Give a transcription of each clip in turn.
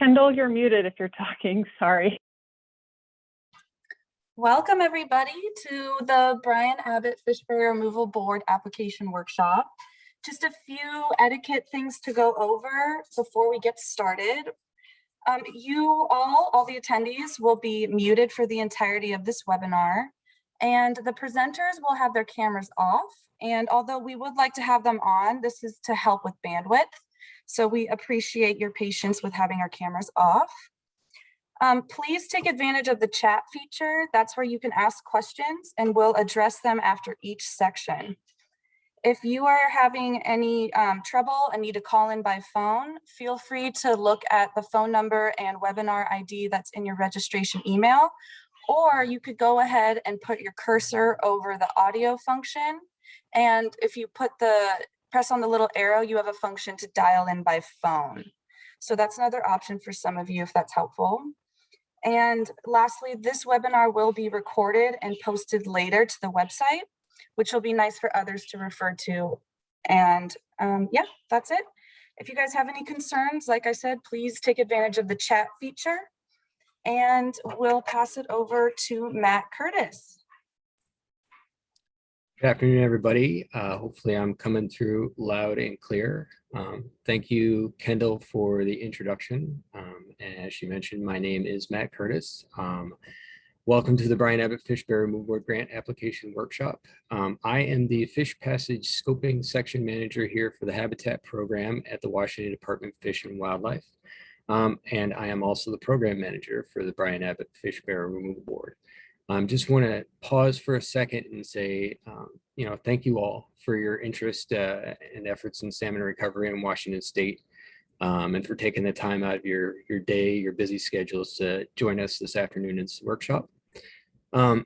Kendall, you're muted if you're talking, sorry. Welcome everybody to the Brian Abbott Fish Barrier Removal Board application workshop. Just a few etiquette things to go over before we get started. You all the attendees will be muted for the entirety of this webinar, and the presenters will have their cameras off. And although we would like to have them on, this is to help with bandwidth. So we appreciate your patience with having our cameras off. Please take advantage of the chat feature. That's where you can ask questions and we'll address them after each section. If you are having any trouble and need to call in by phone, feel free to look at the phone number and webinar ID that's in your registration email, or you could go ahead and put your cursor over the audio function. And if you press on the little arrow, you have a function to dial in by phone. So that's another option for some of you if that's helpful. And lastly, this webinar will be recorded and posted later to the website, which will be nice for others to refer to. And yeah, that's it. If you guys have any concerns, like I said, please take advantage of the chat feature, and we'll pass it over to Matt Curtis. Good afternoon, everybody. Hopefully I'm coming through loud and clear. Thank you, Kendall, for the introduction. And as she mentioned, my name is Matt Curtis. Welcome to the Brian Abbott Fish Barrier Removal Board Grant Application Workshop. I am the Fish Passage Scoping Section Manager here for the Habitat Program at the Washington Department of Fish and Wildlife. And I am also the Program Manager for the Brian Abbott Fish Barrier Removal Board. Just want to pause for a second and say, thank you all for your interest and efforts in salmon recovery in Washington State, and for taking the time out of your day, your busy schedules to join us this afternoon in this workshop. Also,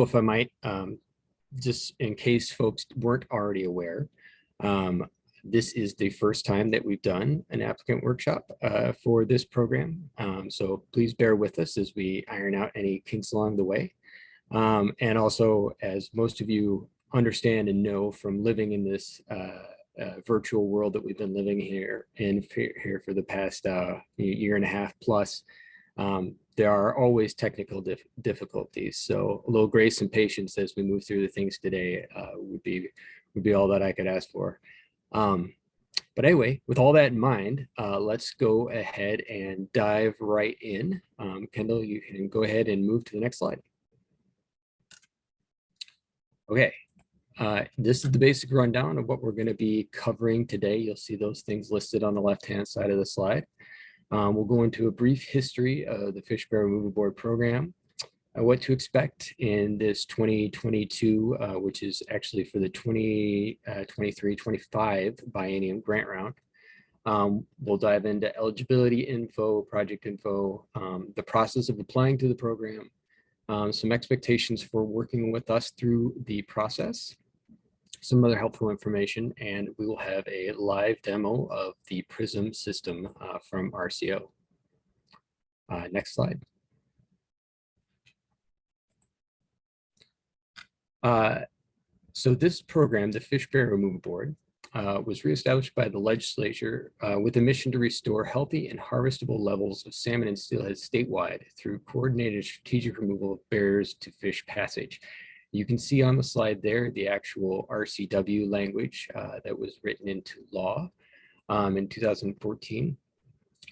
if I might, just in case folks weren't already aware, this is the first time that we've done an applicant workshop for this program. So please bear with us as we iron out any kinks along the way. And also, as most of you understand and know from living in this virtual world that we've been living here for the past year and a half plus, there are always technical difficulties. So a little grace and patience as we move through the things today would be all that I could ask for. But anyway, with all that in mind, let's go ahead and dive right in. Kendall, you can go ahead and move to the next slide. Okay, this is the basic rundown of what we're going to be covering today. You'll see those things listed on the left-hand side of the slide. We'll go into a brief history of the Fish Barrier Removal Board program, what to expect in this 2022, which is actually for the 23-25 biennium grant round. We'll dive into eligibility info, project info, the process of applying to the program, some expectations for working with us through the process, some other helpful information, and we will have a live demo of the PRISM system from RCO. Next slide. So this program, the Fish Barrier Removal Board, was reestablished by the legislature with a mission to restore healthy and harvestable levels of salmon and steelhead statewide through coordinated strategic removal of barriers to fish passage. You can see on the slide there the actual RCW language that was written into law in 2014.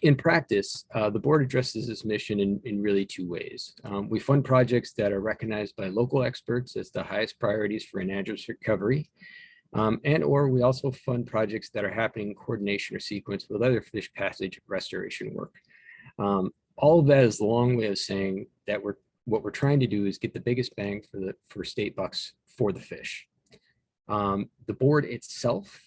In practice, the board addresses this mission in really two ways. We fund projects that are recognized by local experts as the highest priorities for anadromous recovery, or we also fund projects that are happening in coordination or sequence with other fish passage restoration work. All of that is the long way of saying that what we're trying to do is get the biggest bang for state bucks for the fish. The board itself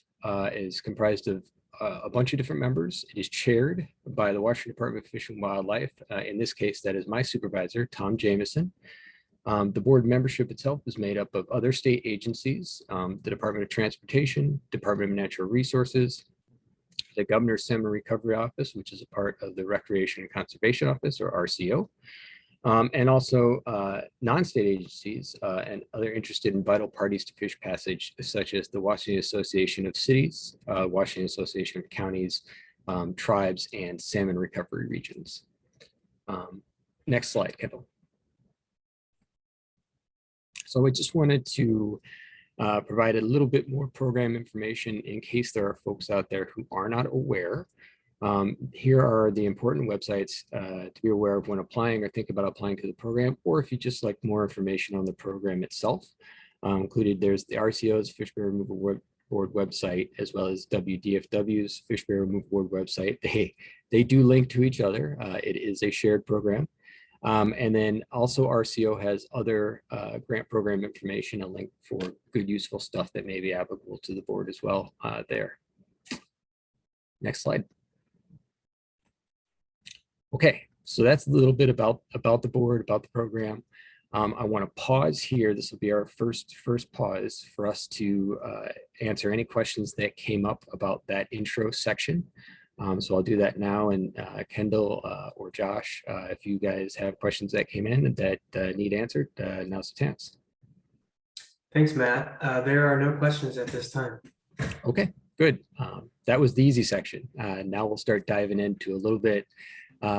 is comprised of a bunch of different members. It is chaired by the Washington Department of Fish and Wildlife. In this case, that is my supervisor, Tom Jamieson. The board membership itself is made up of other state agencies, the Department of Transportation, Department of Natural Resources, the Governor's Salmon Recovery Office, which is a part of the Recreation and Conservation Office, or RCO, and also non-state agencies and other interested in vital parties to fish passage, such as the Washington Association of Cities, Washington Association of Counties, tribes, and salmon recovery regions. Next slide, Kendall. So I just wanted to provide a little bit more program information in case there are folks out there who are not aware. Here are the important websites to be aware of when applying or think about applying to the program, or if you just like more information on the program itself. Included, there's the RCO's Fishbear Removal Board website, as well as WDFW's Fishbear Removal Board website. They do link to each other. It is a shared program. And then also RCO has other grant program information, a link for good, useful stuff that may be applicable to the board as well there. Next slide. Okay, so that's a little bit about the board, about the program. I want to pause here. This will be our first pause for us to answer any questions that came up about that intro section. So I'll do that now, and Kendall or Josh, if you guys have questions that came in that need answered, now's the chance. Thanks, Matt. There are no questions at this time. Okay, good. That was the easy section. Now we'll start diving into a little bit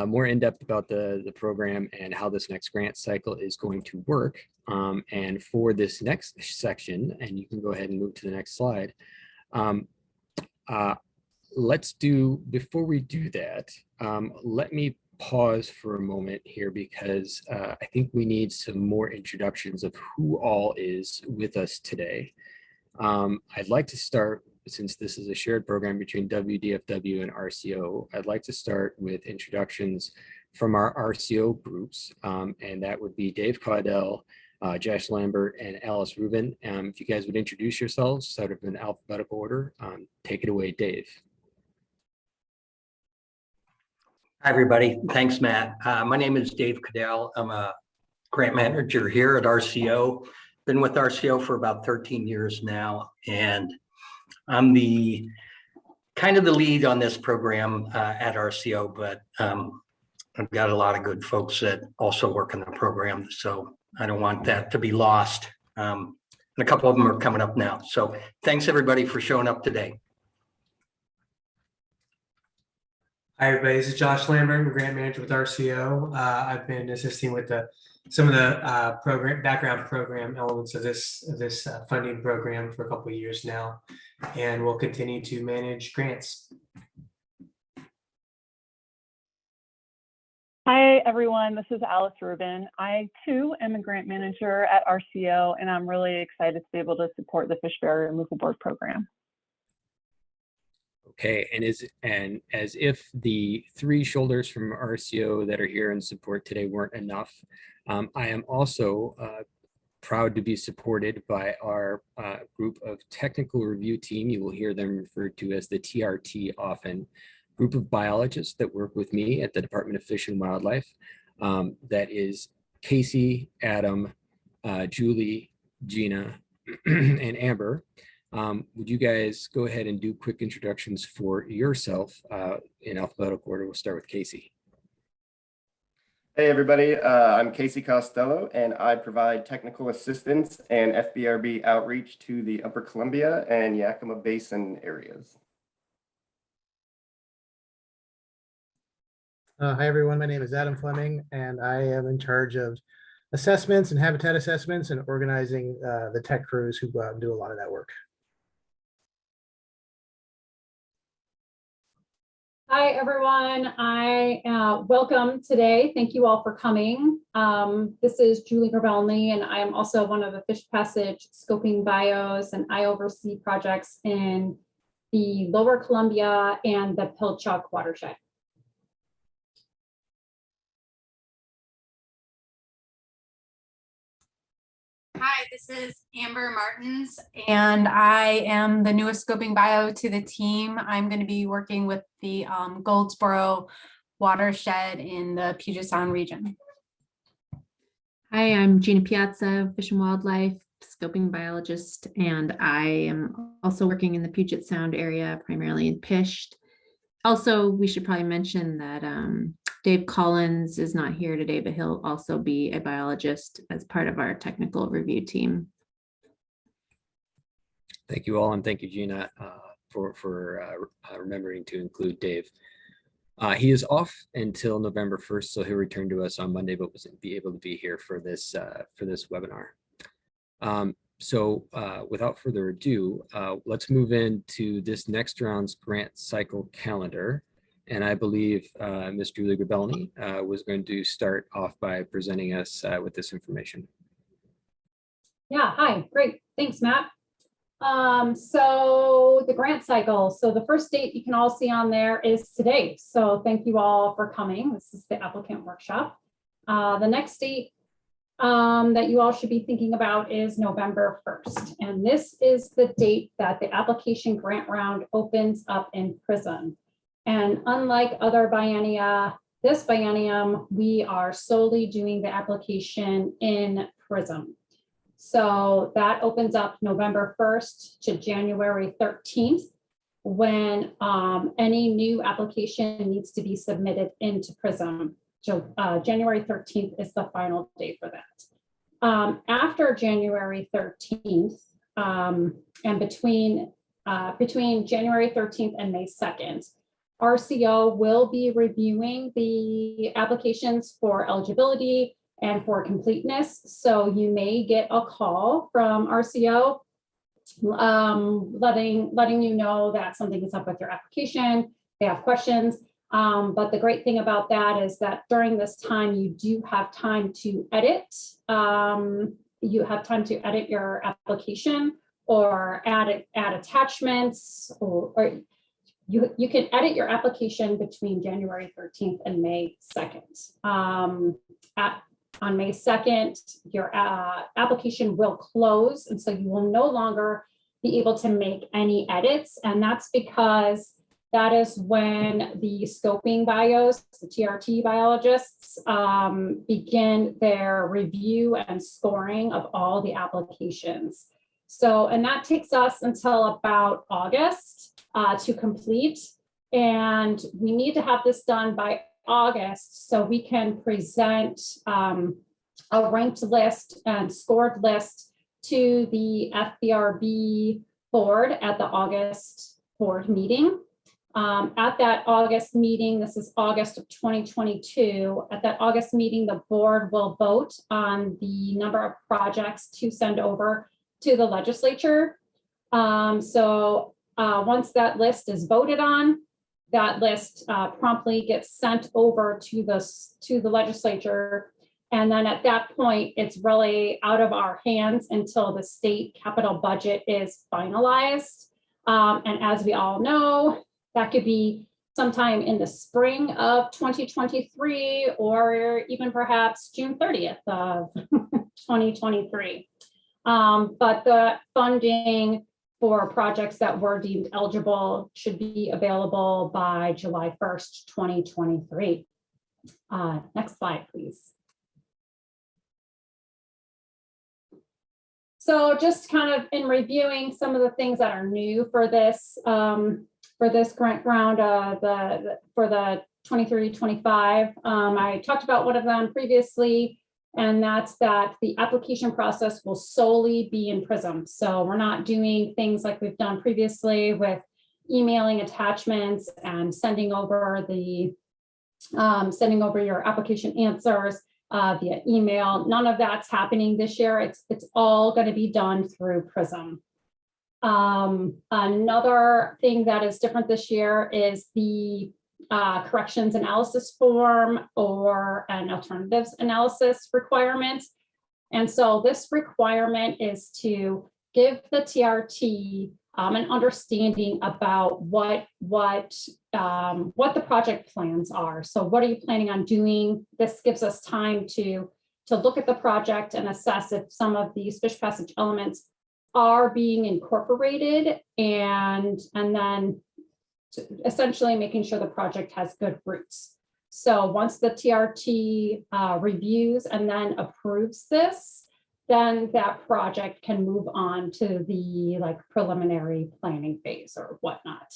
more in depth about the program and how this next grant cycle is going to work. And for this next section, and you can go ahead and move to the next slide. Let's do, before we do that, let me pause for a moment here, because I think we need some more introductions of who all is with us today. I'd like to start, since this is a shared program between WDFW and RCO, I'd like to start with introductions from our RCO groups, and that would be Dave Caudell, Josh Lambert, and Alice Rubin. If you guys would introduce yourselves sort of in alphabetical order, take it away, Dave. Hi, everybody. Thanks, Matt. My name is Dave Caudell. I'm a grant manager here at RCO. Been with RCO for about 13 years now, and I'm the kind of the lead on this program at RCO, but I've got a lot of good folks that also work in the program, so I don't want that to be lost. And a couple of them are coming up now. So thanks, everybody, for showing up today. Hi, everybody. This is Josh Lambert. I'm a grant manager with RCO. I've been assisting with some of the background program elements of this funding program for a couple of years now, and we'll continue to manage grants. Hi, everyone. This is Alice Rubin. I, too, am a grant manager at RCO, and I'm really excited to be able to support the Fish Barrier Removal Board program. Okay, and as if the three shoulders from RCO that are here in support today weren't enough, I am also proud to be supported by our group of technical review team. You will hear them referred to as the TRT often, group of biologists that work with me at the Department of Fish and Wildlife. That is Casey, Adam, Julie, Gina, and Amber. Would you guys go ahead and do quick introductions for yourself in alphabetical order? We'll start with Casey. Hey everybody, I'm Casey Costello, and I provide technical assistance and FBRB outreach to the Upper Columbia and Yakima Basin areas. Hi everyone, my name is Adam Fleming, and I am in charge of assessments and habitat assessments and organizing the tech crews who do a lot of that work. Hi, everyone. I welcome today. Thank you all for coming. This is Julie Gribalny, and I am also one of the Fish Passage scoping bios, and I oversee projects in the Lower Columbia and the Pilchuck watershed. Hi, this is Amber Martens, and I am the newest scoping bio to the team. I'm going to be working with the Goldsboro watershed in the Puget Sound region. Hi, I'm Gina Piazza, Fish and Wildlife scoping biologist, and I am also working in the Puget Sound area, primarily in Pisht. Also, we should probably mention that Dave Collins is not here today, but he'll also be a biologist as part of our technical review team. Thank you all, and thank you, Gina, remembering to include Dave. He is off until November 1st, so he'll return to us on Monday, but wasn't be able to be here for this webinar. So without further ado, let's move into this next round's grant cycle calendar. And I believe Ms. Julie Gribalny was going to start off by presenting us with this information. Yeah, hi, great. Thanks, Matt. So the grant cycle. So the first date you can all see on there is today. So thank you all for coming. This is the applicant workshop. The next date that you all should be thinking about is November 1st. And this is the date that the application grant round opens up in PRISM. And unlike other biennia, this biennium, we are solely doing the application in PRISM. So that opens up November 1st to January 13th, when any new application needs to be submitted into PRISM. So January 13th is the final day for that. After January 13th, and between January 13th and May 2nd, RCO will be reviewing the applications for eligibility and for completeness. So you may get a call from RCO letting you know that something is up with your application, they have questions. But the great thing about that is that during this time, you do have time to edit. You have time to edit your application or add attachments, or you can edit your application between January 13th and May 2nd. On May 2nd, your application will close, and so you will no longer be able to make any edits. And that's because that is when the scoping bios, the TRT biologists, begin their review and scoring of all the applications. So, and that takes us until about August to complete. And we need to have this done by August so we can present a ranked list and scored list to the FBRB board at the August board meeting. At that August meeting, this is August of 2022, at that August meeting, the board will vote on the number of projects to send over to the legislature. Once that list is voted on, that list promptly gets sent over to the legislature. And then at that point, it's really out of our hands until the state capital budget is finalized. And as we all know, that could be sometime in the spring of 2023, or even perhaps June 30th of 2023. But the funding for projects that were deemed eligible should be available by July 1st, 2023. Next slide, please. So just kind of in reviewing some of the things that are new for this grant round, for the 23-25, I talked about one of them previously, and that's that the application process will solely be in PRISM. So we're not doing things like we've done previously with emailing attachments and sending over your application answers via email. None of that's happening this year. It's all going to be done through PRISM. Another thing that is different this year is the corrections analysis form or an alternatives analysis requirement. And so this requirement is to give the TRT an understanding about what the project plans are. So what are you planning on doing? This gives us time to look at the project and assess if some of these fish passage elements are being incorporated, and then essentially making sure the project has good roots. So once the TRT reviews and then approves this, then that project can move on to the preliminary planning phase or whatnot.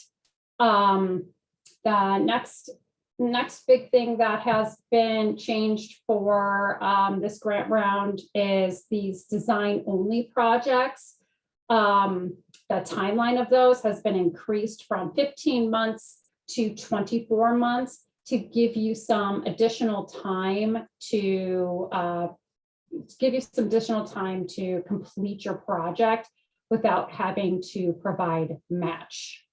The next big thing that has been changed for this grant round is these design only projects. timeline of those has been increased from 15 months to 24 months to give you some additional time to complete your project without having to provide match.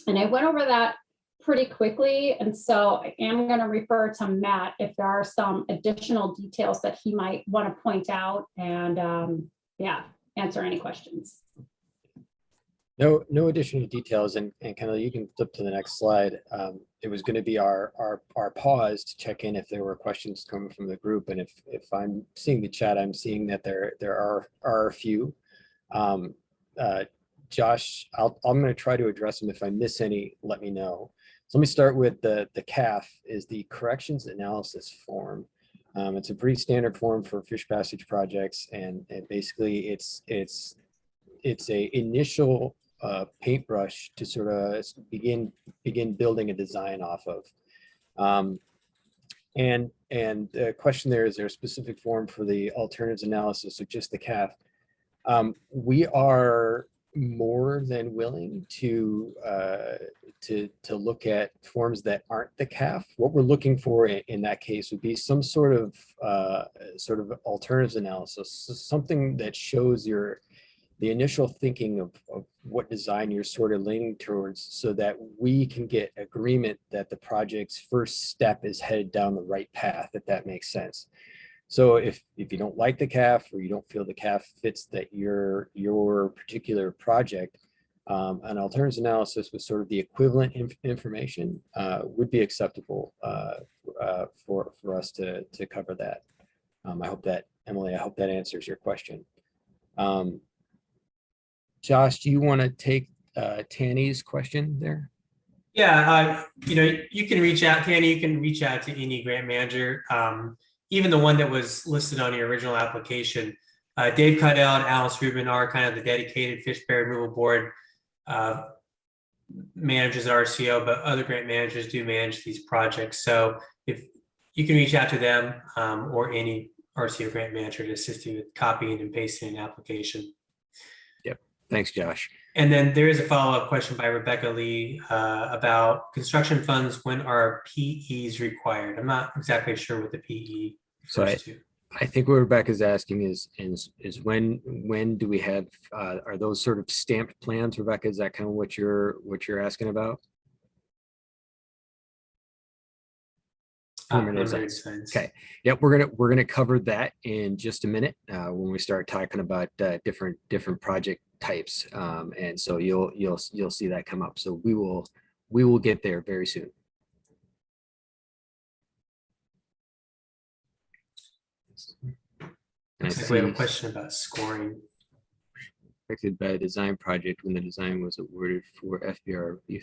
And I went over that pretty quickly. And so I am going to refer to Matt if there are some additional details that he might want to point out and answer any questions. No additional details, and kind of you can flip to the next slide. It was going to be our pause to check in if there were questions coming from the group, and if I'm seeing the chat, I'm seeing that there are a few. Josh, I'm going to try to address them. If I miss any, let me know. So let me start with the CAF is the corrections analysis form. It's a pretty standard form for fish passage projects, and basically it's a initial paintbrush to sort of begin building a design off of. And the question there, is there a specific form for the alternatives analysis or just the CAF? We are more than willing to look at forms that aren't the CAF. What we're looking for in that case would be some sort of alternatives analysis, so something that shows the initial thinking of what design you're sort of leaning towards, so that we can get agreement that the project's first step is headed down the right path, if that makes sense. So if you don't like the CAF, or you don't feel the CAF fits that your particular project, an alternatives analysis with sort of the equivalent information would be acceptable for us to cover that. I hope that, Emily, I hope that answers your question. Josh, do you want to take Tanny's question there? Yeah, you can reach out, Tanny, you can reach out to any grant manager, even the one that was listed on your original application. Dave Cudell and Alice Rubin are kind of the dedicated fish barrier removal board managers at RCO, but other grant managers do manage these projects. So if you can reach out to them or any RCO grant manager to assist you with copying and pasting an application. Thanks, Josh. And then there is a follow-up question by Rebecca Lee about construction funds. When are PEs required? I'm not exactly sure what the PE refers to. I think what Rebecca's asking is when do we have are those sort of stamped plans, Rebecca? Is that kind of what you're asking about? Okay. Yep, we're gonna cover that in just a minute when we start talking about different project types, and so you'll see that come up. So we will get there very soon. Looks like we have a question about scoring. Affected by a design project when the design was awarded for FBRB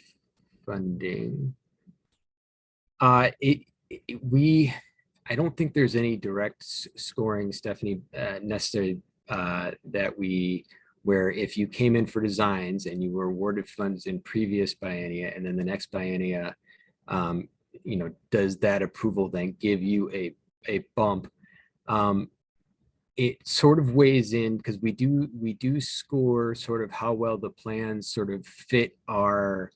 funding. I don't think there's any direct scoring, Stephanie, necessary where if you came in for designs and you were awarded funds in previous biennia and then the next biennia, does that approval then give you a bump? It sort of weighs in because we do score sort of how well the plans sort of fit the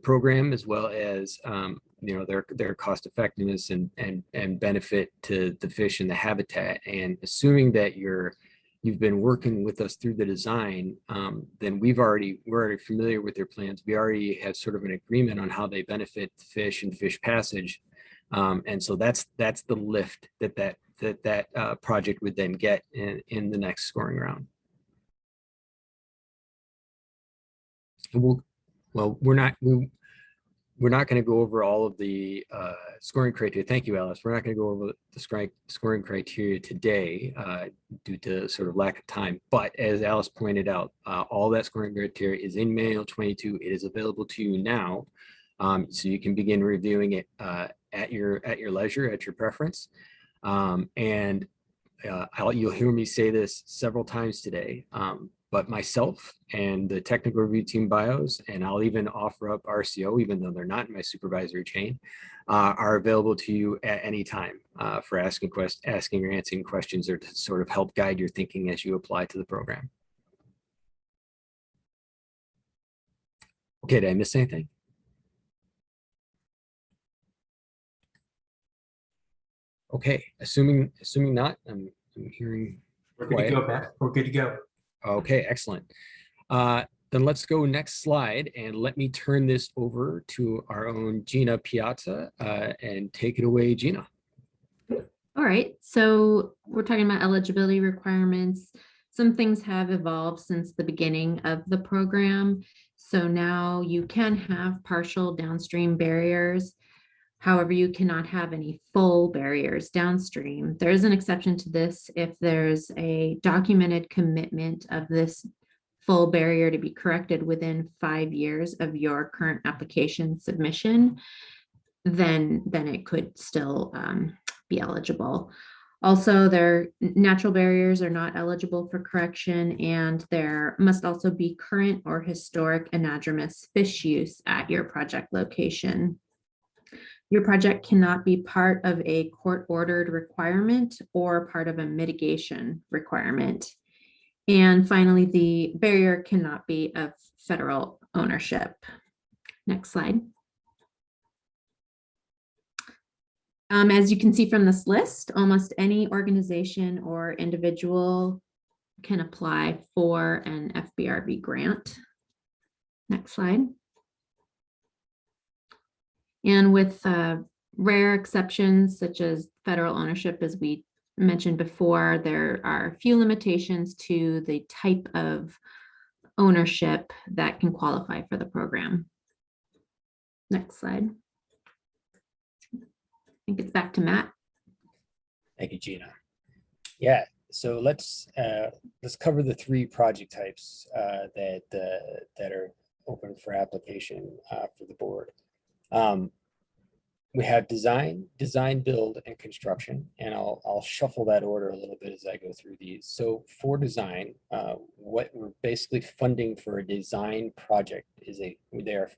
program, as well as their cost effectiveness and benefit to the fish and the habitat. And assuming that you've been working with us through the design, then we're already familiar with their plans. We already have sort of an agreement on how they benefit the fish and fish passage, and so that's the lift that project would then get in the next scoring round. We're not going to go over all of the scoring criteria. Thank you, Alice. We're not going to go over the scoring criteria today due to sort of lack of time. But as Alice pointed out, all that scoring criteria is in Manual 22. It is available to you now, so you can begin reviewing it at your leisure, at your preference. And you'll hear me say this several times today. But myself and the technical review team bios, and I'll even offer up RCO, even though they're not in my supervisory chain, are available to you at any time for asking or answering questions, or to sort of help guide your thinking as you apply to the program. Okay, did I miss anything? Okay, assuming not, I'm hearing We're good to go, Matt. We're good to go. Okay, excellent. Then let's go next slide, and let me turn this over to our own Gina Piazza, and take it away, Gina. All right, so we're talking about eligibility requirements. Some things have evolved since the beginning of the program. So now you can have partial downstream barriers. However, you cannot have any full barriers downstream. There is an exception to this if there's a documented commitment of this full barrier to be corrected within 5 years of your current application submission, then it could still be eligible. Also, their natural barriers are not eligible for correction, and there must also be current or historic anadromous fish use at your project location. Your project cannot be part of a court-ordered requirement or part of a mitigation requirement. And finally, the barrier cannot be of federal ownership. Next slide. As you can see from this list, almost any organization or individual can apply for an FBRB grant. Next slide. And with rare exceptions such as federal ownership, as we mentioned before, there are a few limitations to the type of ownership that can qualify for the program. Next slide. I think it's back to Matt. Thank you, Gina. Yeah, so let's cover the 3 project types that are open for application for the board. We have design, build, and construction, and I'll shuffle that order a little bit as I go through these. So for design, what we're basically funding for a design project is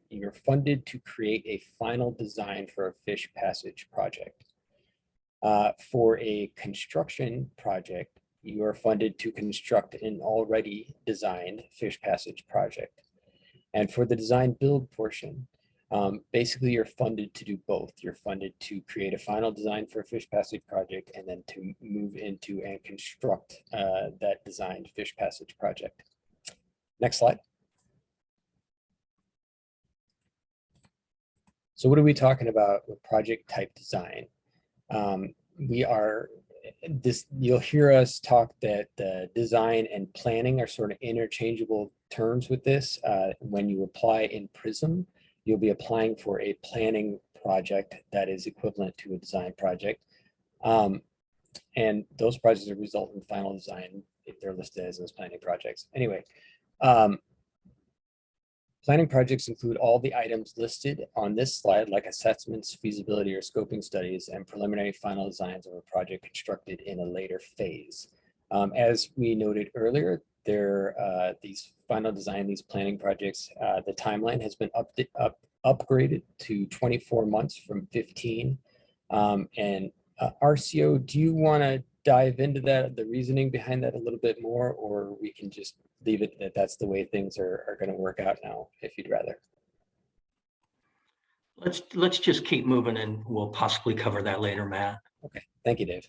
you're funded to create a final design for a fish passage project. For a construction project, you are funded to construct an already designed fish passage project. And for the design build portion, basically you're funded to do both. You're funded to create a final design for a fish passage project and then to move into and construct that designed fish passage project. Next slide. So what are we talking about with project type design? You'll hear us talk that design and planning are sort of interchangeable terms with this. When you apply in PRISM, you'll be applying for a planning project that is equivalent to a design project. And those projects that result in final design, if they're listed as those planning projects. Anyway, planning projects include all the items listed on this slide, like assessments, feasibility or scoping studies, and preliminary final designs of a project constructed in a later phase. As we noted earlier, these final design, these planning projects, the timeline has been upgraded to 24 months from 15. And RCO, do you want to dive into that, the reasoning behind that a little bit more, or we can just leave it that that's the way things are going to work out now, if you'd rather? Let's just keep moving, and we'll possibly cover that later, Matt. Okay, thank you, Dave.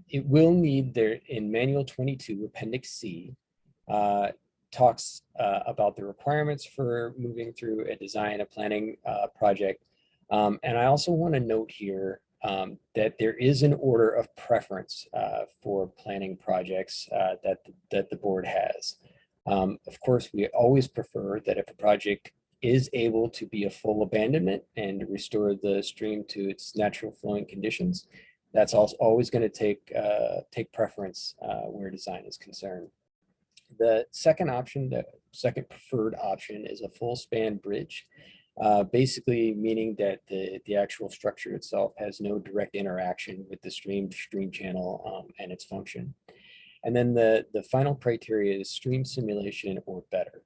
It will need there in Manual 22, Appendix C, talks about the requirements for moving through a design, a planning project. And I also want to note here that there is an order of preference for planning projects that the board has. Of course, we always prefer that if a project is able to be a full abandonment and restore the stream to its natural flowing conditions, that's also always going to take preference where design is concerned. The second option, the second preferred option, is a full span bridge. Basically meaning that the actual structure itself has no direct interaction with the stream channel and its function. And then the final criteria is stream simulation or better,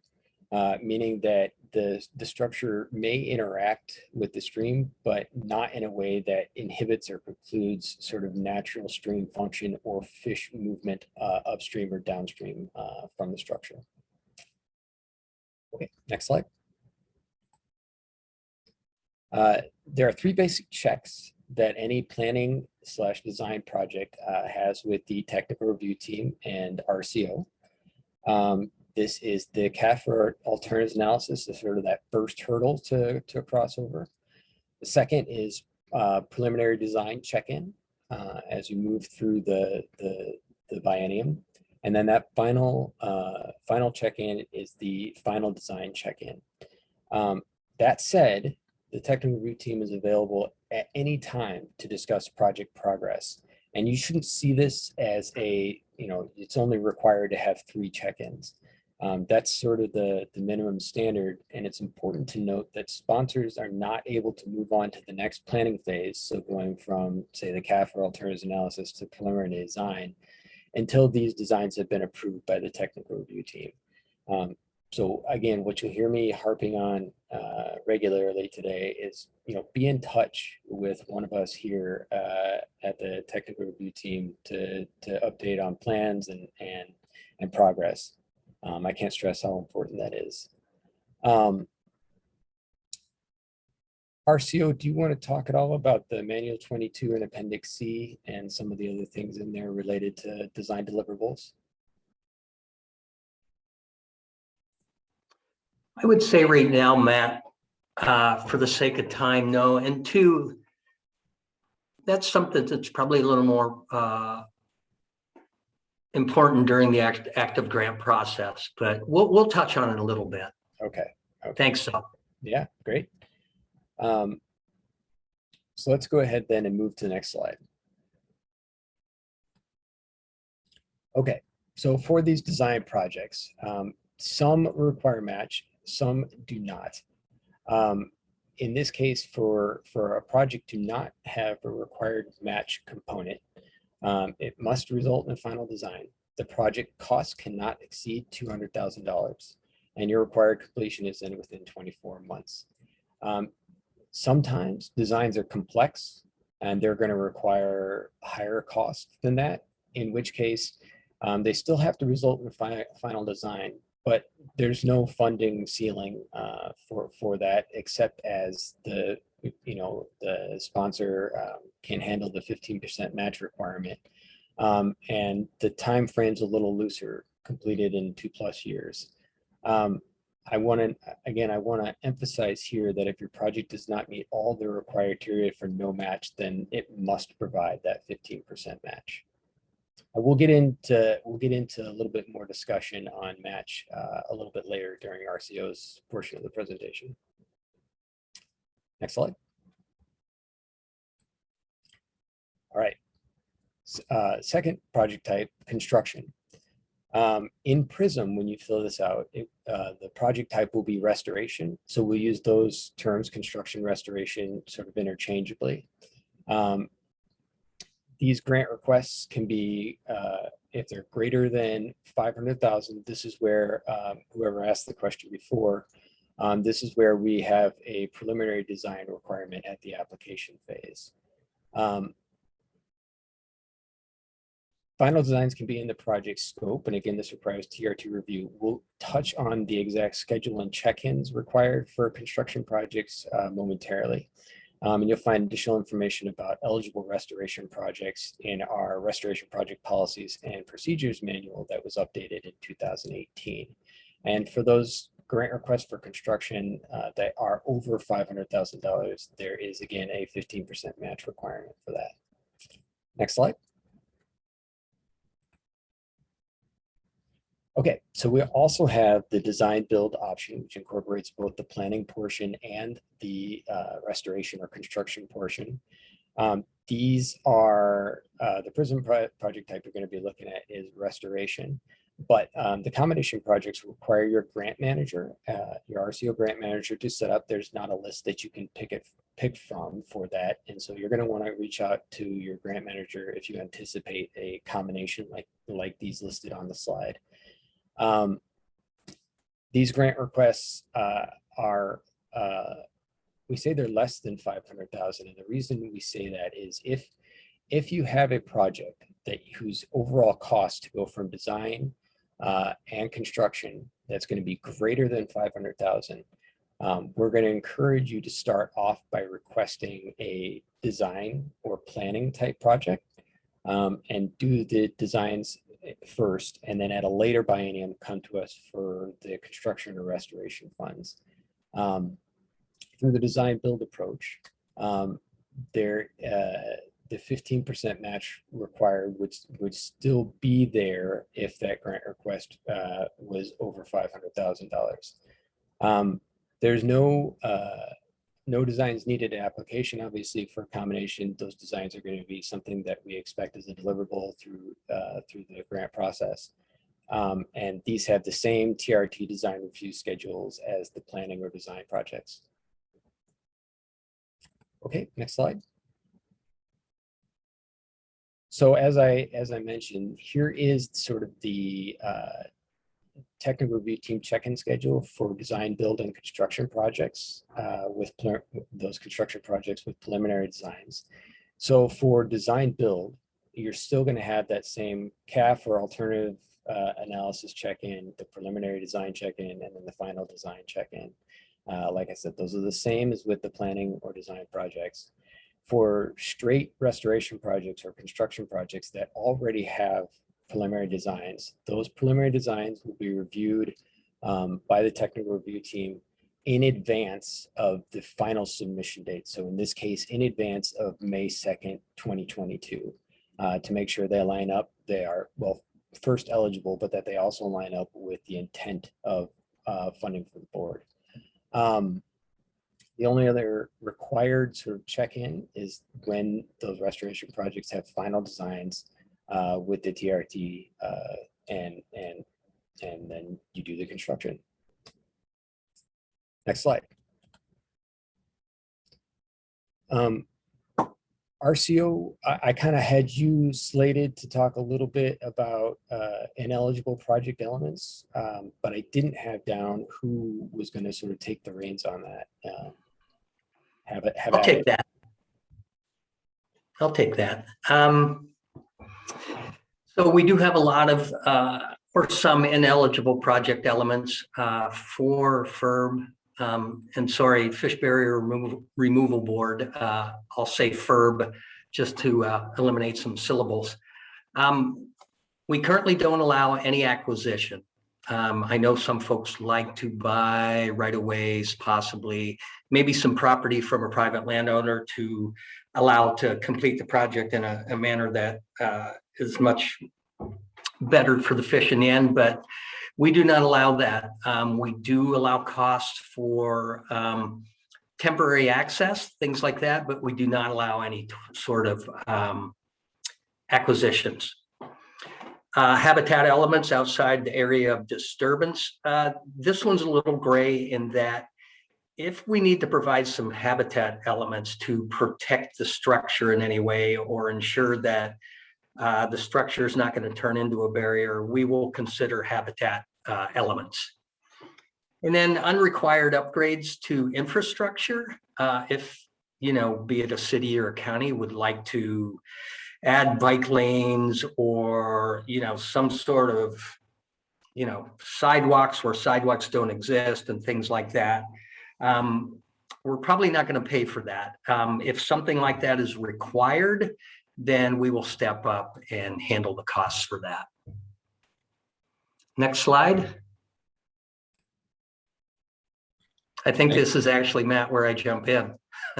meaning that the structure may interact with the stream, but not in a way that inhibits or precludes sort of natural stream function or fish movement upstream or downstream from the structure. Okay, next slide. There are 3 basic checks that any planning / design project has with the technical review team and RCO. This is the CAF or alternatives analysis, is sort of that first hurdle to cross over. The second is preliminary design check-in as you move through the biennium. And then that final check-in is the final design check-in. That said, the technical review team is available at any time to discuss project progress. And you shouldn't see this as a, it's only required to have 3 check-ins. That's sort of the minimum standard. And it's important to note that sponsors are not able to move on to the next planning phase. So going from, say, the CAF or alternatives analysis to preliminary design until these designs have been approved by the technical review team. So again, what you'll hear me harping on regularly today is, be in touch with one of us here at the technical review team to update on plans and progress. I can't stress how important that is. RCO, do you want to talk at all about the Manual 22 and Appendix C and some of the other things in there related to design deliverables? I would say right now, Matt, for the sake of time, no. And 2, that's something that's probably a little more important during the active grant process, but we'll touch on it a little bit. Okay. Thanks, so. Yeah, great. So let's go ahead then and move to the next slide. Okay, so for these design projects, some require match, some do not. In this case, for a project to not have a required match component, it must result in a final design. The project cost cannot exceed $200,000, and your required completion is then within 24 months. Sometimes designs are complex and they're going to require higher cost than that, in which case they still have to result in a final design, but there's no funding ceiling for that, except as the sponsor can handle the 15% match requirement. And the time frame's a little looser, completed in 2+ years. I want to emphasize here that if your project does not meet all the required criteria for no match, then it must provide that 15% match. We'll get into a little bit more discussion on match a little bit later during RCO's portion of the presentation. Next slide. All right. Second project type, construction. In PRISM, when you fill this out, the project type will be restoration. So we'll use those terms, construction, restoration, sort of interchangeably. These grant requests can be, if they're greater than 500,000, this is where, whoever asked the question before, this is where we have a preliminary design requirement at the application phase. Final designs can be in the project scope, and again, this requires TRT review. We'll touch on the exact schedule and check-ins required for construction projects momentarily. And you'll find additional information about eligible restoration projects in our restoration project policies and procedures manual that was updated in 2018. And for those grant requests for construction that are over $500,000, there is again a 15% match requirement for that. Next slide. Okay, so we also have the design build option, which incorporates both the planning portion and the restoration or construction portion. These are the PRISM project type we're going to be looking at is restoration, but the combination projects require your grant manager, your RCO grant manager to set up. There's not a list that you can pick from for that. And so you're going to want to reach out to your grant manager if you anticipate a combination like these listed on the slide. These grant requests are, we say they're less than 500,000. And the reason we say that is if you have a project whose overall cost to go from design and construction that's going to be greater than 500,000, we're going to encourage you to start off by requesting a design or planning type project, and do the designs first, and then at a later biennium come to us for the construction or restoration funds. Through the design build approach, the 15% match required would still be there if that grant request was over $500,000. There's no designs needed in application. Obviously, for a combination, those designs are going to be something that we expect as a deliverable through the grant process. And these have the same TRT design review schedules as the planning or design projects. Okay, next slide. So as I mentioned, here is sort of the technical review team check-in schedule for design, build, and construction projects with those construction projects with preliminary designs. So for design build, you're still going to have that same CAF or alternative analysis check-in, the preliminary design check-in, and then the final design check-in. Like I said, those are the same as with the planning or design projects. For straight restoration projects or construction projects that already have preliminary designs, those preliminary designs will be reviewed by the technical review team in advance of the final submission date. So in this case, in advance of May 2nd, 2022, to make sure they line up. They are, well, first eligible, but that they also line up with the intent of funding for the board. The only other required sort of check-in is when those restoration projects have final designs with the TRT, and then you do the construction. Next slide. RCO, I kind of had you slated to talk a little bit about ineligible project elements, but I didn't have down who was going to sort of take the reins on that. I'll take that. I'll take that. So we do have a lot of, or some ineligible project elements for FBRB, and sorry, Fish Barrier Removal Board. I'll say FBRB just to eliminate some syllables. We currently don't allow any acquisition. I know some folks like to buy right-of-ways, possibly, maybe some property from a private landowner to allow to complete the project in a manner that is much better for the fish in the end, but we do not allow that. We do allow costs for temporary access, things like that, but we do not allow any sort of acquisitions. Habitat elements outside the area of disturbance. This one's a little gray in that if we need to provide some habitat elements to protect the structure in any way or ensure that the structure is not going to turn into a barrier, we will consider habitat elements. And then unrequired upgrades to infrastructure. If, you know, be it a city or a county would like to add bike lanes or, you know, some sort of, you know, sidewalks where sidewalks don't exist and things like that. We're probably not going to pay for that. If something like that is required, then we will step up and handle the costs for that. Next slide. I think this is actually, Matt, where I jump in.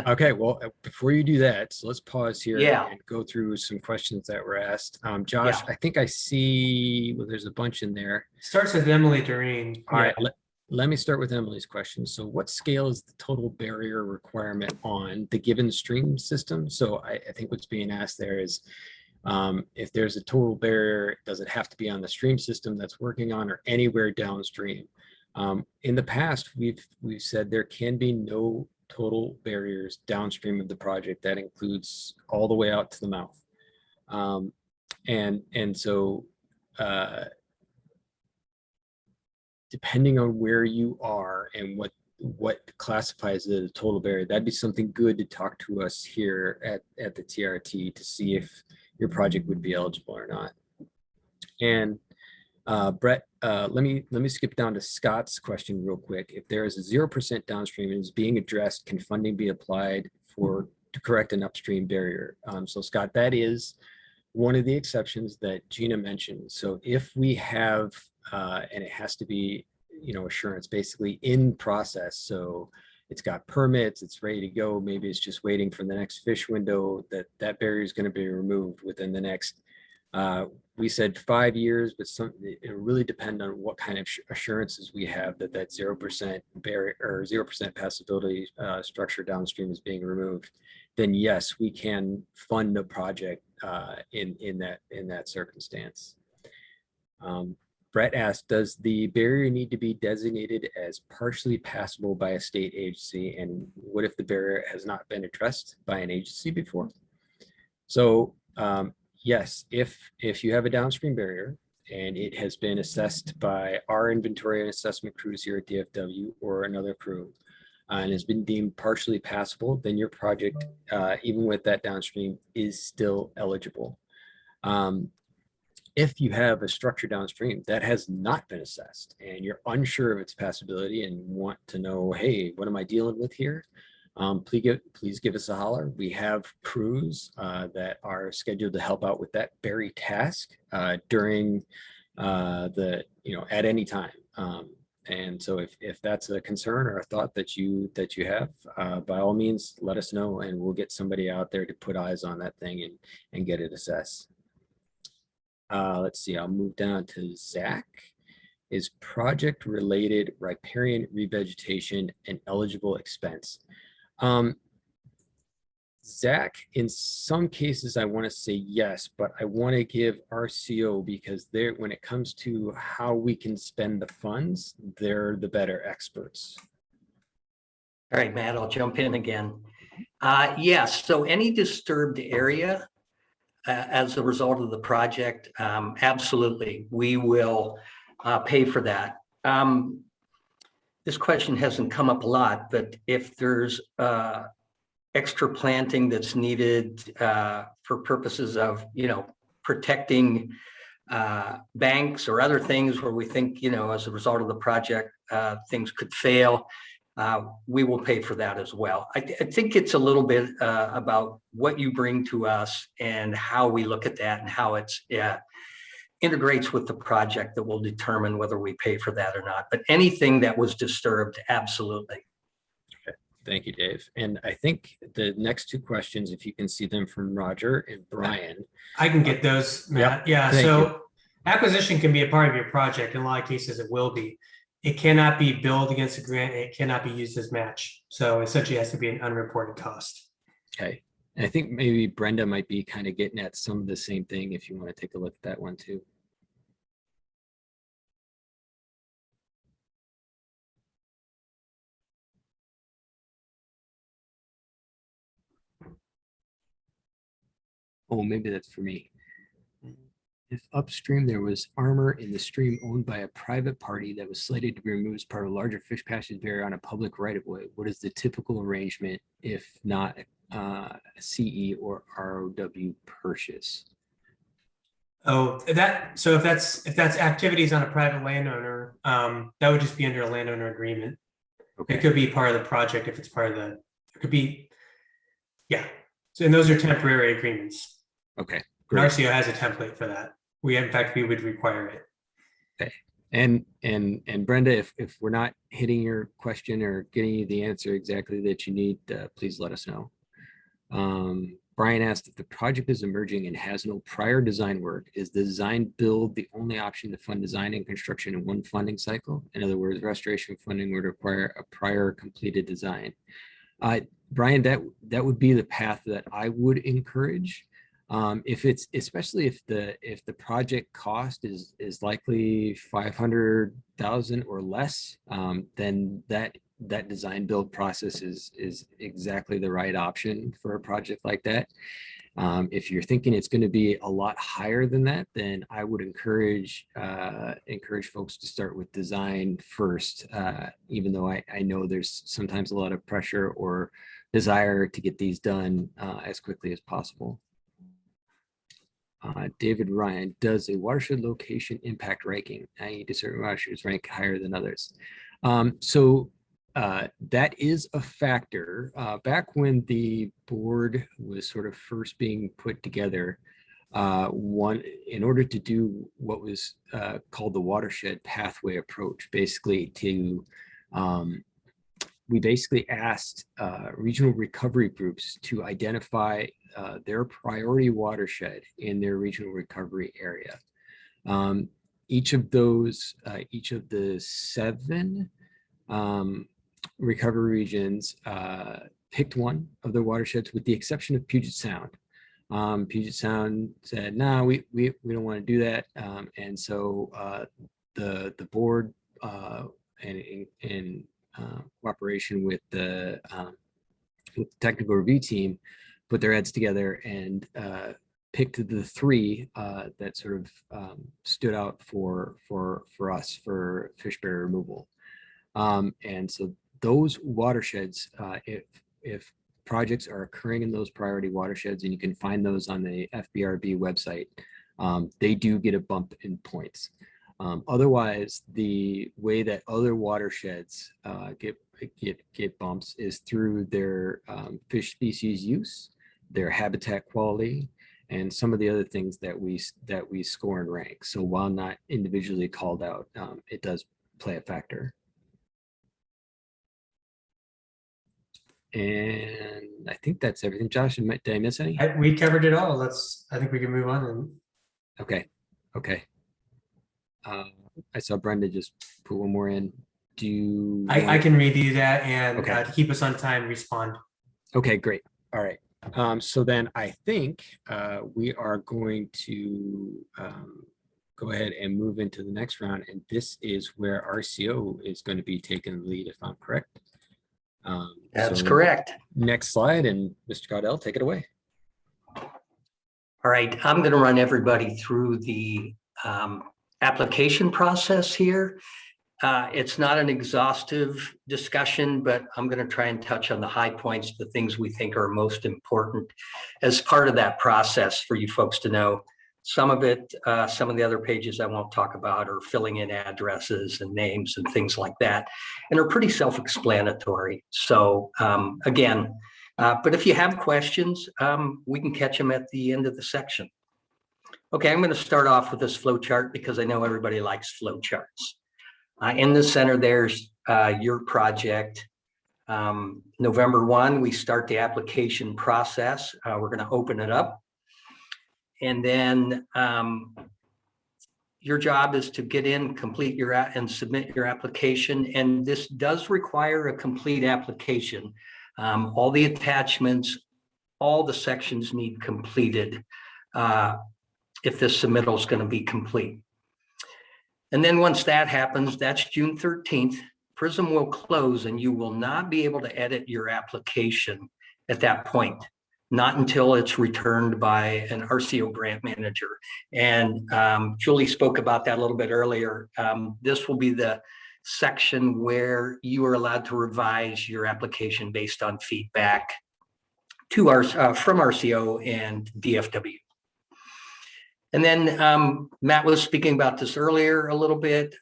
Okay, well, before you do that, so let's pause here Yeah. and go through some questions that were asked. Josh, I think I see, well, there's a bunch in there. Starts with Emily Doreen. All right, let me start with Emily's question. So what scale is the total barrier requirement on the given stream system? So I think what's being asked there is, if there's a total barrier, does it have to be on the stream system that's working on or anywhere downstream? In the past, we've said there can be no total barriers downstream of the project. That includes all the way out to the mouth. And so depending on where you are and what classifies it as a total barrier, that'd be something good to talk to us here at the TRT to see if your project would be eligible or not. And Brett, let me skip down to Scott's question real quick. If there is a 0% downstream and is being addressed, can funding be applied to correct an upstream barrier? So Scott, that is one of the exceptions that Gina mentioned. So if we have, and it has to be, assurance basically in process. So it's got permits, it's ready to go. Maybe it's just waiting for the next fish window, that barrier is going to be removed within the next, we said 5 years, but it really depend on what kind of assurances we have that 0% barrier or 0% passability structure downstream is being removed. Then yes, we can fund a project in that circumstance. Brett asked, does the barrier need to be designated as partially passable by a state agency? And what if the barrier has not been addressed by an agency before? So yes, if you have a downstream barrier and it has been assessed by our inventory and assessment crews here at DFW or another crew, and has been deemed partially passable, then your project, even with that downstream, is still eligible. If you have a structure downstream that has not been assessed and you're unsure of its passability and want to know, hey, what am I dealing with here? Please give us a holler. We have crews that are scheduled to help out with that very task during at any time. And so if that's a concern or a thought that you have, by all means, let us know and we'll get somebody out there to put eyes on that thing and get it assessed. Let's see, I'll move down to Zach. Is project related riparian revegetation an eligible expense? Zach, in some cases, I want to say yes, but I want to give RCO because when it comes to how we can spend the funds, they're the better experts. All right, Matt, I'll jump in again. Yes, so any disturbed area as a result of the project, absolutely, we will pay for that. This question hasn't come up a lot, but if there's extra planting that's needed for purposes of, protecting banks or other things where we think, as a result of the project, things could fail, we will pay for that as well. I think it's a little bit about what you bring to us and how we look at that and how it's integrates with the project that will determine whether we pay for that or not. But anything that was disturbed, absolutely. Okay. Thank you, Dave. And I think the next two questions, if you can see them from Roger and Brian. I can get those, Matt. Yep. Yeah, so acquisition can be a part of your project. In a lot of cases, it will be. It cannot be billed against a grant. It cannot be used as match. So essentially it has to be an unreported cost. Okay. And I think maybe Brenda might be kind of getting at some of the same thing if you want to take a look at that one too. Oh, maybe that's for me. If upstream there was armor in the stream owned by a private party that was slated to be removed as part of a larger fish passage barrier on a public right-of-way, what is the typical arrangement if not CE or ROW purchase? Oh, so if that's activities on a private landowner, that would just be under a landowner agreement. Okay. It could be part of the project if it's part of it could be, yeah. So and those are temporary agreements. Okay. Great. RCO has a template for that. In fact, we would require it. Okay. And Brenda, if we're not hitting your question or getting you the answer exactly that you need, please let us know. Brian asked, if the project is emerging and has no prior design work, is the design build the only option to fund design and construction in one funding cycle? In other words, restoration funding would require a prior completed design. Brian, that would be the path that I would encourage. Especially if the project cost is likely 500,000 or less, then that design build process is exactly the right option for a project like that. If you're thinking it's going to be a lot higher than that, then I would encourage folks to start with design first, even though I know there's sometimes a lot of pressure or desire to get these done as quickly as possible. David Ryan, does a watershed location impact ranking, i.e. do certain watersheds rank higher than others? That is a factor. Back when the board was sort of first being put together, in order to do what was called the watershed pathway approach, basically we basically asked regional recovery groups to identify their priority watershed in their regional recovery area. Each of the 7 recovery regions picked one of their watersheds, with the exception of Puget Sound. Puget Sound said, "No, we don't want to do that," and so the board in cooperation with the technical review team put their heads together and picked the 3 that sort of stood out for us for fish barrier removal. And so those watersheds, if projects are occurring in those priority watersheds, and you can find those on the FBRB website, they do get a bump in points. Otherwise, the way that other watersheds get bumps is through their fish species use, their habitat quality, and some of the other things that we score and rank. So while not individually called out, it does play a factor. And I think that's everything. Josh, did I miss any? We covered it all. I think we can move on. And Okay. I saw Brenda just put one more in. I can review that and Okay. to keep us on time, respond. Okay, great. All right. So then I think we are going to go ahead and move into the next round. And this is where RCO is going to be taking the lead, if I'm correct. That's correct. Next slide, and Mr. Caudell, take it away. All right, I'm going to run everybody through the application process here. It's not an exhaustive discussion, but I'm going to try and touch on the high points, the things we think are most important as part of that process for you folks to know. Some of it, some of the other pages I won't talk about are filling in addresses and names and things like that, and are pretty self-explanatory. So again, but if you have questions, we can catch them at the end of the section. Okay, I'm going to start off with this flow chart because I know everybody likes flow charts. In the center, there's your project. November 1, we start the application process. We're going to open it up. And then your job is to get in, complete and submit your application. And this does require a complete application. All the attachments, all the sections need completed if this submittal is going to be complete. And then once that happens, that's June 13th, PRISM will close and you will not be able to edit your application at that point. Not until it's returned by an RCO grant manager. And Julie spoke about that a little bit earlier. This will be the section where you are allowed to revise your application based on feedback to from RCO and DFW. And then Matt was speaking about this earlier a little bit.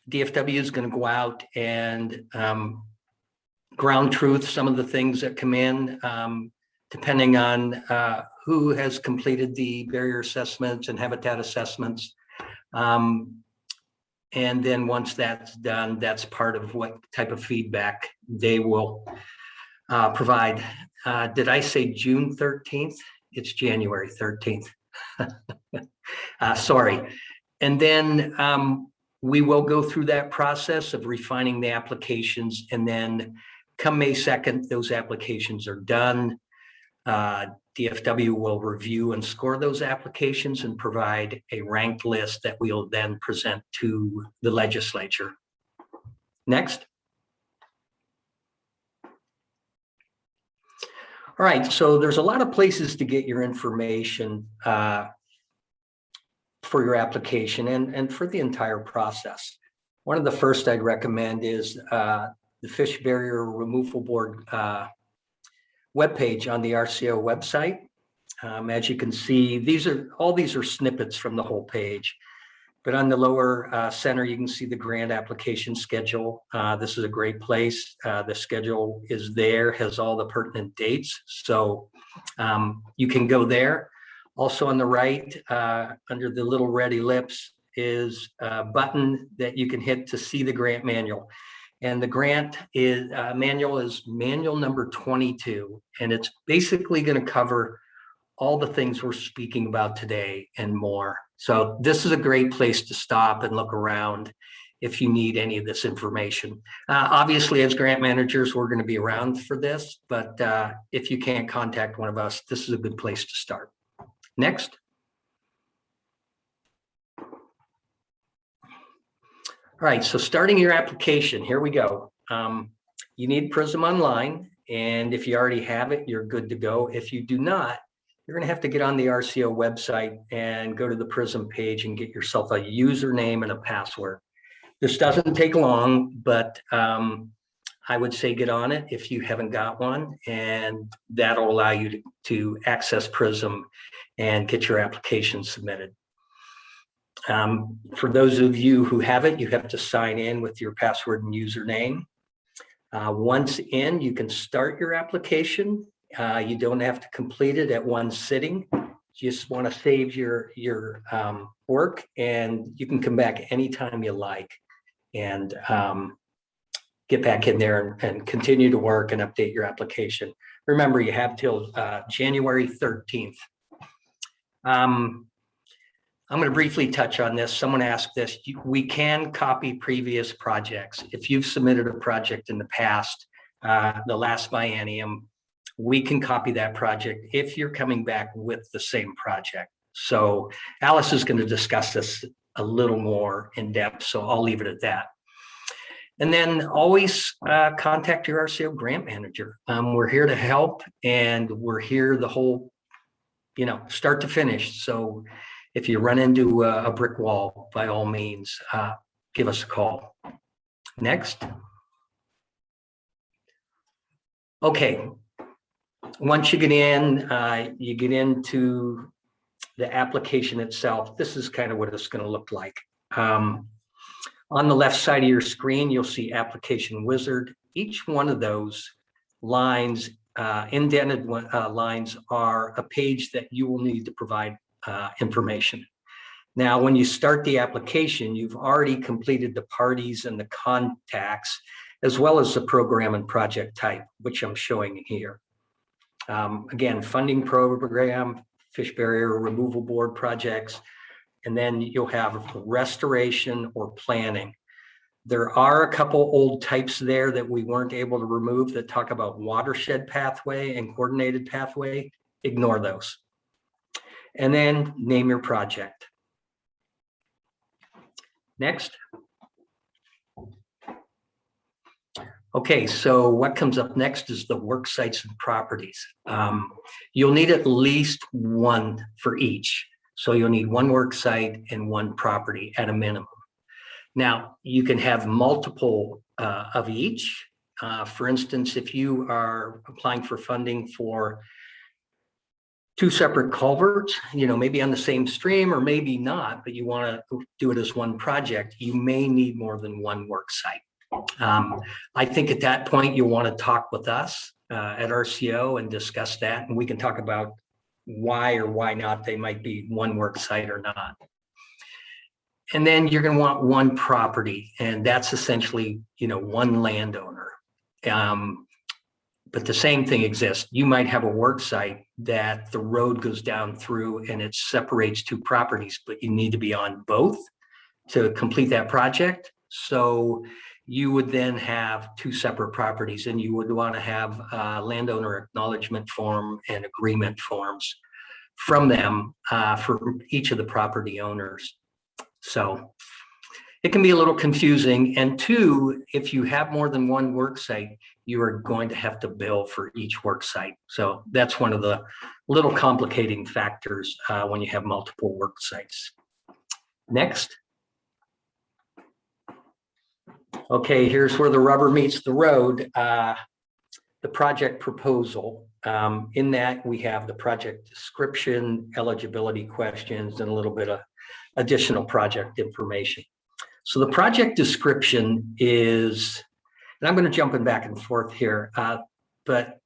DFW is going to go out and ground truth some of the things that come in. Depending on who has completed the barrier assessments and habitat assessments. And then once that's done, that's part of what type of feedback they will provide. Did I say June 13th? It's January 13th. Sorry. And then we will go through that process of refining the applications. And then come May 2nd, those applications are done. DFW will review and score those applications and provide a ranked list that we'll then present to the legislature. Next. All right, so there's a lot of places to get your information for your application and for the entire process. One of the first I'd recommend is the Fish Barrier Removal Board webpage on the RCO website. As you can see, all these are snippets from the whole page. But on the lower center, you can see the grant application schedule. This is a great place. The schedule is there, has all the pertinent dates. So you can go there. Also on the right, under the little red ellipse, is a button that you can hit to see the grant manual. And the grant manual is manual number 22. And it's basically going to cover all the things we're speaking about today and more. So this is a great place to stop and look around if you need any of this information. Obviously, as grant managers, we're going to be around for this, but if you can't contact one of us, this is a good place to start. Next. All right, so starting your application, here we go. You need Prism Online, and if you already have it, you're good to go. If you do not, you're going to have to get on the RCO website and go to the Prism page and get yourself a username and a password. This doesn't take long, but I would say get on it if you haven't got one, and that'll allow you to access Prism and get your application submitted. For those of you who have it, you have to sign in with your password and username. Once in, you can start your application. You don't have to complete it at one sitting. You just want to save your work, and you can come back anytime you like and get back in there and continue to work and update your application. Remember, you have till January 13th. I'm going to briefly touch on this. Someone asked this. We can copy previous projects. If you've submitted a project in the past, the last biennium, we can copy that project if you're coming back with the same project. So Alice is going to discuss this a little more in depth, so I'll leave it at that. And then always contact your RCO grant manager. We're here to help, and we're here the whole, start to finish. So if you run into a brick wall, by all means, give us a call. Next. Okay. Once you get into the application itself. This is kind of what it's going to look like. On the left side of your screen, you'll see Application Wizard. Each one of those lines, indented lines, are a page that you will need to provide information. Now, when you start the application, you've already completed the parties and the contacts, as well as the program and project type, which I'm showing here. Again, funding program, fish barrier removal board projects, and then you'll have restoration or planning. There are a couple old types there that we weren't able to remove that talk about watershed pathway and coordinated pathway. Ignore those. And then name your project. Next. Okay, so what comes up next is the work sites and properties. You'll need at least one for each. So you'll need one work site and one property at a minimum. Now, you can have multiple of each. For instance, if you are applying for funding for 2 separate culverts, maybe on the same stream or maybe not, but you want to do it as one project, you may need more than one work site. I think at that point, you'll want to talk with us at RCO and discuss that, and we can talk about why or why not they might be one work site or not. And then you're going to want one property, and that's essentially, one landowner. But the same thing exists. You might have a work site that the road goes down through and it separates 2 properties, but you need to be on both to complete that project. So you would then have 2 separate properties, and you would want to have a landowner acknowledgement form and agreement forms from them for each of the property owners. So it can be a little confusing. And 2, if you have more than one work site, you are going to have to bill for each work site. So that's one of the little complicating factors when you have multiple work sites. Next. Okay, here's where the rubber meets the road. The project proposal. In that, we have the project description, eligibility questions, and a little bit of additional project information. So the project description is, and I'm going to jump in back and forth here, but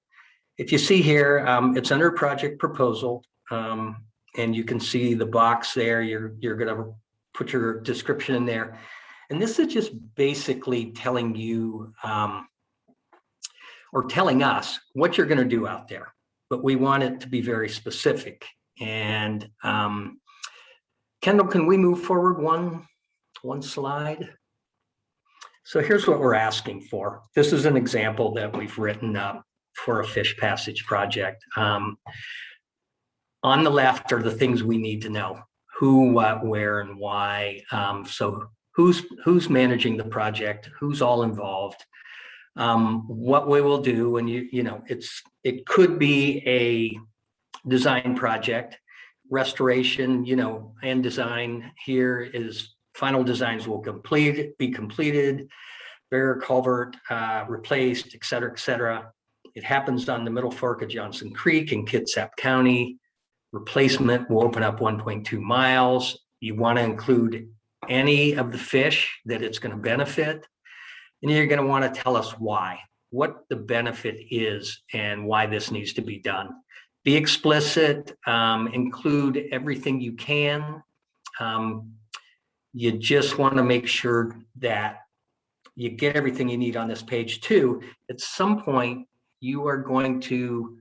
if you see here, it's under project proposal, and you can see the box there. You're going to put your description in there. And this is just basically telling you, or telling us what you're going to do out there, but we want it to be very specific. And Kendall, can we move forward one slide? So here's what we're asking for. This is an example that we've written up for a fish passage project. On the left are the things we need to know: who, what, where, and why. So who's managing the project, who's all involved, what we will do, and it could be a design project, restoration, and design. Here is final designs will be completed, barrier culvert replaced, et cetera, et cetera. It happens on the Middle Fork of Johnson Creek in Kitsap County. Replacement will open up 1.2 miles. You want to include any of the fish that it's going to benefit. And you're going to want to tell us why, what the benefit is and why this needs to be done. Be explicit, include everything you can. You just want to make sure that you get everything you need on this page too. At some point, you are going to,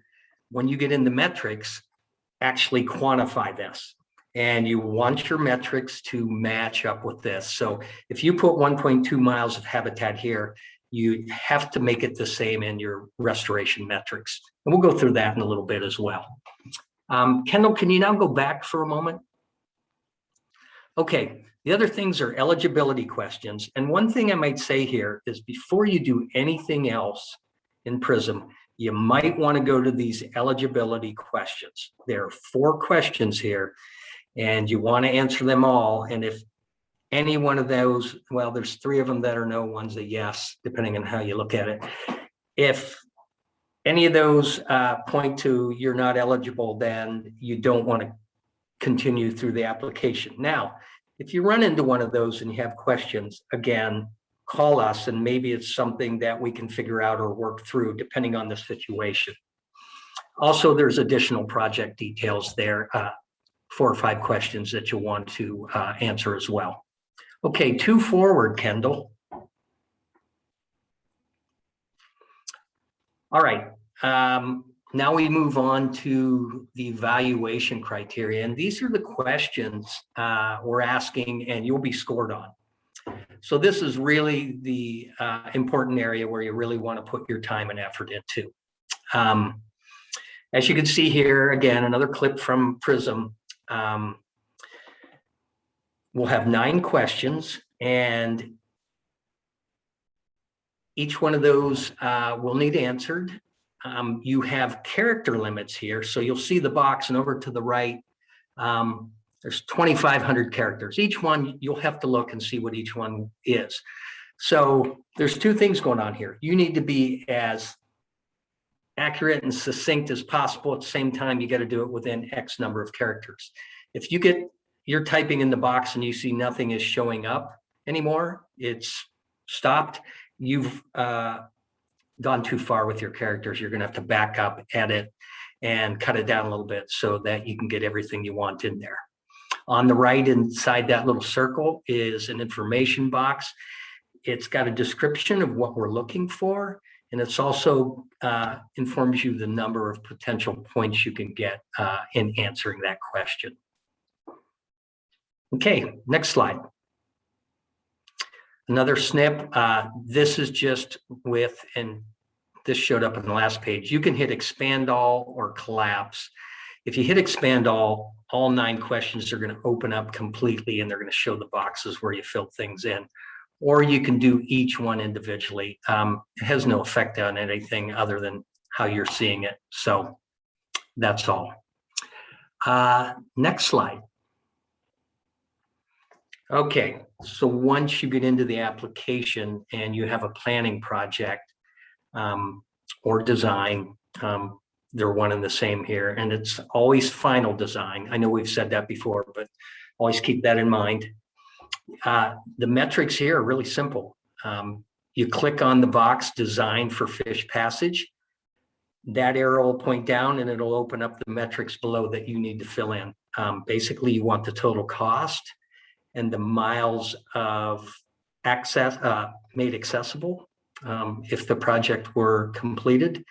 when you get into metrics, actually quantify this. And you want your metrics to match up with this. So if you put 1.2 miles of habitat here, you have to make it the same in your restoration metrics. And we'll go through that in a little bit as well. Kendall, can you now go back for a moment? Okay, the other things are eligibility questions. And one thing I might say here is before you do anything else in PRISM, you might want to go to these eligibility questions. There are 4 questions here, and you want to answer them all. And if any one of those, well, there's 3 of them that are no, one's a yes, depending on how you look at it. If any of those point to you're not eligible, then you don't want to continue through the application. Now, if you run into one of those and you have questions, again, call us, and maybe it's something that we can figure out or work through depending on the situation. Also, there's additional project details there, 4 or 5 questions that you'll want to answer as well. Okay, 2 forward, Kendall. All right, now we move on to the evaluation criteria, and these are the questions we're asking and you'll be scored on. So this is really the important area where you really want to put your time and effort into. As you can see here, again, another clip from PRISM. We'll have 9 questions, and each one of those will need answered. You have character limits here, so you'll see the box, and over to the right, there's 2,500 characters. Each one, you'll have to look and see what each one is. So there's 2 things going on here. You need to be as accurate and succinct as possible. At the same time, you got to do it within X number of characters. If you're typing in the box and you see nothing is showing up anymore, it's stopped, you've gone too far with your characters. You're going to have to back up, edit, and cut it down a little bit so that you can get everything you want in there. On the right inside that little circle is an information box. It's got a description of what we're looking for, and it's also informs you the number of potential points you can get in answering that question. Okay, next slide. Another snip. This is just with, and this showed up on the last page. You can hit expand all or collapse. If you hit expand all 9 questions are going to open up completely, and they're going to show the boxes where you fill things in. Or you can do each one individually. It has no effect on anything other than how you're seeing it. So that's all. Next slide. Okay, so once you get into the application and you have a planning project or design, they're one and the same here, and it's always final design. I know we've said that before, but always keep that in mind. The metrics here are really simple. You click on the box design for fish passage. That arrow will point down and it'll open up the metrics below that you need to fill in. Basically, you want the total cost and the miles of access made accessible if the project were completed.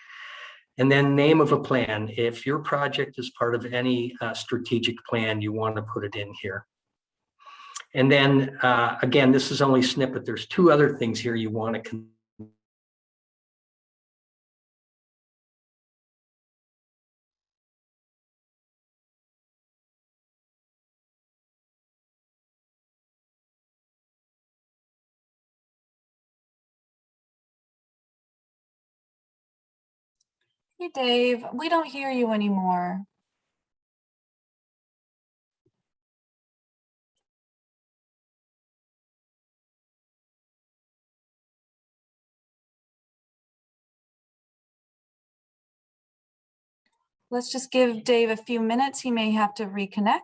And then name of a plan. If your project is part of any strategic plan, you want to put it in here. And then again, this is only snippet. There's two other things here you want to Hey, Dave, we don't hear you anymore. Let's just give Dave a few minutes. He may have to reconnect.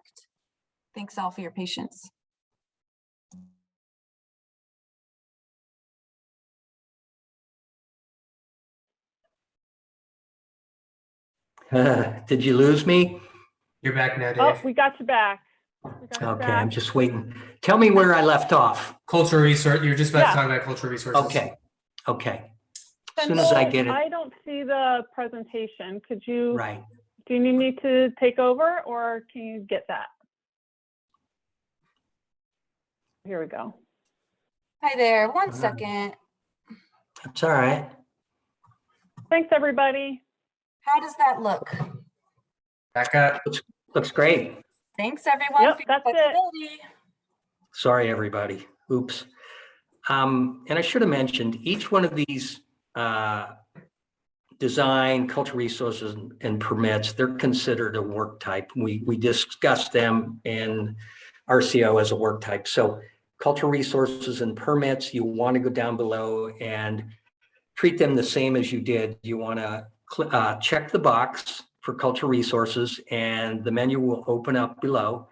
Thanks all for your patience. Did you lose me? You're back now, Dave. Oh, we got you back. Okay, I'm just waiting. Tell me where I left off. Cultural resource. You're just about to talk about cultural resources. Okay. As soon as I get it. I don't see the presentation. Could you? Right. Do you need me to take over, or can you get that? Here we go. Hi there. One second. That's all right. Thanks, everybody. How does that look? Back up. Looks great. Thanks, everyone. Yep, for your that's it. flexibility. Sorry, everybody. Oops. And I should have mentioned each one of these design, cultural resources, and permits, they're considered a work type. We discussed them in RCO as a work type. So cultural resources and permits, you want to go down below and treat them the same as you did. You want to check the box for cultural resources and the menu will open up below.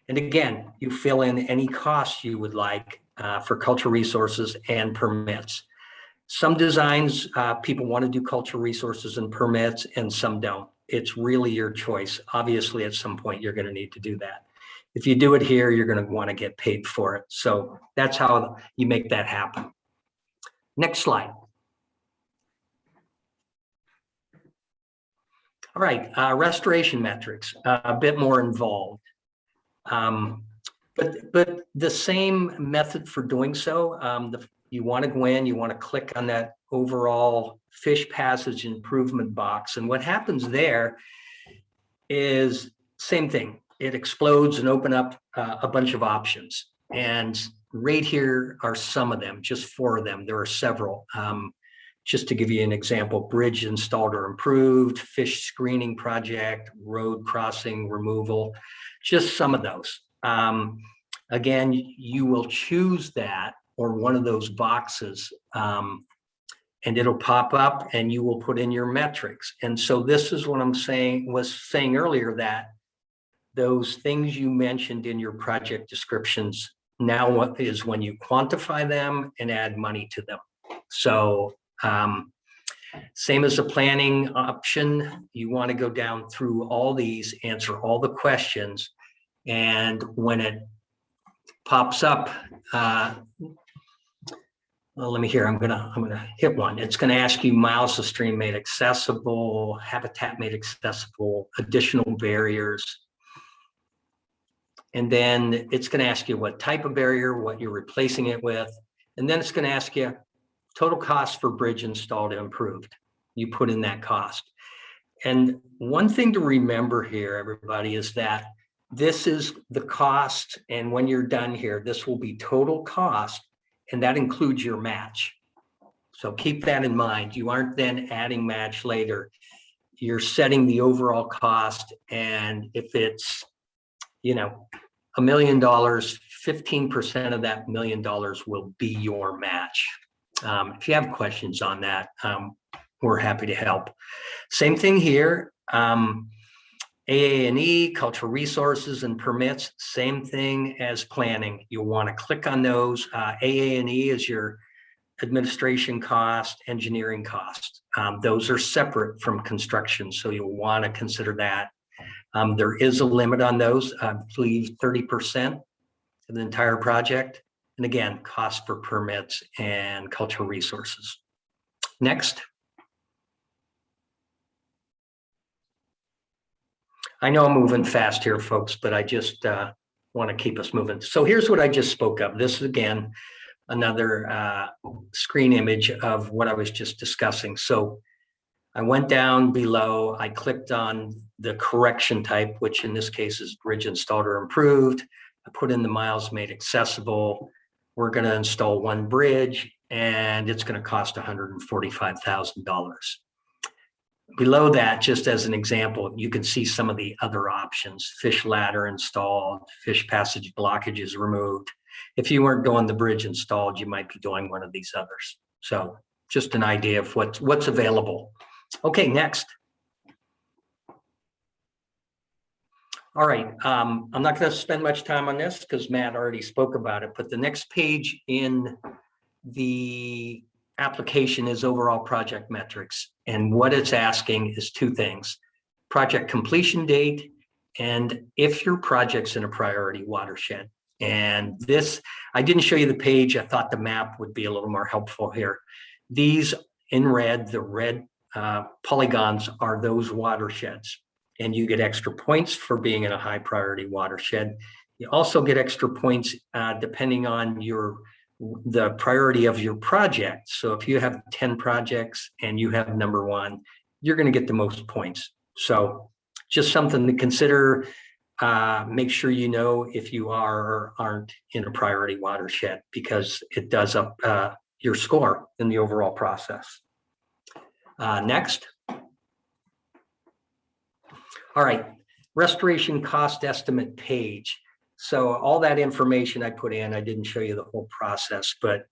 And again, you fill in any costs you would like for cultural resources and permits. Some designs, people want to do cultural resources and permits and some don't. It's really your choice. Obviously, at some point, you're going to need to do that. If you do it here, you're going to want to get paid for it. So that's how you make that happen. Next slide. All right, restoration metrics, a bit more involved. But the same method for doing so. You want to go in, you want to click on that overall fish passage improvement box. And what happens there is same thing. It explodes and open up a bunch of options. And right here are some of them, just 4 of them. There are several. Just to give you an example, bridge installed or improved, fish screening project, road crossing removal, just some of those. Again, you will choose that or one of those boxes and it'll pop up and you will put in your metrics. And so this is what I'm saying, was saying earlier, that those things you mentioned in your project descriptions, now what is when you quantify them and add money to them. So same as the planning option, you want to go down through all these, answer all the questions, and when it pops up, well, let me hear. I'm gonna hit one. It's going to ask you miles of stream made accessible, habitat made accessible, additional barriers, and then it's going to ask you what type of barrier, what you're replacing it with, and then it's going to ask you total cost for bridge installed and improved. You put in that cost. And one thing to remember here, everybody, is that this is the cost. And when you're done here, this will be total cost, and that includes your match. So keep that in mind. You aren't then adding match later. You're setting the overall cost. And if it's, you know, $1 million, 15% of that $1 million will be your match. If you have questions on that, we're happy to help. Same thing here. AA&E, cultural resources and permits, same thing as planning. You'll want to click on those. AA&E is your administration cost, engineering cost. Those are separate from construction, so you'll want to consider that. There is a limit on those, I believe 30% of the entire project. And again, cost for permits and cultural resources. Next. I know I'm moving fast here, folks, but I just want to keep us moving. So here's what I just spoke of. This is, again, another screen image of what I was just discussing. So I went down below, I clicked on the correction type, which in this case is bridge installed or improved. I put in the miles made accessible. We're going to install one bridge, and it's going to cost $145,000. Below that, just as an example, you can see some of the other options. Fish ladder installed, fish passage blockages removed. If you weren't doing the bridge installed, you might be doing one of these others. So just an idea of what's available. Okay, next. All right, I'm not going to spend much time on this because Matt already spoke about it, but the next page in the application is overall project metrics. And what it's asking is two things: project completion date, and if your project's in a priority watershed. And this, I didn't show you the page. I thought the map would be a little more helpful here. These in red, the red polygons are those watersheds. And you get extra points for being in a high priority watershed. You also get extra points depending on the priority of your project. So if you have 10 projects and you have number one, you're going to get the most points. So just something to consider. Make sure you know if you are or aren't in a priority watershed, because it does up your score in the overall process. Next. All right, restoration cost estimate page. So all that information I put in, I didn't show you the whole process, but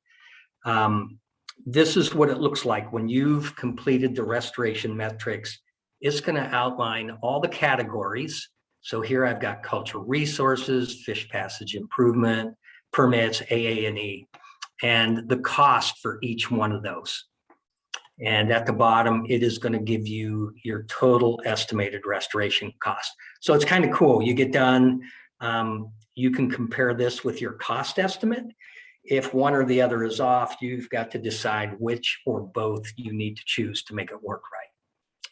this is what it looks like when you've completed the restoration metrics. It's going to outline all the categories. So here I've got cultural resources, fish passage improvement, permits, AA&E, and the cost for each one of those. And at the bottom, it is going to give you your total estimated restoration cost. So it's kind of cool. You get done, you can compare this with your cost estimate. If one or the other is off, you've got to decide which or both you need to choose to make it work right.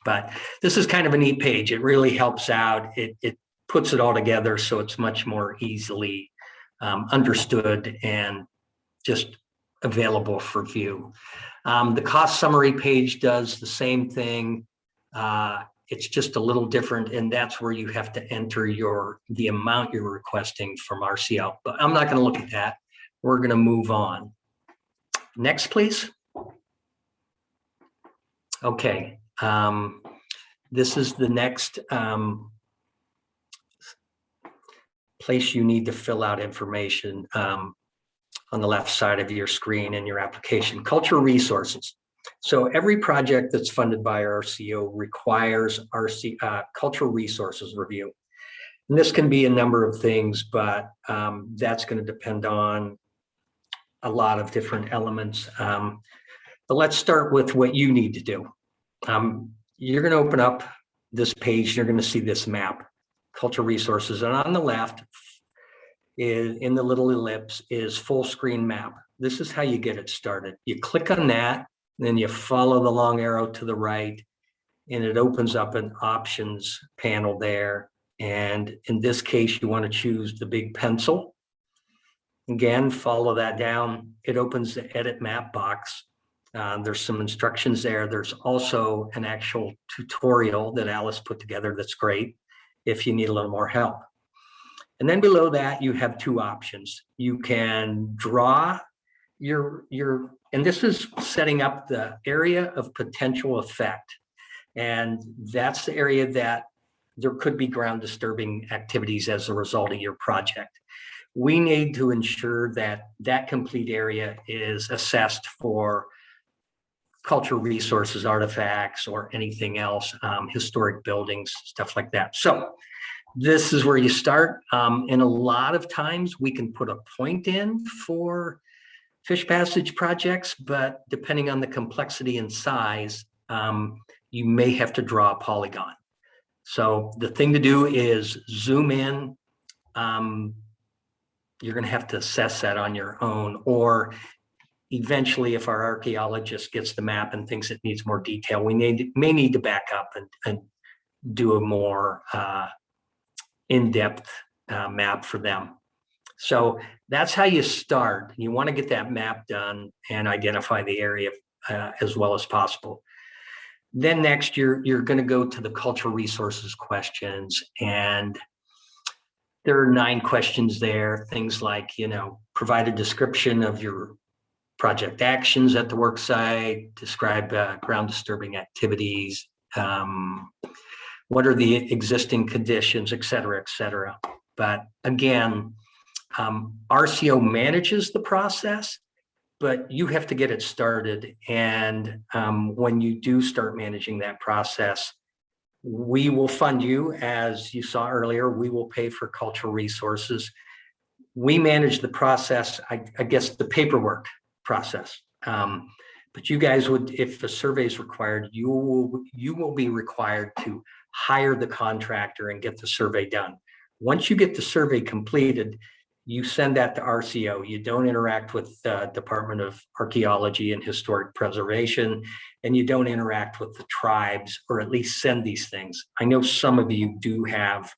But this is kind of a neat page. It really helps out. It puts it all together so it's much more easily understood and just available for view. The cost summary page does the same thing. It's just a little different, and that's where you have to enter the amount you're requesting from RCL. But I'm not going to look at that. We're going to move on. Next, please. Okay. This is the next place you need to fill out information on the left side of your screen in your application. Cultural resources. So every project that's funded by RCO requires cultural resources review. And this can be a number of things, but that's going to depend on a lot of different elements. But let's start with what you need to do. You're going to open up this page. You're going to see this map, cultural resources. And on the left, in the little ellipse, is full screen map. This is how you get it started. You click on that, then you follow the long arrow to the right, and it opens up an options panel there. And in this case, you want to choose the big pencil. Again, follow that down. It opens the edit map box. There's some instructions there. There's also an actual tutorial that Alice put together that's great if you need a little more help. And then below that, you have two options. You can draw and this is setting up the area of potential effect. And that's the area that there could be ground disturbing activities as a result of your project. We need to ensure that that complete area is assessed for cultural resources, artifacts, or anything else, historic buildings, stuff like that. So this is where you start. And a lot of times we can put a point in for fish passage projects, but depending on the complexity and size, you may have to draw a polygon. So the thing to do is zoom in. You're going to have to assess that on your own, or eventually if our archaeologist gets the map and thinks it needs more detail, we may need to back up and do a more in-depth map for them. So that's how you start. You want to get that map done and identify the area as well as possible. Then next, you're going to go to the cultural resources questions, and there are 9 questions there. Things like, provide a description of your project actions at the work site, describe ground disturbing activities, what are the existing conditions, et cetera, et cetera. But again, RCO manages the process, but you have to get it started. And when you do start managing that process, we will fund you. As you saw earlier, we will pay for cultural resources. We manage the process, I guess the paperwork process. But you guys would, if a survey is required, you will be required to hire the contractor and get the survey done. Once you get the survey completed, you send that to RCO. You don't interact with the Department of Archaeology and Historic Preservation, and you don't interact with the tribes, or at least send these things. I know some of you do have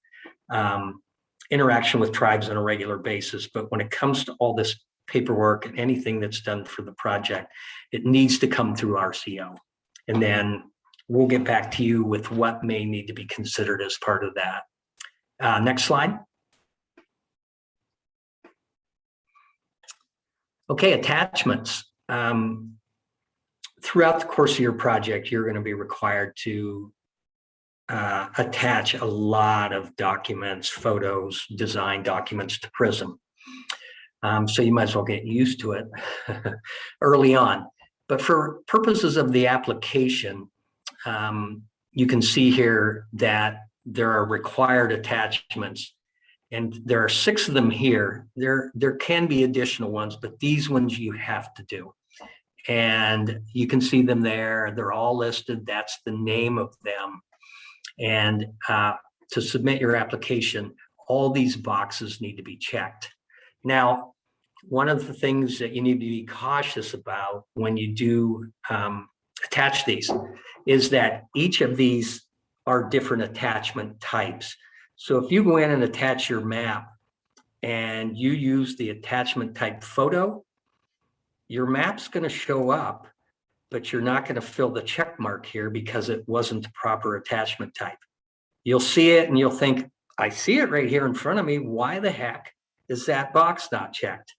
interaction with tribes on a regular basis, but when it comes to all this paperwork and anything that's done for the project, it needs to come through RCO. And then we'll get back to you with what may need to be considered as part of that. Next slide. Okay, attachments. Throughout the course of your project, you're going to be required to attach a lot of documents, photos, design documents to Prism. So you might as well get used to it early on. But for purposes of the application, you can see here that there are required attachments, and there are 6 of them here. There can be additional ones, but these ones you have to do. And you can see them there. They're all listed. That's the name of them. And to submit your application, all these boxes need to be checked. Now, one of the things that you need to be cautious about when you do attach these is that each of these are different attachment types. So if you go in and attach your map and you use the attachment type photo, your map's going to show up, but you're not going to fill the check mark here because it wasn't the proper attachment type. You'll see it and you'll think, I see it right here in front of me. Why the heck is that box not checked?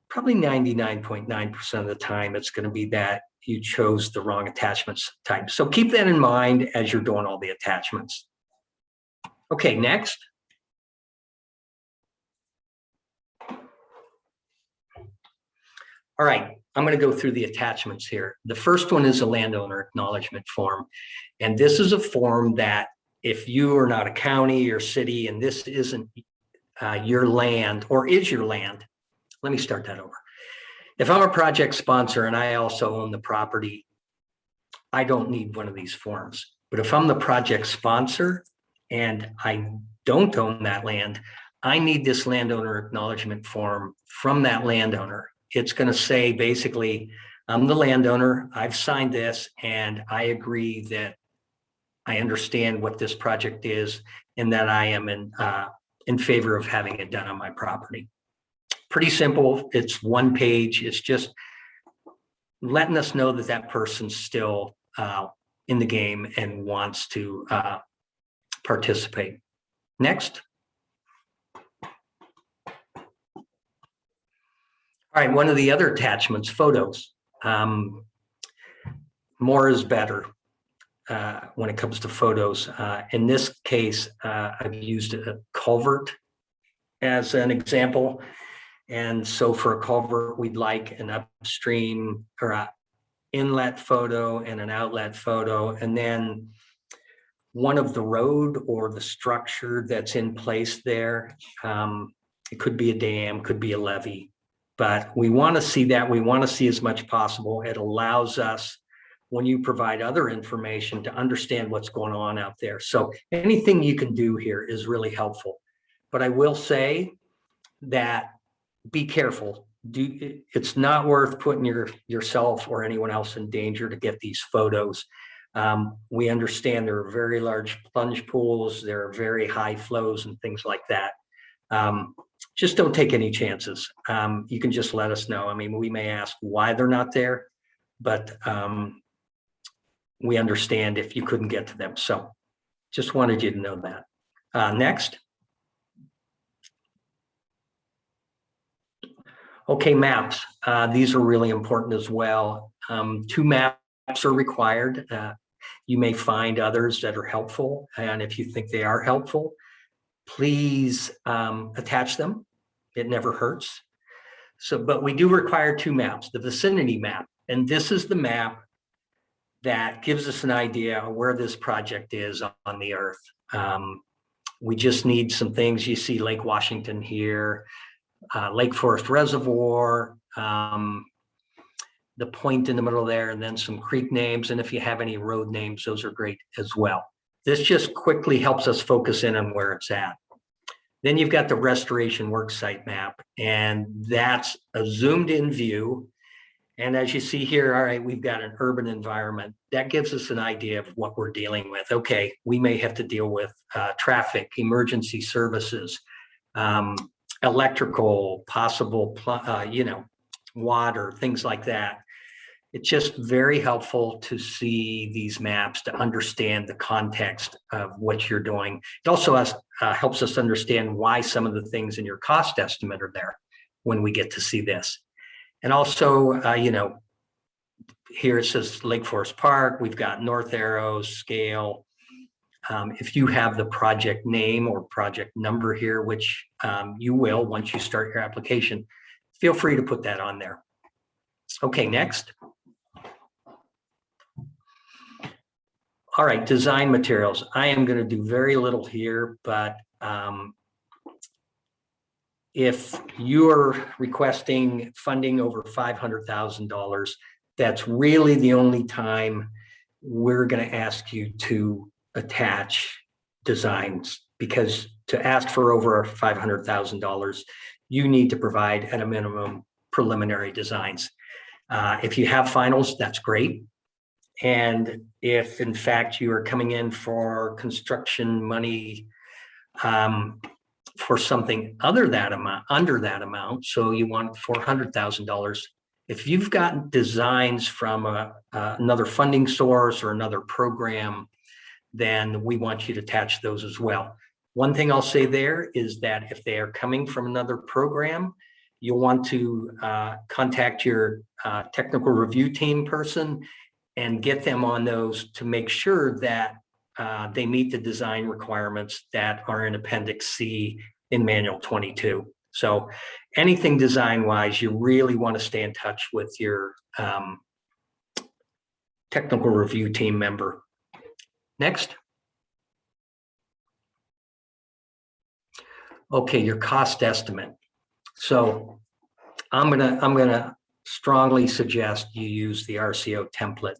Probably 99.9% of the time, it's going to be that you chose the wrong attachments type. So keep that in mind as you're doing all the attachments. Okay, next. All right, I'm going to go through the attachments here. The first one is a landowner acknowledgement form. And this is a form that if you are not a county or city and this isn't your land, or is your land, let me start that over. If I'm a project sponsor and I also own the property, I don't need one of these forms. But if I'm the project sponsor and I don't own that land, I need this landowner acknowledgement form from that landowner. It's going to say basically, I'm the landowner, I've signed this, and I agree that I understand what this project is and that I am in favor of having it done on my property. Pretty simple. It's 1 page. It's just letting us know that that person's still in the game and wants to participate. Next. All right, one of the other attachments, photos. More is better when it comes to photos. In this case, I've used a culvert as an example. And so for a culvert, we'd like an upstream or inlet photo and an outlet photo, and then one of the road or the structure that's in place there. It could be a dam, could be a levee, but we want to see that. We want to see as much possible. It allows us, when you provide other information, to understand what's going on out there. So anything you can do here is really helpful. But I will say that be careful. It's not worth putting yourself or anyone else in danger to get these photos. We understand there are very large plunge pools, there are very high flows and things like that. Just don't take any chances. You can just let us know. I mean, we may ask why they're not there, but we understand if you couldn't get to them. So just wanted you to know that. Next. Okay, maps. These are really important as well. 2 maps are required. You may find others that are helpful, and if you think they are helpful, please attach them. It never hurts. So, but we do require 2 maps, the vicinity map, and this is the map that gives us an idea of where this project is on the earth. We just need some things. You see Lake Washington here, Lake Forest Reservoir, the point in the middle there, and then some creek names. And if you have any road names, those are great as well. This just quickly helps us focus in on where it's at. Then you've got the restoration worksite map, and that's a zoomed in view. And as you see here, all right, we've got an urban environment. That gives us an idea of what we're dealing with. Okay, we may have to deal with traffic, emergency services, electrical, possible, water, things like that. It's just very helpful to see these maps to understand the context of what you're doing. It also helps us understand why some of the things in your cost estimate are there when we get to see this. And also, here it says Lake Forest Park. We've got north arrows, scale. If you have the project name or project number here, which you will once you start your application, feel free to put that on there. Okay, next. All right, design materials. I am going to do very little here, but if you're requesting funding over $500,000, that's really the only time we're going to ask you to attach designs, because to ask for over $500,000, you need to provide at a minimum preliminary designs. If you have finals, that's great. And if in fact you are coming in for construction money for something under that amount, so you want $400,000, if you've got designs from another funding source or another program, then we want you to attach those as well. One thing I'll say there is that if they are coming from another program, you'll want to contact your technical review team person and get them on those to make sure that they meet the design requirements that are in Appendix C in Manual 22. So anything design-wise, you really want to stay in touch with your technical review team member. Next. Okay, your cost estimate. So I'm gonna strongly suggest you use the RCO template.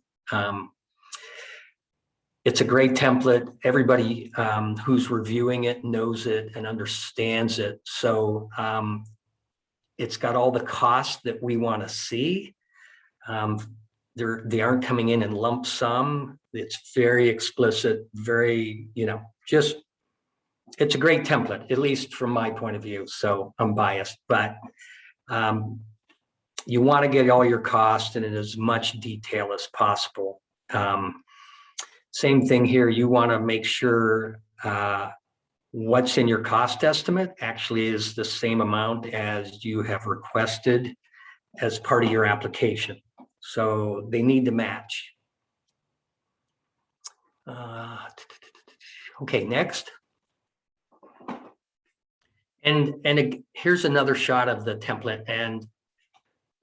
It's a great template. Everybody who's reviewing it knows it and understands it. So it's got all the costs that we want to see. They aren't coming in lump sum. It's very explicit, very, just, it's a great template, at least from my point of view. So I'm biased, but you want to get all your costs in as much detail as possible. Same thing here. You want to make sure what's in your cost estimate actually is the same amount as you have requested as part of your application. So they need to match. Okay, next. And here's another shot of the template. And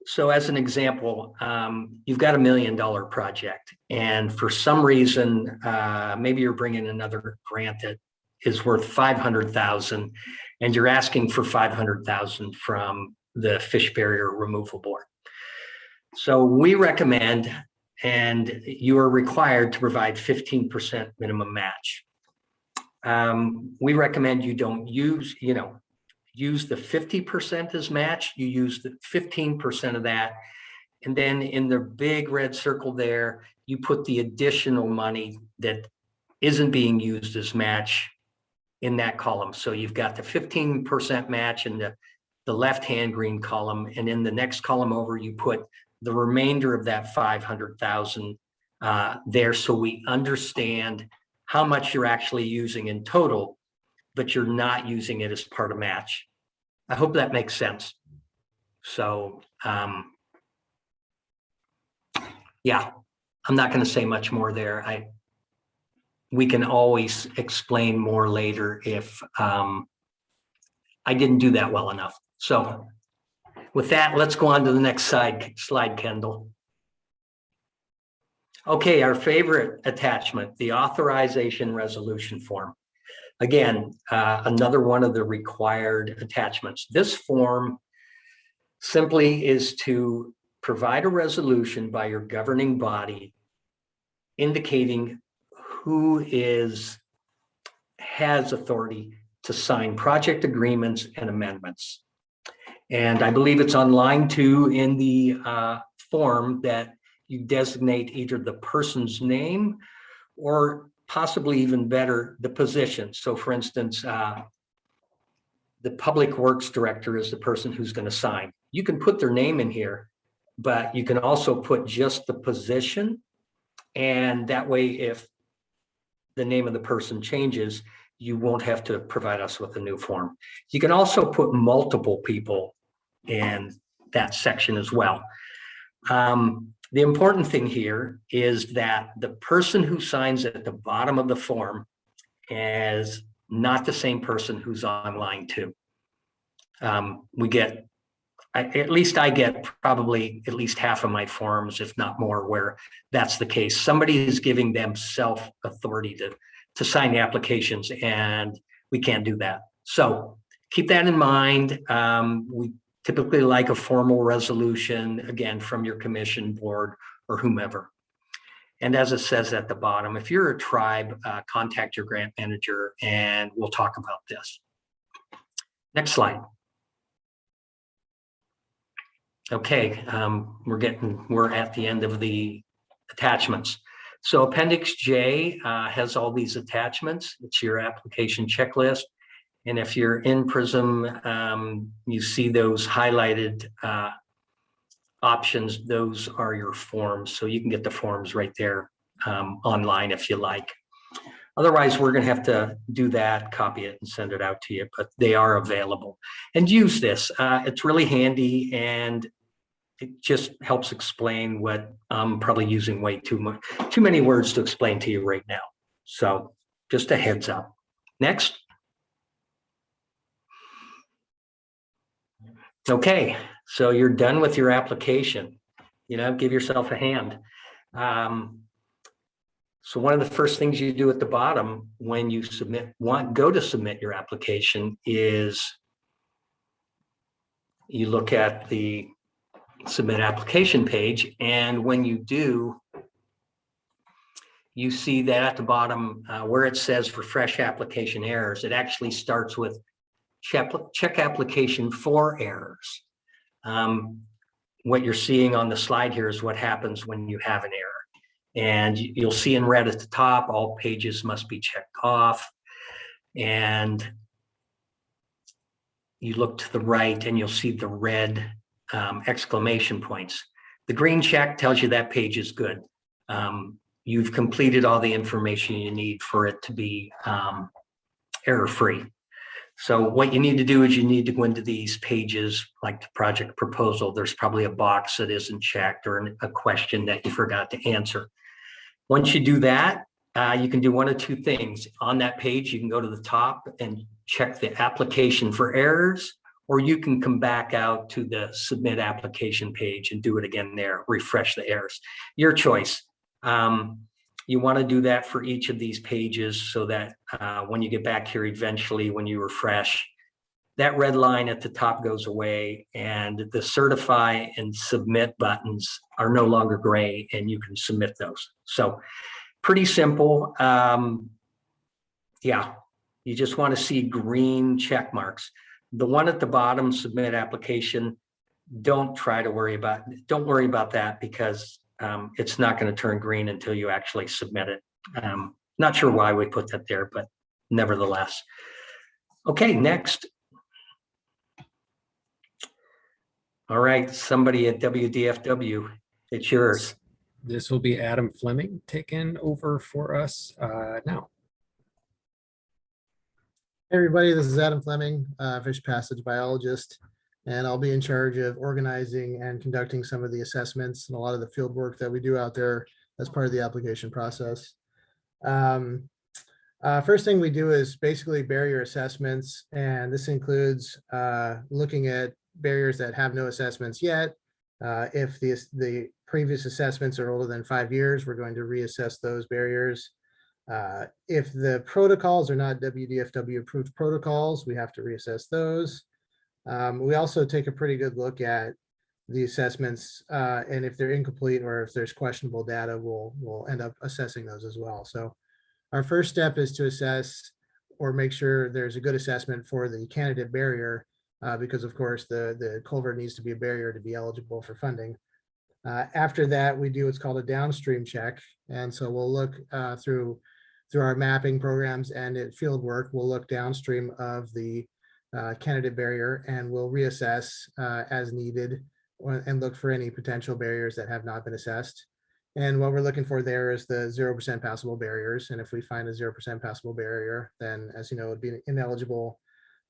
So as an example, you've got $1 million project, and for some reason, maybe you're bringing another grant that is worth 500,000, and you're asking for 500,000 from the Fish Barrier Removal Board. So we recommend, and you are required to provide 15% minimum match. We recommend you don't use the 50% as match. You use the 15% of that. And then in the big red circle there, you put the additional money that isn't being used as match in that column. So you've got the 15% match in the left-hand green column. And in the next column over, you put the remainder of that 500,000 there. So we understand how much you're actually using in total, but you're not using it as part of match. I hope that makes sense. So, yeah, I'm not going to say much more there. We can always explain more later if I didn't do that well enough. So with that, let's go on to the next slide, Kendall. Okay, our favorite attachment, the authorization resolution form. Again, another one of the required attachments. This form simply is to provide a resolution by your governing body indicating who has authority to sign project agreements and amendments. And I believe it's on line 2 in the form that you designate either the person's name or possibly even better, the position. So for instance, the Public Works Director is the person who's going to sign. You can put their name in here, but you can also put just the position. And that way, if the name of the person changes, you won't have to provide us with a new form. You can also put multiple people in that section as well. The important thing here is that the person who signs at the bottom of the form is not the same person who's on line 2. At least I get probably at least half of my forms, if not more, where that's the case. Somebody is giving them self-authority to sign the applications, and we can't do that. So keep that in mind. We typically like a formal resolution, again, from your commission, board, or whomever. And as it says at the bottom, if you're a tribe, contact your grant manager and we'll talk about this. Next slide. Okay, we're at the end of the attachments. So Appendix J has all these attachments. It's your application checklist. And if you're in PRISM, you see those highlighted options. Those are your forms. So you can get the forms right there online if you like. Otherwise, we're going to have to do that, copy it, and send it out to you. But they are available. And use this. It's really handy, and it just helps explain what I'm probably using way too many words to explain to you right now. So just a heads up. Next. Okay, so you're done with your application. Give yourself a hand. So one of the first things you do at the bottom when you go to submit your application is you look at the submit application page, and when you do, you see that at the bottom where it says refresh application errors, it actually starts with check application for errors. What you're seeing on the slide here is what happens when you have an error. And you'll see in red at the top, all pages must be checked off. And you look to the right and you'll see the red exclamation points. The green check tells you that page is good. You've completed all the information you need for it to be error-free. So what you need to do is you need to go into these pages like the project proposal. There's probably a box that isn't checked or a question that you forgot to answer. Once you do that, you can do one of two things. On that page, you can go to the top and check the application for errors, or you can come back out to the submit application page and do it again there, refresh the errors. Your choice. You want to do that for each of these pages so that when you get back here eventually, when you refresh, that red line at the top goes away and the certify and submit buttons are no longer gray and you can submit those. So pretty simple. Yeah, you just want to see green check marks. The one at the bottom, submit application, don't worry about that because it's not going to turn green until you actually submit it. Not sure why we put that there, but nevertheless. Okay, next. All right, somebody at WDFW, it's yours. This will be Adam Fleming taking over for us now. Hey everybody, this is Adam Fleming, fish passage biologist, and I'll be in charge of organizing and conducting some of the assessments and a lot of the field work that we do out there as part of the application process. First thing we do is basically barrier assessments, and this includes looking at barriers that have no assessments yet. If the previous assessments are older than 5 years, we're going to reassess those barriers. If the protocols are not WDFW approved protocols, we have to reassess those. We also take a pretty good look at the assessments, and if they're incomplete or if there's questionable data, we'll end up assessing those as well. So our first step is to assess or make sure there's a good assessment for the candidate barrier, because of course the culvert needs to be a barrier to be eligible for funding. After that, we do what's called a downstream check. And so we'll look through our mapping programs and at field work, we'll look downstream of the candidate barrier and we'll reassess as needed and look for any potential barriers that have not been assessed. And what we're looking for there is the 0% passable barriers. And if we find a 0% passable barrier, then as you know, it would be ineligible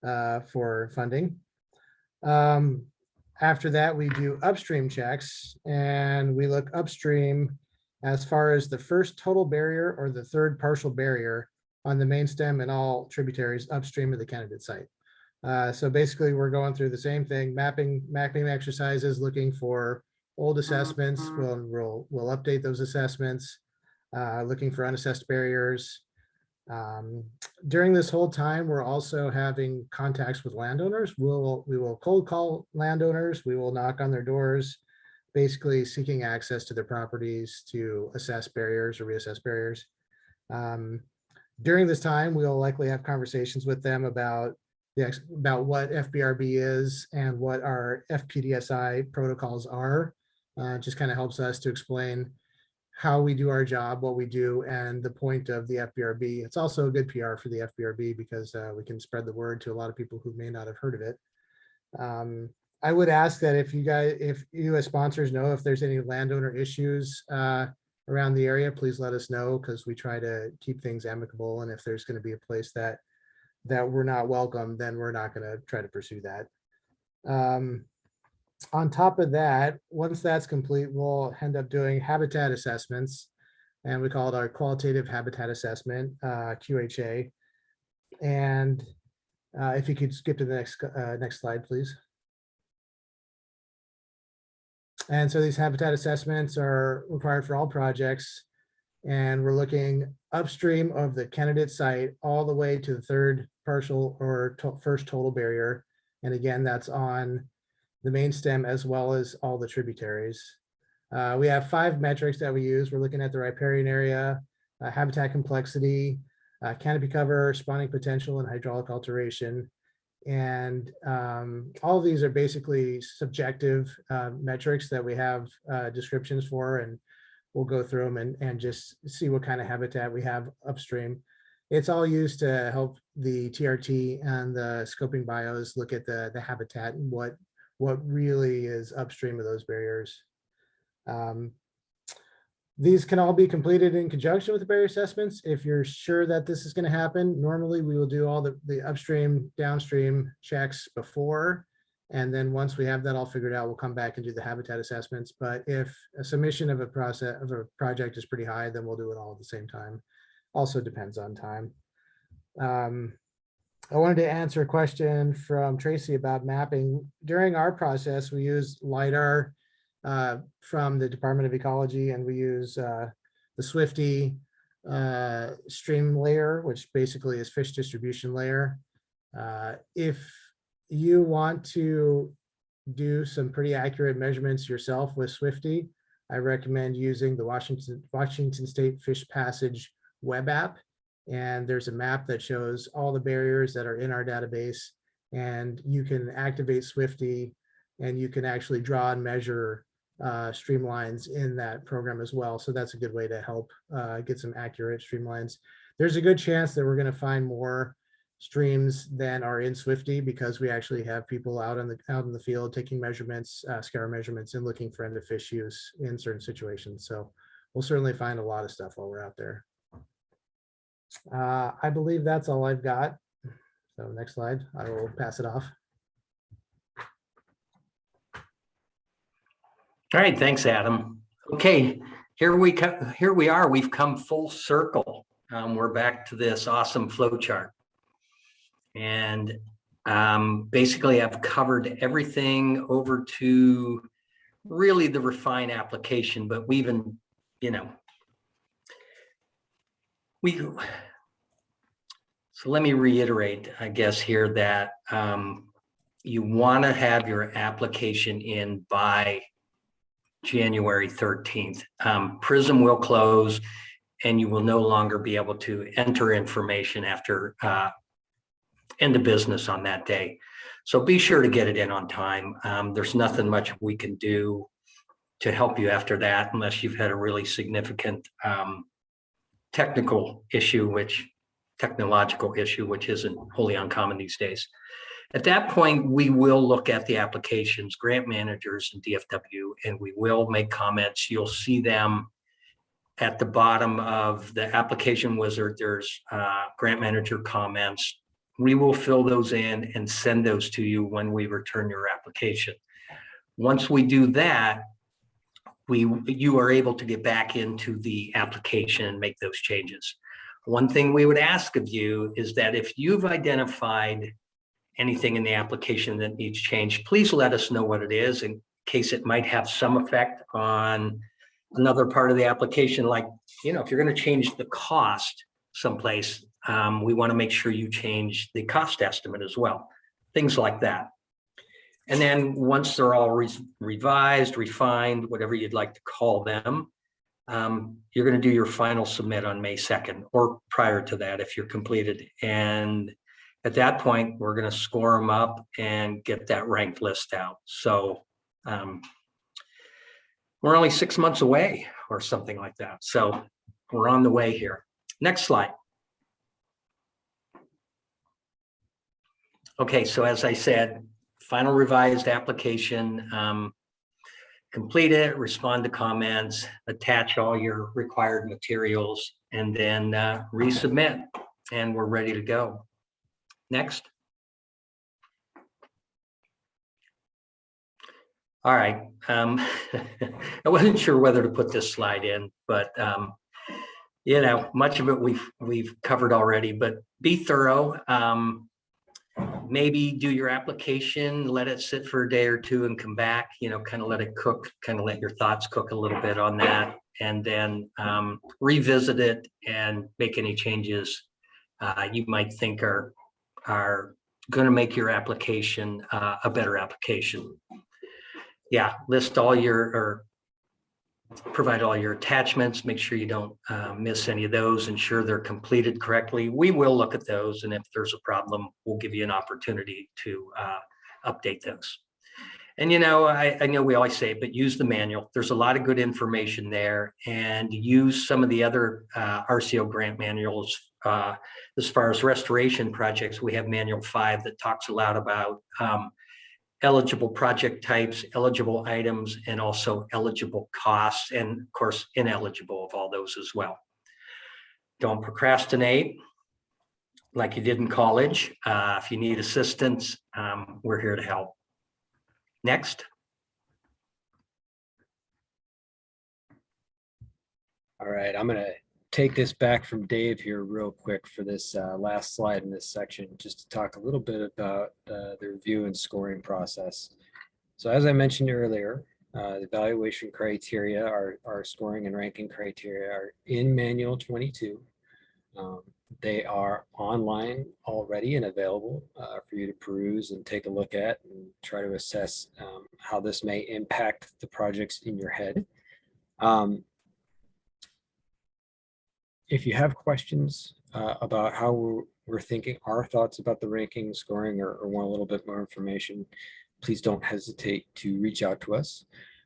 for funding. After that, we do upstream checks and we look upstream as far as the first total barrier or the third partial barrier on the main stem and all tributaries upstream of the candidate site. So basically we're going through the same thing, mapping exercises, looking for old assessments. We'll update those assessments, looking for unassessed barriers. During this whole time, we're also having contacts with landowners. We will cold call landowners. We will knock on their doors, basically seeking access to their properties to assess barriers or reassess barriers. During this time, we'll likely have conversations with them about what FBRB is and what our FPDSI protocols are. Just kind of helps us to explain how we do our job, what we do, and the point of the FBRB. It's also a good PR for the FBRB because we can spread the word to a lot of people who may not have heard of it. I would ask that if you as sponsors know if there's any landowner issues around the area, please let us know because we try to keep things amicable. And if there's going to be a place that we're not welcome, then we're not going to try to pursue that. On top of that, once that's complete, we'll end up doing habitat assessments, and we call it our qualitative habitat assessment, QHA. And if you could skip to the next slide, please. And so these habitat assessments are required for all projects, and we're looking upstream of the candidate site all the way to the third partial or first total barrier. And again, that's on the main stem as well as all the tributaries. We have 5 metrics that we use. We're looking at the riparian area, habitat complexity, canopy cover, spawning potential, and hydraulic alteration. And all of these are basically subjective metrics that we have descriptions for, and we'll go through them and just see what kind of habitat we have upstream. It's all used to help the TRT and the scoping bios look at the habitat and what really is upstream of those barriers. These can all be completed in conjunction with the barrier assessments. If you're sure that this is going to happen, normally we will do all the upstream, downstream checks before. And then once we have that all figured out, we'll come back and do the habitat assessments. But if a submission of a project is pretty high, then we'll do it all at the same time. Also depends on time. I wanted to answer a question from Tracy about mapping. During our process, we use LiDAR from the Department of Ecology, and we use the Swifty stream layer, which basically is fish distribution layer. If you want to do some pretty accurate measurements yourself with Swifty, I recommend using the Washington State Fish Passage web app. And there's a map that shows all the barriers that are in our database, and you can activate Swifty and you can actually draw and measure streamlines in that program as well. So that's a good way to help get some accurate streamlines. There's a good chance that we're going to find more streams than are in Swifty, because we actually have people out in the field taking measurements, scour measurements, and looking for end of fish use in certain situations. So we'll certainly find a lot of stuff while we're out there. I believe that's all I've got. So next slide, I will pass it off. All right, thanks, Adam. Okay, here we are. We've come full circle. We're back to this awesome flow chart. And basically I've covered everything over to really the refine application, but we even, so let me reiterate, I guess, here that you want to have your application in by January 13th. PRISM will close and you will no longer be able to enter information after end of business on that day. So be sure to get it in on time. There's nothing much we can do to help you after that, unless you've had a really significant technological issue, which isn't wholly uncommon these days. At that point, we will look at the applications, grant managers and DFW, and we will make comments. You'll see them at the bottom of the application wizard. There's grant manager comments. We will fill those in and send those to you when we return your application. Once we do that, you are able to get back into the application and make those changes. One thing we would ask of you is that if you've identified anything in the application that needs change, please let us know what it is, in case it might have some effect on another part of the application. Like, if you're going to change the cost someplace, we want to make sure you change the cost estimate as well, things like that. And then once they're all revised, refined, whatever you'd like to call them, you're going to do your final submit on May 2nd or prior to that if you're completed. And at that point, we're going to score them up and get that ranked list out. So we're only 6 months away or something like that. So we're on the way here. Next slide. Okay, so as I said, final revised application, complete it, respond to comments, attach all your required materials, and then resubmit, and we're ready to go. Next. All right, I wasn't sure whether to put this slide in, but much of it we've covered already, but be thorough. Maybe do your application, let it sit for a day or two and come back, kind of let it cook, kind of let your thoughts cook a little bit on that, and then revisit it and make any changes you might think are going to make your application a better application. Yeah, list all or provide all your attachments, make sure you don't miss any of those, ensure they're completed correctly. We will look at those, and if there's a problem, we'll give you an opportunity to update those. And I know we always say it, but use the manual. There's a lot of good information there, and use some of the other RCO grant manuals. As far as restoration projects, we have Manual 5 that talks a lot about eligible project types, eligible items, and also eligible costs, and of course, ineligible of all those as well. Don't procrastinate like you did in college. If you need assistance, we're here to help. Next. All right, I'm going to take this back from Dave here real quick for this last slide in this section, just to talk a little bit about the review and scoring process. So as I mentioned earlier, the evaluation criteria, our scoring and ranking criteria are in Manual 22. They are online already and available for you to peruse and take a look at and try to assess how this may impact the projects in your head. If you have questions about how we're thinking, our thoughts about the ranking, scoring, or want a little bit more information, please don't hesitate to reach out to us.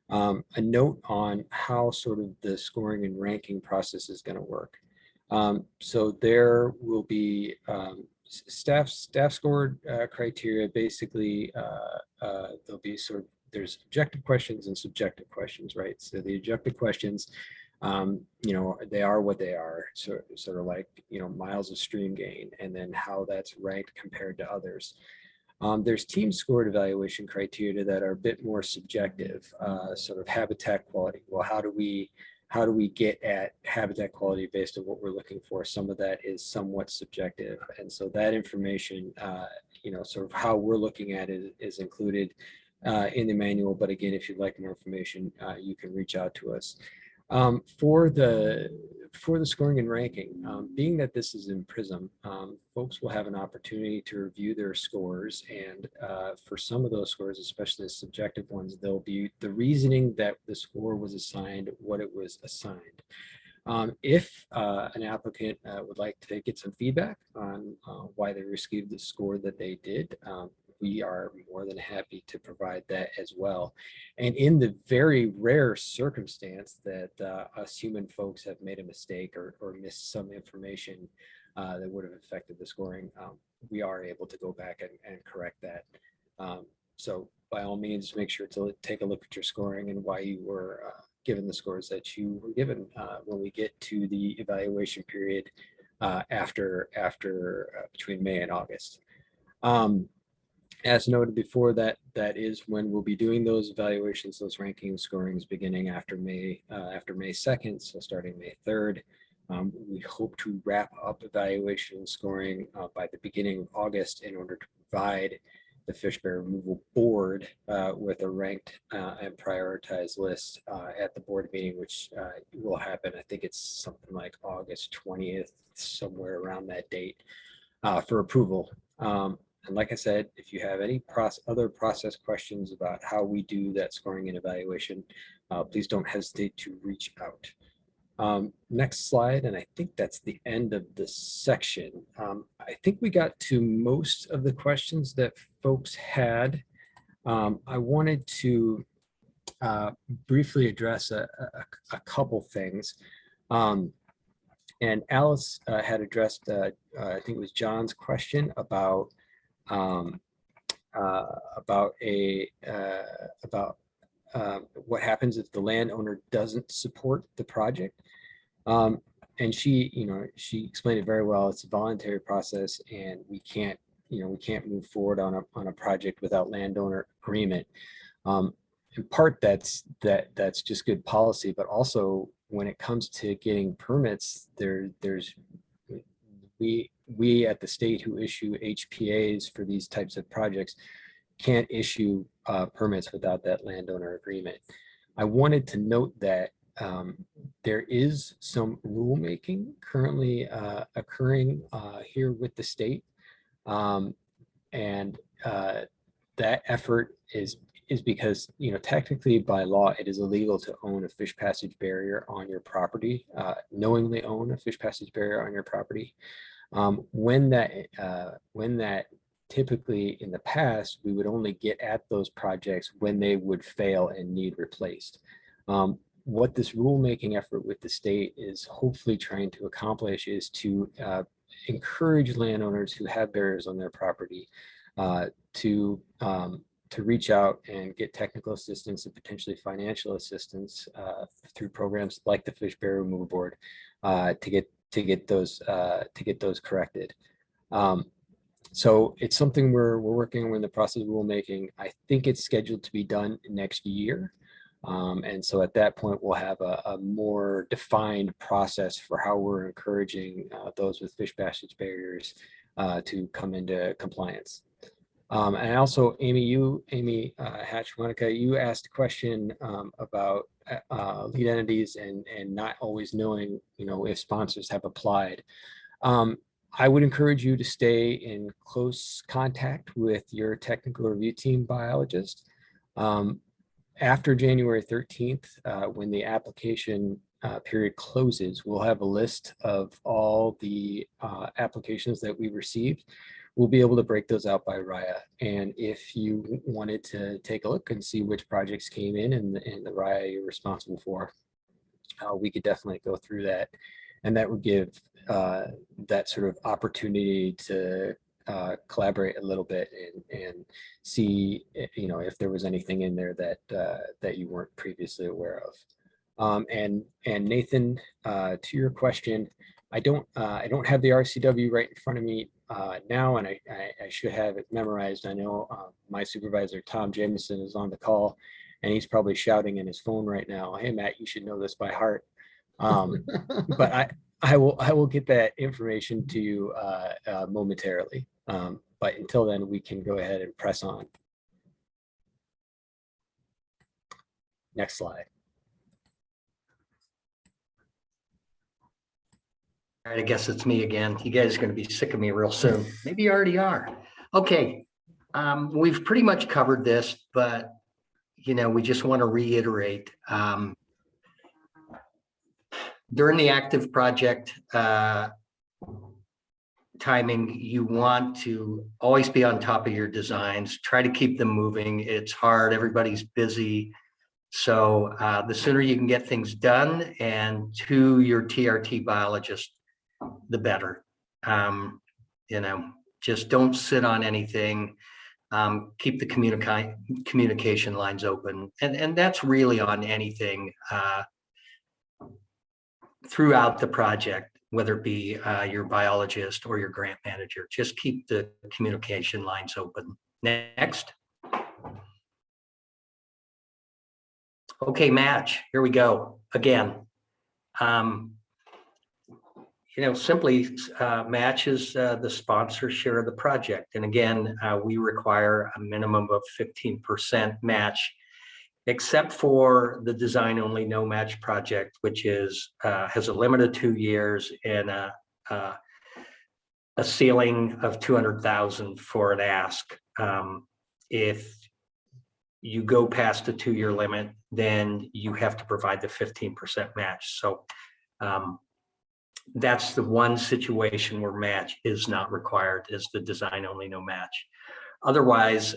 A note on how sort of the scoring and ranking process is going to work. So there will be staff scored criteria. Basically, there'll be there's objective questions and subjective questions, right? So the objective questions, they are what they are, sort of like, miles of stream gain, and then how that's ranked compared to others. There's team scored evaluation criteria that are a bit more subjective, sort of habitat quality. Well, how do we get at habitat quality based on what we're looking for? Some of that is somewhat subjective. And so that information, sort of how we're looking at it is included in the manual. But again, if you'd like more information, you can reach out to us. For the scoring and ranking, being that this is in PRISM, folks will have an opportunity to review their scores, and for some of those scores, especially the subjective ones, there'll be the reasoning that the score was assigned, what it was assigned. If an applicant would like to get some feedback on why they received the score that they did, we are more than happy to provide that as well. And in the very rare circumstance that us human folks have made a mistake or missed some information that would have affected the scoring, we are able to go back and correct that. So by all means, make sure to take a look at your scoring and why you were given the scores that you were given when we get to the evaluation period after between May and August. As noted before, that is when we'll be doing those evaluations, those ranking scorings beginning after May 2nd, so starting May 3rd. We hope to wrap up evaluation and scoring by the beginning of August in order to provide the Fish Bear Removal Board with a ranked and prioritized list at the board meeting, which will happen, I think it's something like August 20th, somewhere around that date, for approval. And like I said, if you have any other process questions about how we do that scoring and evaluation, please don't hesitate to reach out. Next slide, and I think that's the end of this section. I think we got to most of the questions that folks had. I wanted to briefly address a couple things. And Alice had addressed, I think it was John's question about what happens if the landowner doesn't support the project. And she explained it very well. It's a voluntary process, and we can't move forward on a project without landowner agreement. In part, that's just good policy, but also when it comes to getting permits, we at the state who issue HPAs for these types of projects can't issue permits without that landowner agreement. I wanted to note that there is some rulemaking currently occurring here with the state, and that effort is because, technically by law, it is illegal to own a fish passage barrier on your property, knowingly own a fish passage barrier on your property. When that typically in the past, we would only get at those projects when they would fail and need replaced. What this rulemaking effort with the state is hopefully trying to accomplish is to encourage landowners who have barriers on their property to reach out and get technical assistance and potentially financial assistance through programs like the Fish Bear Removal Board to get those corrected. So it's something we're working on in the process of rulemaking. I think it's scheduled to be done next year. And so at that point, we'll have a more defined process for how we're encouraging those with fish passage barriers to come into compliance. And also, Amy Hatch-Monica, you asked a question about lead entities and not always knowing, if sponsors have applied. I would encourage you to stay in close contact with your technical review team biologist. After January 13th, when the application period closes, we'll have a list of all the applications that we received. We'll be able to break those out by RIA. And if you wanted to take a look and see which projects came in the RIA you're responsible for, we could definitely go through that. And that would give that sort of opportunity to collaborate a little bit and see, if there was anything in there that you weren't previously aware of. And Nathan, to your question, I don't have the RCW right in front of me now, and I should have it memorized. I know my supervisor, Tom Jameson, is on the call, and he's probably shouting in his phone right now, "Hey, Matt, you should know this by heart." But I will get that information to you momentarily. But until then, we can go ahead and press on. Next slide. All right, I guess it's me again. You guys are going to be sick of me real soon. Maybe you already are. Okay, we've pretty much covered this, but we just want to reiterate. During the active project timing, you want to always be on top of your designs. Try to keep them moving. It's hard. Everybody's busy. So the sooner you can get things done and to your TRT biologist, the better. Just don't sit on anything. Keep the communication lines open. And that's really on anything throughout the project, whether it be your biologist or your grant manager. Just keep the communication lines open. Next. Okay, match. Here we go. Again, simply match is the sponsor share of the project. And again, we require a minimum of 15% match, except for the design only no match project, which is has a limit of 2 years and a ceiling of 200,000 for an ask. If you go past the 2-year limit, then you have to provide the 15% match. So that's the one situation where match is not required, is the design only no match. Otherwise,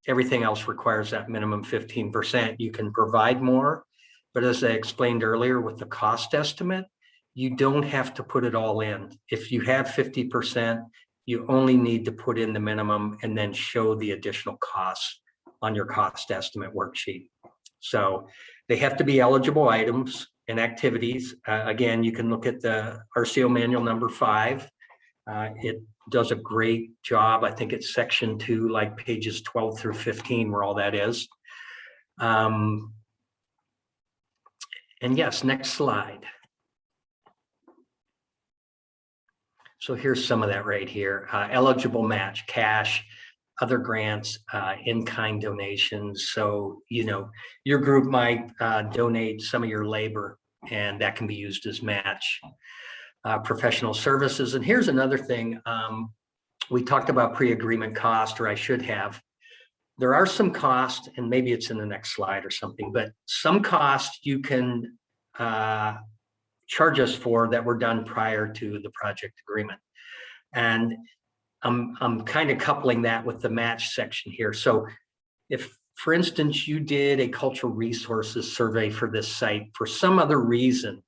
everything else requires that minimum 15%. You can provide more, but as I explained earlier with the cost estimate, you don't have to put it all in. If you have 50%, you only need to put in the minimum and then show the additional costs on your cost estimate worksheet. So they have to be eligible items and activities. Again, you can look at the RCO manual number 5. It does a great job. I think it's section 2, like pages 12 through 15, where all that is. And yes, next slide. So here's some of that right here. Eligible match, cash, other grants, in-kind donations. So, your group might donate some of your labor, and that can be used as match. Professional services. And here's another thing. We talked about pre-agreement cost, or I should have. There are some costs, and maybe it's in the next slide or something, but some costs you can charge us for that were done prior to the project agreement. And I'm kind of coupling that with the match section here. So if, for instance, you did a cultural resources survey for this site for some other reason,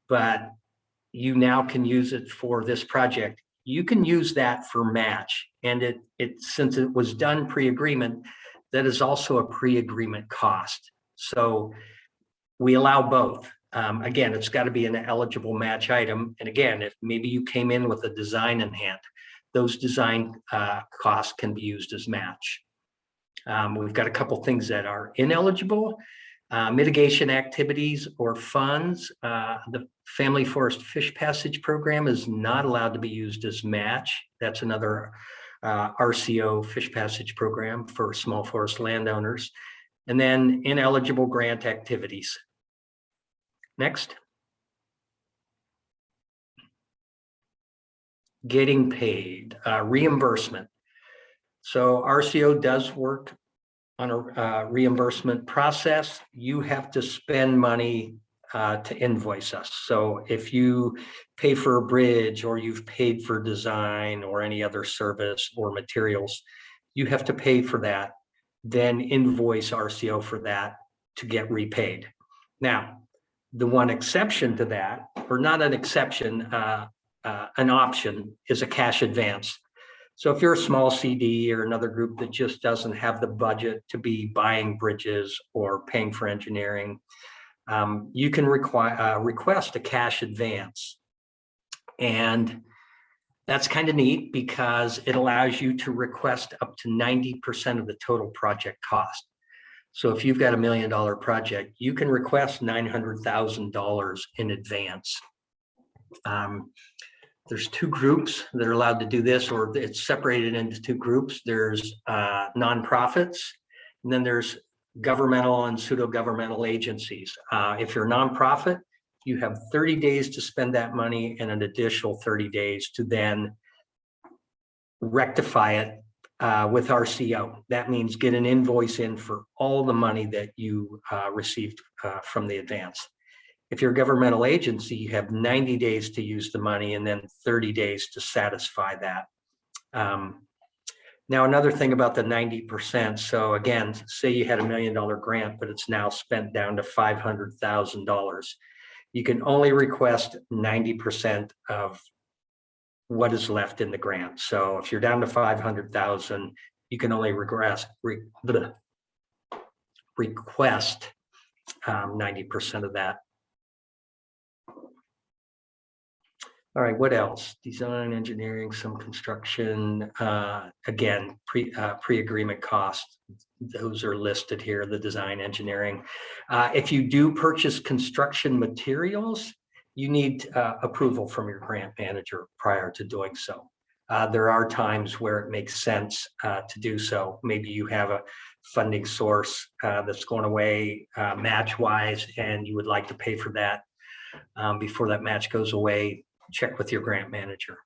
but you now can use it for this project, you can use that for match. And it since it was done pre-agreement, that is also a pre-agreement cost. So we allow both. Again, it's got to be an eligible match item. And again, if maybe you came in with a design in hand, those design costs can be used as match. We've got a couple things that are ineligible. Mitigation activities or funds. The Family Forest Fish Passage Program is not allowed to be used as match. That's another RCO fish passage program for small forest landowners. And then ineligible grant activities. Next. Getting paid, reimbursement. So RCO does work on a reimbursement process. You have to spend money to invoice us. So if you pay for a bridge or you've paid for design or any other service or materials, you have to pay for that, then invoice RCO for that to get repaid. Now, the one exception to that, or not an exception, an option is a cash advance. So if you're a small CD or another group that just doesn't have the budget to be buying bridges or paying for engineering, you can request a cash advance. And that's kind of neat because it allows you to request up to 90% of the total project cost. So if you've got $1 million project, you can request $900,000 in advance. There's two groups that are allowed to do this, or it's separated into two groups. There's nonprofits, and then there's governmental and pseudo-governmental agencies. If you're a nonprofit, you have 30 days to spend that money and an additional 30 days to then rectify it with RCO. That means get an invoice in for all the money that you received from the advance. If you're a governmental agency, you have 90 days to use the money and then 30 days to satisfy that. Now, another thing about the 90%. So again, say you had $1 million grant, but it's now spent down to $500,000. You can only request 90% of what is left in the grant. So if you're down to 500,000, you can only request 90% of that. All right, what else? Design, engineering, some construction. Again, pre-agreement costs. Those are listed here, the design, engineering. If you do purchase construction materials, you need approval from your grant manager prior to doing so. There are times where it makes sense to do so. Maybe you have a funding source that's going away match-wise, and you would like to pay for that before that match goes away. Check with your grant manager.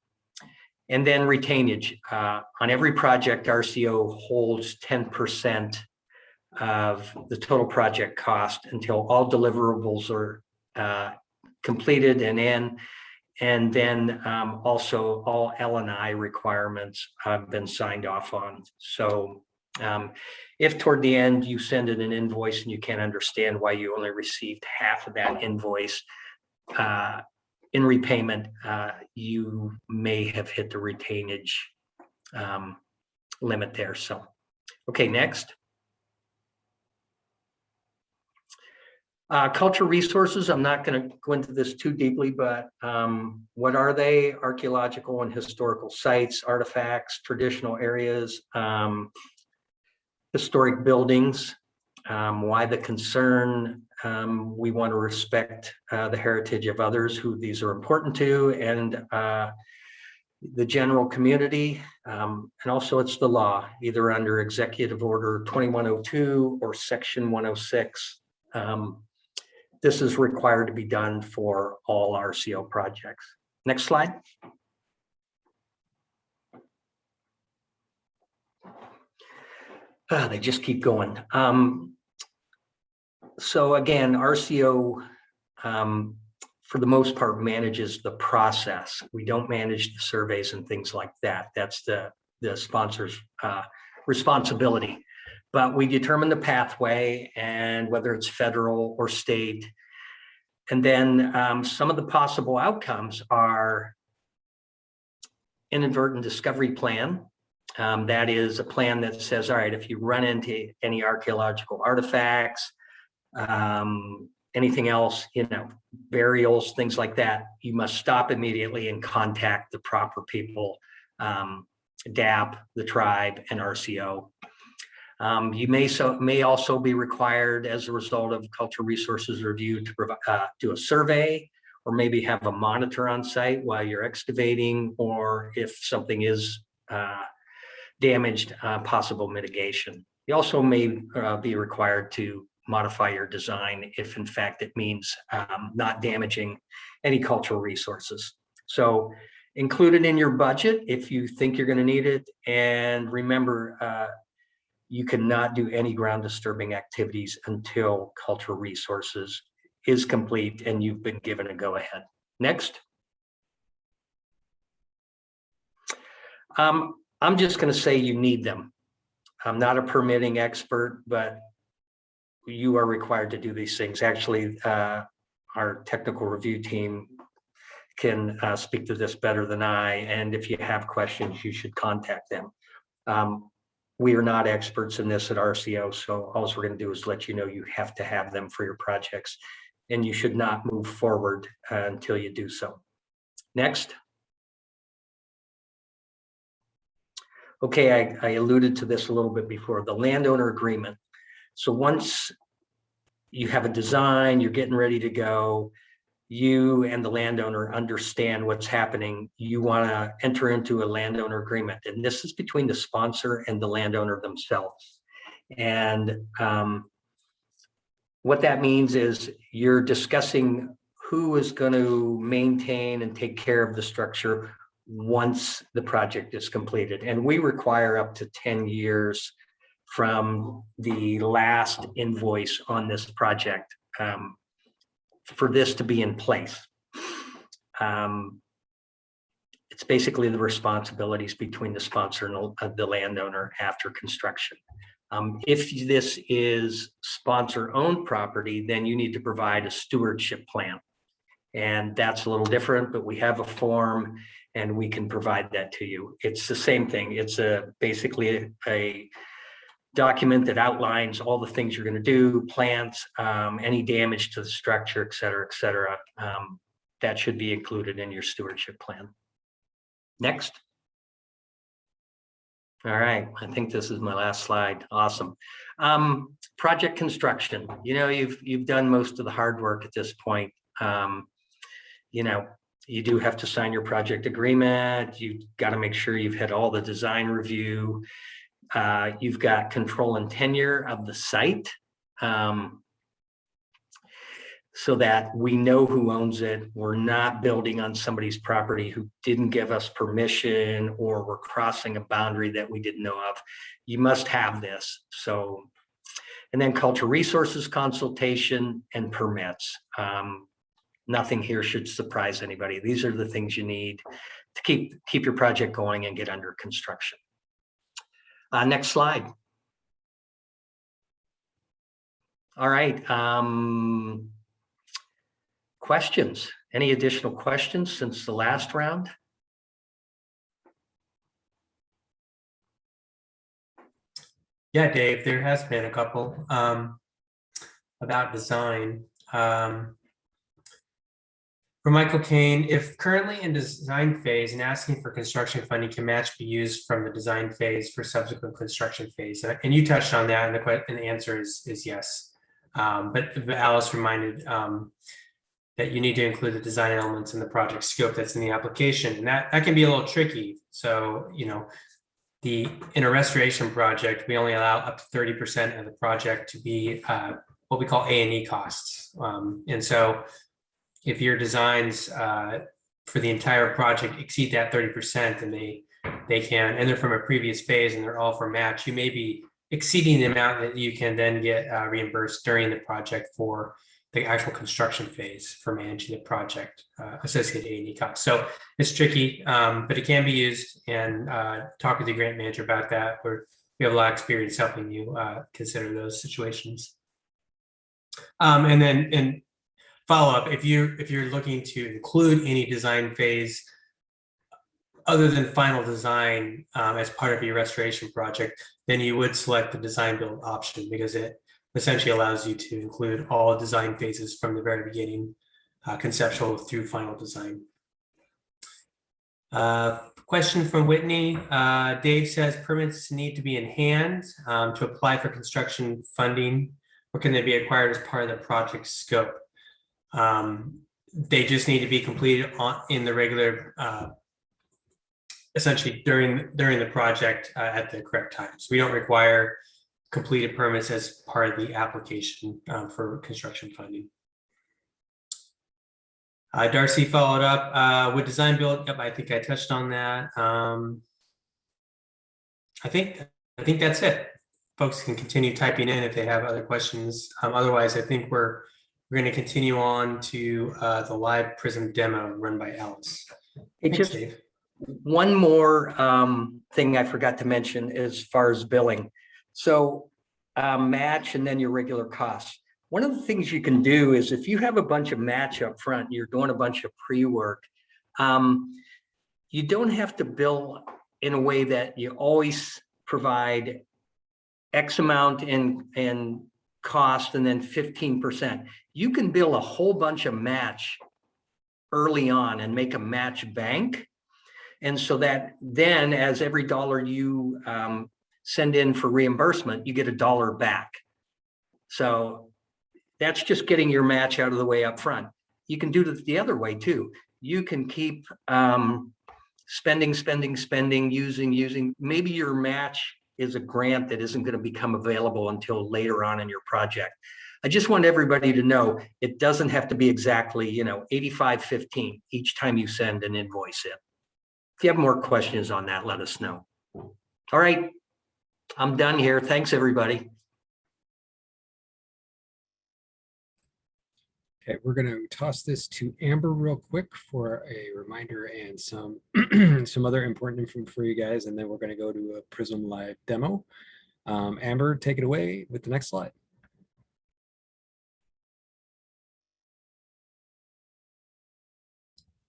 And then retainage. On every project, RCO holds 10% of the total project cost until all deliverables are completed and in. And then also all L&I requirements have been signed off on. So if toward the end you send in an invoice and you can't understand why you only received half of that invoice, in repayment, you may have hit the retainage limit there. So, okay, next. Culture resources, I'm not going to go into this too deeply, but what are they? Archaeological and historical sites, artifacts, traditional areas, historic buildings. Why the concern? We want to respect the heritage of others who these are important to, and the general community, and also it's the law, either under Executive Order 2102 or Section 106. This is required to be done for all RCO projects. Next slide. They just keep going. So again, RCO, for the most part, manages the process. We don't manage the surveys and things like that. That's the sponsor's responsibility. But we determine the pathway and whether it's federal or state. And then some of the possible outcomes are inadvertent discovery plan. That is a plan that says, all right, if you run into any archaeological artifacts, anything else, burials, things like that, you must stop immediately and contact the proper people, DAP, the tribe, and RCO. You may also be required as a result of cultural resources review to do a survey, or maybe have a monitor on site while you're excavating, or if something is damaged, possible mitigation. You also may be required to modify your design if in fact it means not damaging any cultural resources. So include it in your budget if you think you're going to need it. And remember, you cannot do any ground disturbing activities until cultural resources is complete and you've been given a go ahead. Next. I'm just going to say you need them. I'm not a permitting expert, but you are required to do these things. Actually, our technical review team can speak to this better than I. And if you have questions, you should contact them. We are not experts in this at RCO, so all we're going to do is let you know you have to have them for your projects, and you should not move forward until you do so. Next. Okay, I alluded to this a little bit before, the landowner agreement. So once you have a design, you're getting ready to go, you and the landowner understand what's happening. You want to enter into a landowner agreement, and this is between the sponsor and the landowner themselves. And what that means is you're discussing who is going to maintain and take care of the structure once the project is completed. And we require up to 10 years from the last invoice on this project for this to be in place. It's basically the responsibilities between the sponsor and the landowner after construction. If this is sponsor-owned property, then you need to provide a stewardship plan. And that's a little different, but we have a form and we can provide that to you. It's the same thing. It's basically a document that outlines all the things you're going to do, plants, any damage to the structure, et cetera, et cetera. That should be included in your stewardship plan. Next. All right, I think this is my last slide. Awesome. Project construction. You know, you've done most of the hard work at this point. You know, you do have to sign your project agreement. You've got to make sure you've had all the design review. You've got control and tenure of the site, so that we know who owns it. We're not building on somebody's property who didn't give us permission, or we're crossing a boundary that we didn't know of. You must have this. So, and then cultural resources consultation and permits. Nothing here should surprise anybody. These are the things you need to keep your project going and get under construction. Next slide. All right. Questions? Any additional questions since the last round? Yeah, Dave, there has been a couple about design. For Michael Kane, if currently in design phase and asking for construction funding, can match be used from the design phase for subsequent construction phase? And you touched on that, and the answer is yes. But Alice reminded that you need to include the design elements in the project scope that's in the application, and that can be a little tricky. So, you know, in a restoration project, we only allow up to 30% of the project to be what we call A&E costs, and so if your designs for the entire project exceed that 30%, and they can, and they're from a previous phase and they're all for match, you may be exceeding the amount that you can then get reimbursed during the project for the actual construction phase for managing the project associated A&E costs. So it's tricky, but it can be used, and talk with the grant manager about that. We have a lot of experience helping you consider those situations. And then follow up, if you're looking to include any design phase other than final design as part of your restoration project, then you would select the design build option, because it essentially allows you to include all design phases from the very beginning, conceptual through final design. Question from Whitney. Dave says permits need to be in hand to apply for construction funding, or can they be acquired as part of the project scope? They just need to be completed in the regular, essentially during the project at the correct time. So we don't require completed permits as part of the application for construction funding. Darcy followed up with design build. Yep, I think I touched on that. I think that's it. Folks can continue typing in if they have other questions. Otherwise, I think we're going to continue on to the live Prism demo run by Alice. It's Thanks, just Dave. one more thing I forgot to mention as far as billing. So match and then your regular costs. One of the things you can do is if you have a bunch of match up front, you're doing a bunch of pre-work, you don't have to bill in a way that you always provide X amount in cost and then 15%. You can bill a whole bunch of match early on and make a match bank. And so that then as every dollar you send in for reimbursement, you get $1 back. So that's just getting your match out of the way up front. You can do it the other way too. You can keep spending, using. Maybe your match is a grant that isn't going to become available until later on in your project. I just want everybody to know it doesn't have to be exactly, 85-15 each time you send an invoice in. If you have more questions on that, let us know. All right, I'm done here. Thanks, everybody. Okay, we're going to toss this to Amber real quick for a reminder and some some other important info for you guys, and then we're going to go to a Prism Live demo. Amber, take it away with the next slide.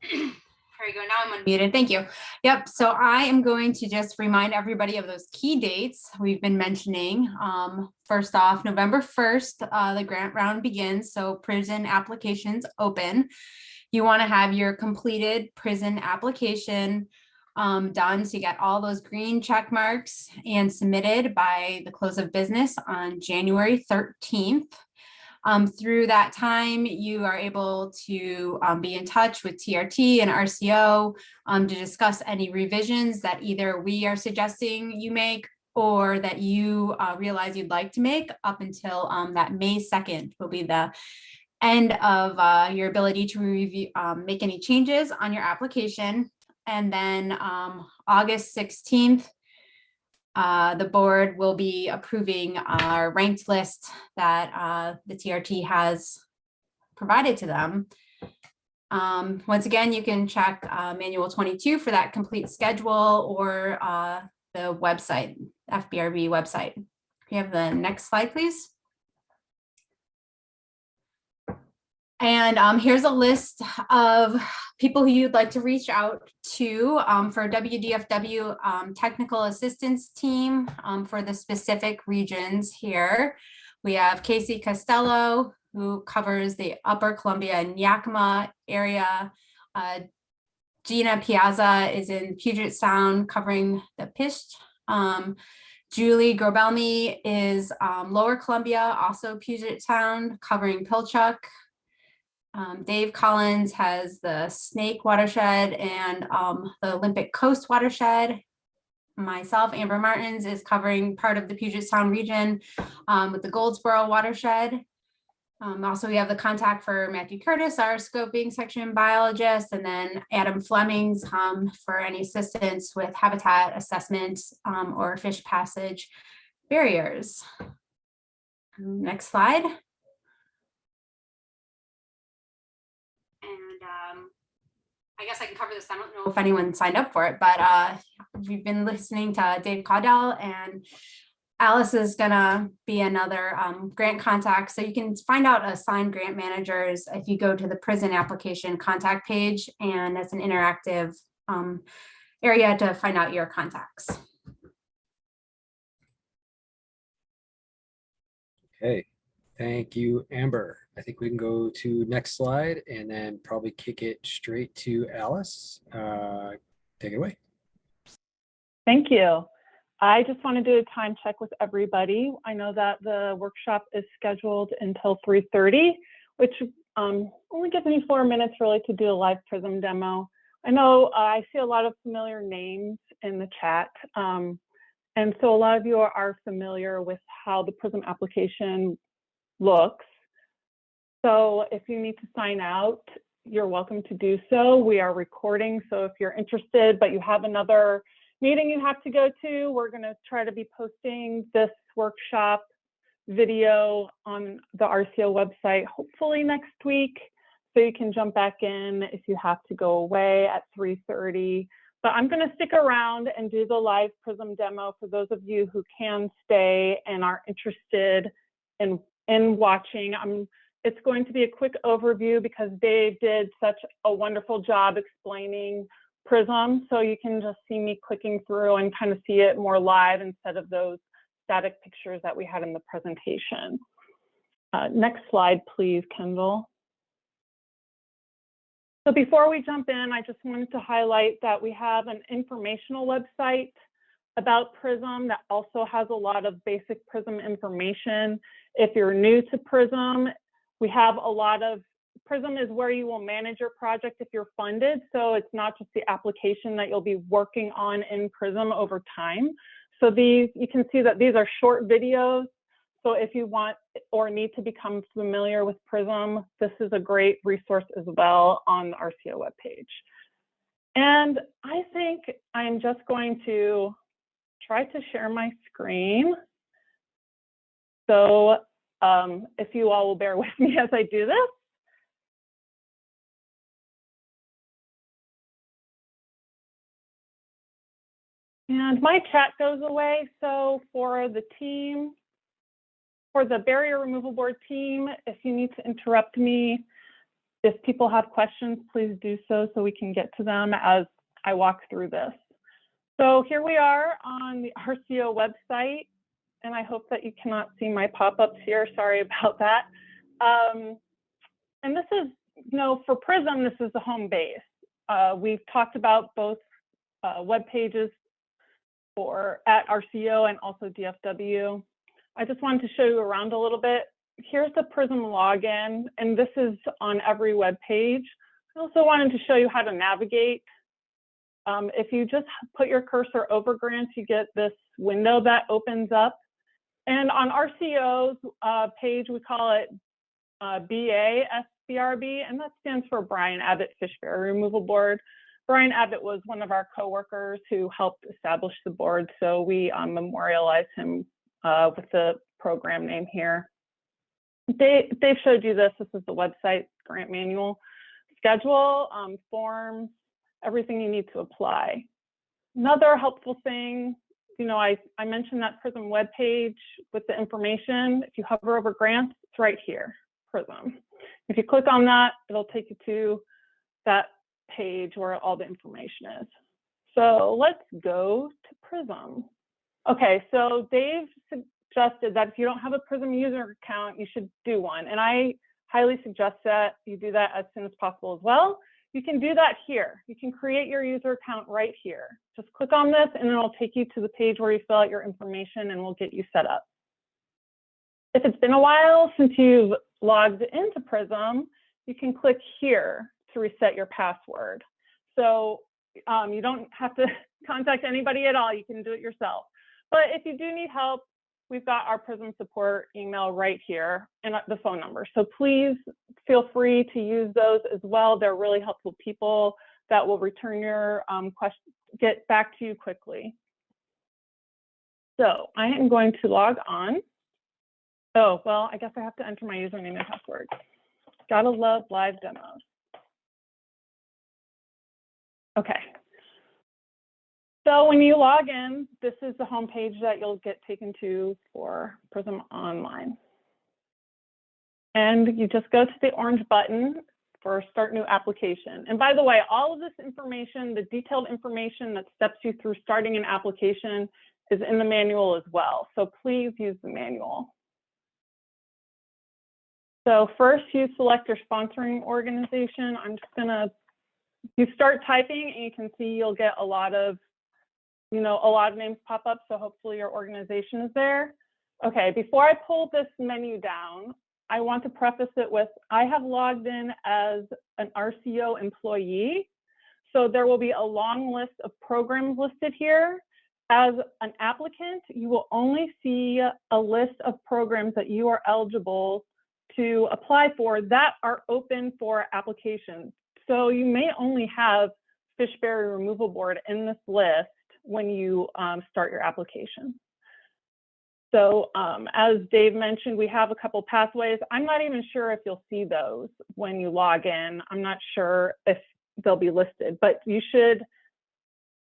There we go. Now I'm unmuted. Thank you. Yep. So I am going to just remind everybody of those key dates we've been mentioning. First off, November 1st, the grant round begins. So prison applications open. You want to have your completed prison application done. So you get all those green check marks and submitted by the close of business on January 13th. Through that time, you are able to be in touch with TRT and RCO to discuss any revisions that either we are suggesting you make or that you realize you'd like to make up until that May 2nd will be the end of your ability to review, make any changes on your application. And then August 16th, the board will be approving our ranked list that the TRT has provided to them. Once again, you can check Manual 22 for that complete schedule or the website, FBRB website. Can you have the next slide, please? And here's a list of people who you'd like to reach out to for WDFW technical assistance team for the specific regions here. We have Casey Costello, who covers the Upper Columbia and Yakima area. Gina Piazza is in Puget Sound covering the Pisht. Julie Gribalny is Lower Columbia, also Puget Sound, covering Pilchuck. Dave Collins has the Snake watershed and the Olympic Coast watershed. Myself, Amber Martens, is covering part of the Puget Sound region with the Goldsboro watershed. Also, we have the contact for Matthew Curtis, our scoping section biologist, and then Adam Fleming's for any assistance with habitat assessments or fish passage barriers. Next slide. I guess I can cover this. I don't know if anyone signed up for it, but we've been listening to Dave Caudell, and Alice is gonna be another grant contact. So you can find out assigned grant managers if you go to the prison application contact page, and it's an interactive area to find out your contacts. Okay, thank you, Amber. I think we can go to next slide and then probably kick it straight to Alice. Take it away. Thank you. I just want to do a time check with everybody. I know that the workshop is scheduled until 3:30, which only gives me 4 minutes really to do a live Prism demo. I know I see a lot of familiar names in the chat. And so a lot of you are familiar with how the Prism application looks. So if you need to sign out, you're welcome to do so. We are recording, so if you're interested, but you have another meeting you have to go to, we're going to try to be posting this workshop video on the RCO website, hopefully next week, so you can jump back in if you have to go away at 3:30. But I'm going to stick around and do the live Prism demo for those of you who can stay and are interested in watching. It's going to be a quick overview because Dave did such a wonderful job explaining Prism. So you can just see me clicking through and kind of see it more live instead of those static pictures that we had in the presentation. Next slide, please, Kendall. So before we jump in, I just wanted to highlight that we have an informational website about Prism that also has a lot of basic Prism information. If you're new to Prism, we have a lot of, Prism is where you will manage your project if you're funded. So it's not just the application that you'll be working on in Prism over time. So these, you can see that these are short videos. So if you want or need to become familiar with Prism, this is a great resource as well on the RCO webpage. And I think I'm just going to try to share my screen. So if you all will bear with me as I do this. And my chat goes away. So for the team, for the barrier removal board team, if you need to interrupt me, if people have questions, please do so we can get to them as I walk through this. So here we are on the RCO website, and I hope that you cannot see my pop-ups here. Sorry about that. And this is, you know, for Prism, this is the home base. We've talked about both web pages at RCO and also DFW. I just wanted to show you around a little bit. Here's the Prism login, and this is on every web page. I also wanted to show you how to navigate. If you just put your cursor over grants, you get this window that opens up. And on RCO's page, we call it BAFBRB, and that stands for Brian Abbott Fish Barrier Removal Board. Brian Abbott was one of our coworkers who helped establish the board, so we memorialize him with the program name here. They've showed you this. This is the website, grant manual, schedule, forms, everything you need to apply. Another helpful thing, you know, I mentioned that Prism webpage with the information. If you hover over grants, it's right here, Prism. If you click on that, it'll take you to that page where all the information is. So let's go to Prism. Okay, so Dave suggested that if you don't have a Prism user account, you should do one. And I highly suggest that you do that as soon as possible as well. You can do that here. You can create your user account right here. Just click on this and it'll take you to the page where you fill out your information and we'll get you set up. If it's been a while since you've logged into Prism, you can click here to reset your password. So you don't have to contact anybody at all. You can do it yourself. But if you do need help, we've got our Prism support email right here and the phone number. So please feel free to use those as well. They're really helpful people that will return your question, get back to you quickly. So I am going to log on. Oh, well, I guess I have to enter my username and password. Gotta love live demos. Okay. So when you log in, this is the home page that you'll get taken to for Prism Online. And you just go to the orange button for Start New Application. And by the way, all of this information, the detailed information that steps you through starting an application is in the manual as well. So please use the manual. So first, you select your sponsoring organization. I'm just gonna, you start typing and you can see you'll get a lot of a lot of names pop up, so hopefully your organization is there. Okay, before I pull this menu down, I want to preface it with, I have logged in as an RCO employee, so there will be a long list of programs listed here. As an applicant, you will only see a list of programs that you are eligible to apply for that are open for application. So you may only have Fish Barrier Removal Board in this list when you start your application. So as Dave mentioned, we have a couple pathways. I'm not even sure if you'll see those when you log in. I'm not sure if they'll be listed, but you should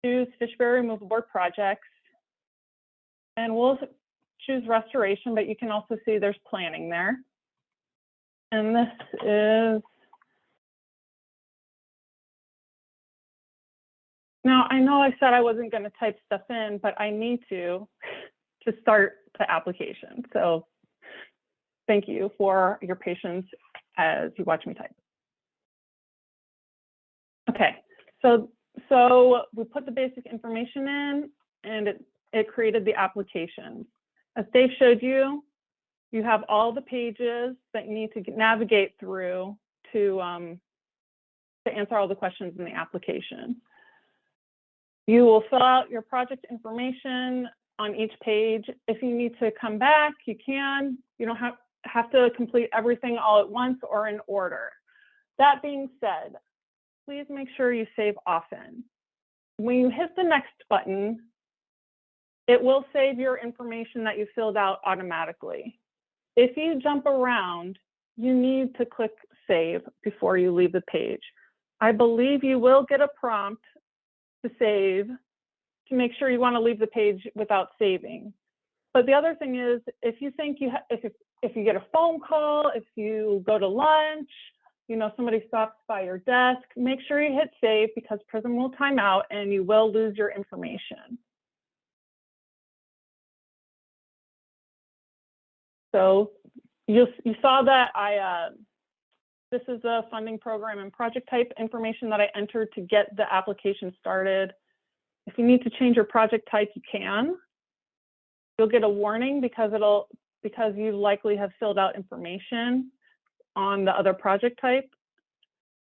choose Fish Barrier Removal Board projects, and we'll choose restoration, but you can also see there's planning there. And this is, now I know I said I wasn't going to type stuff in, but I need to start the application. So thank you for your patience as you watch me type. Okay, so we put the basic information in, and it created the application. As Dave showed you, you have all the pages that you need to navigate through to answer all the questions in the application. You will fill out your project information on each page. If you need to come back, you can. You don't have to complete everything all at once or in order. That being said, please make sure you save often. When you hit the next button, it will save your information that you filled out automatically. If you jump around, you need to click save before you leave the page. I believe you will get a prompt to save to make sure you want to leave the page without saving. But the other thing is, if you think if you get a phone call, if you go to lunch, somebody stops by your desk, make sure you hit save, because Prism will time out and you will lose your information. So you saw that this is the funding program and project type information that I entered to get the application started. If you need to change your project type, you can. You'll get a warning because you likely have filled out information on the other project type.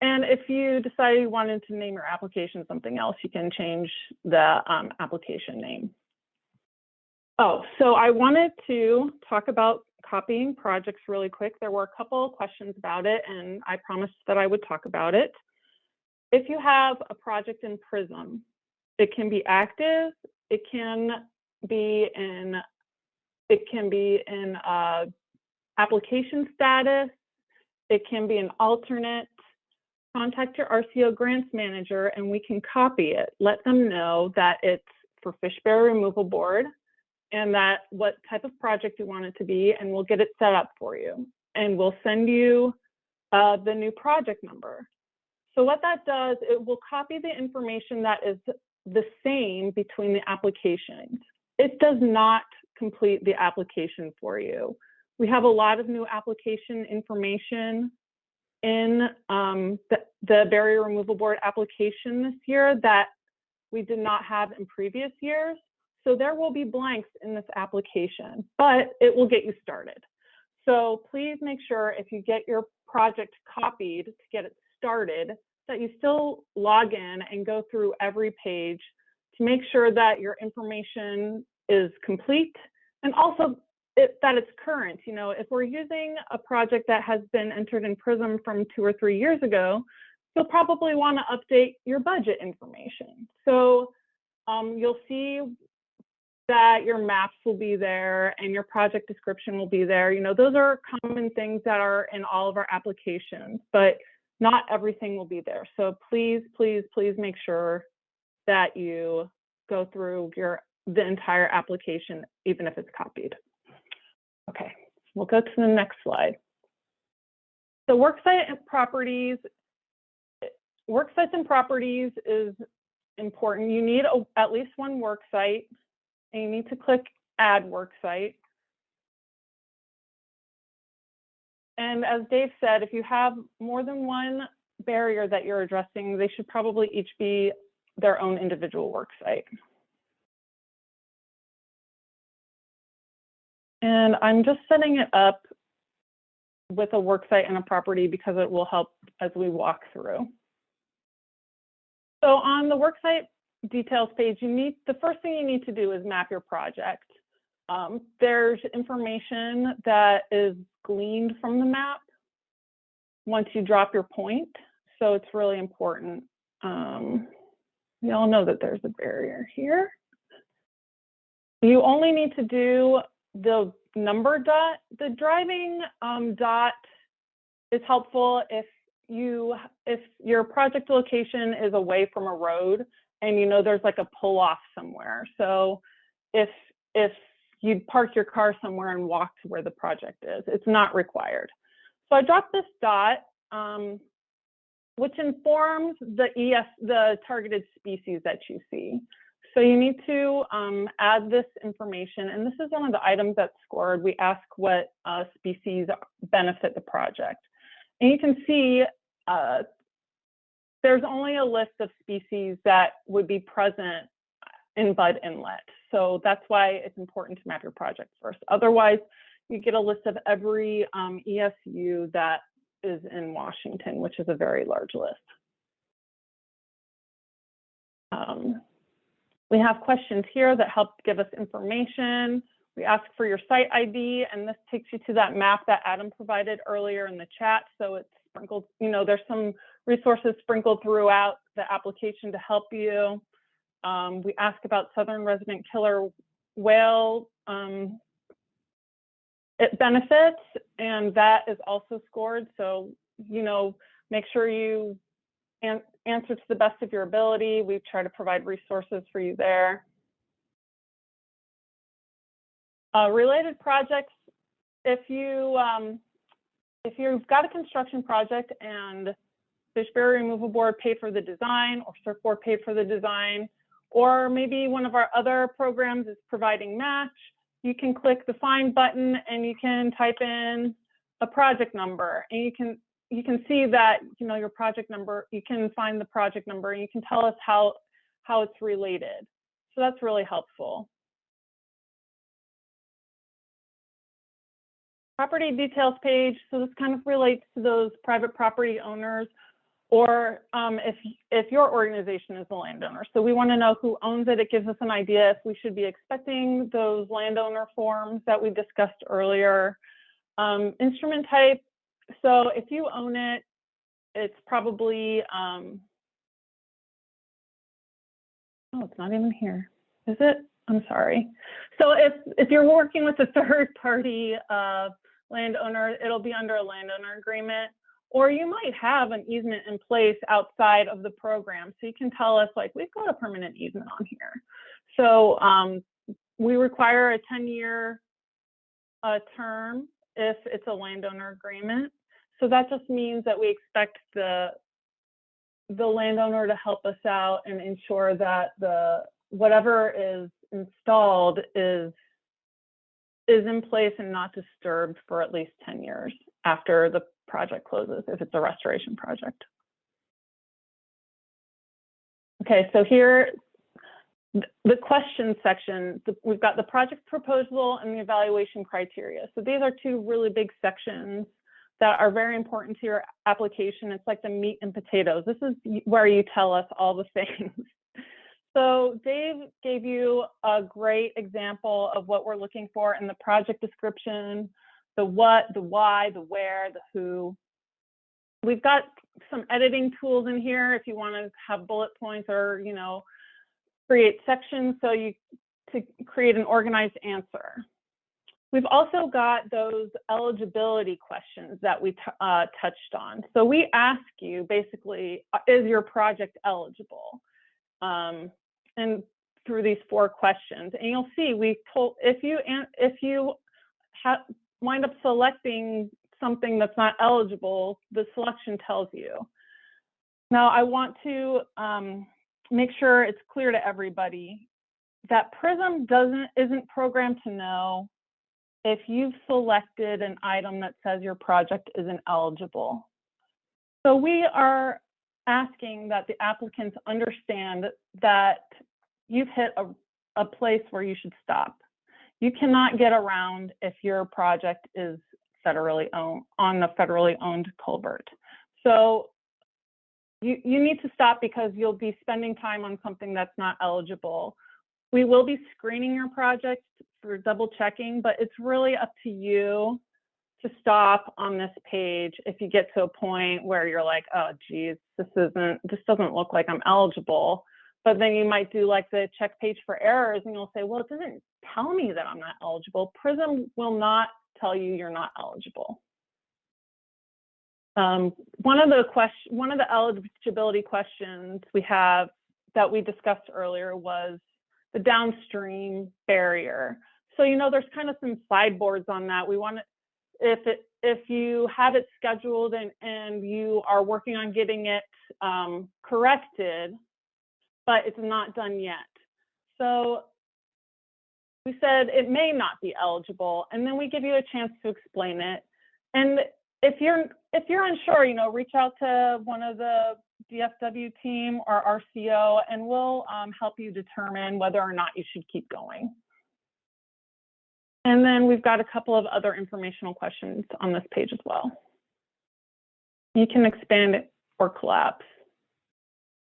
And if you decide you wanted to name your application something else, you can change the application name. Oh, so I wanted to talk about copying projects really quick. There were a couple of questions about it, and I promised that I would talk about it. If you have a project in Prism, it can be active, it can be in application status, it can be an alternate. Contact your RCO grants manager and we can copy it. Let them know that it's for Fish Barrier Removal Board and that what type of project you want it to be, and we'll get it set up for you. And we'll send you the new project number. So what that does, it will copy the information that is the same between the applications. It does not complete the application for you. We have a lot of new application information in the Barrier Removal Board application this year that we did not have in previous years. So there will be blanks in this application, but it will get you started. So please make sure if you get your project copied to get it started, that you still log in and go through every page to make sure that your information is complete, and also that it's current. If we're using a project that has been entered in Prism from 2 or 3 years ago, you'll probably want to update your budget information. So you'll see that your maps will be there and your project description will be there. Those are common things that are in all of our applications, but not everything will be there. So please, please, please make sure that you go through the entire application, even if it's copied. Okay, we'll go to the next slide. So worksite and properties. Worksites and properties is important. You need at least one worksite, and you need to click Add Worksite. And as Dave said, if you have more than one barrier that you're addressing, they should probably each be their own individual worksite. And I'm just setting it up with a worksite and a property because it will help as we walk through. So on the worksite details page, the first thing you need to do is map your project. There's information that is gleaned from the map once you drop your point. So it's really important. We all know that there's a barrier here. You only need to do the number dot. The driving dot is helpful if your project location is away from a road and you know there's like a pull off somewhere. So if you'd park your car somewhere and walk to where the project is, it's not required. So I dropped this dot, which informs the targeted species that you see. So you need to add this information, and this is one of the items that's scored. We ask what species benefit the project. And you can see there's only a list of species that would be present in Bud Inlet. So that's why it's important to map your project first. Otherwise, you get a list of every ESU that is in Washington, which is a very large list. We have questions here that help give us information. We ask for your site ID, and this takes you to that map that Adam provided earlier in the chat. So it's sprinkled, there's some resources sprinkled throughout the application to help you. We ask about southern resident killer whale benefits, and that is also scored. So, make sure you answer to the best of your ability. We try to provide resources for you there. Related projects, if you've got a construction project and Fish Barrier Removal Board paid for the design, or Surf Board paid for the design, or maybe one of our other programs is providing match, you can click the Find button and you can type in a project number, and you can see that your project number. You can find the project number, and you can tell us how it's related. So that's really helpful. Property details page. So this kind of relates to those private property owners, or if your organization is the landowner. So we want to know who owns it. It gives us an idea if we should be expecting those landowner forms that we discussed earlier. Instrument type. So if you own it, it's probably, oh, it's not even here. Is it? I'm sorry. So if you're working with a third party landowner, it'll be under a landowner agreement, or you might have an easement in place outside of the program. So you can tell us, like, we've got a permanent easement on here. So we require a 10-year term if it's a landowner agreement. So that just means that we expect the landowner to help us out and ensure that whatever is installed is in place and not disturbed for at least 10 years after the project closes, if it's a restoration project. Okay, so here, the question section, we've got the project proposal and the evaluation criteria. So these are two really big sections that are very important to your application. It's like the meat and potatoes. This is where you tell us all the things. So Dave gave you a great example of what we're looking for in the project description: the what, the why, the where, the who. We've got some editing tools in here if you want to have bullet points or, create sections to create an organized answer. We've also got those eligibility questions that we touched on. So we ask you basically, is your project eligible? And through these 4 questions, and you'll see if you wind up selecting something that's not eligible, the selection tells you. Now I want to make sure it's clear to everybody that PRISM isn't programmed to know if you've selected an item that says your project isn't eligible. So we are asking that the applicants understand that you've hit a place where you should stop. You cannot get around if your project is federally owned, on a federally owned culvert. So you need to stop because you'll be spending time on something that's not eligible. We will be screening your project for double checking, but it's really up to you to stop on this page if you get to a point where you're like, oh geez, this doesn't look like I'm eligible. But then you might do like the check page for errors and you'll say, well, it doesn't tell me that I'm not eligible. PRISM will not tell you you're not eligible. One of the eligibility questions we have that we discussed earlier was the downstream barrier. So, you know, there's kind of some sideboards on that. We want to, if you have it scheduled and you are working on getting it corrected, but it's not done yet. So we said it may not be eligible, and then we give you a chance to explain it. And if you're unsure, you know, reach out to one of the DFW team or RCO, and we'll help you determine whether or not you should keep going. And then we've got a couple of other informational questions on this page as well. You can expand it or collapse,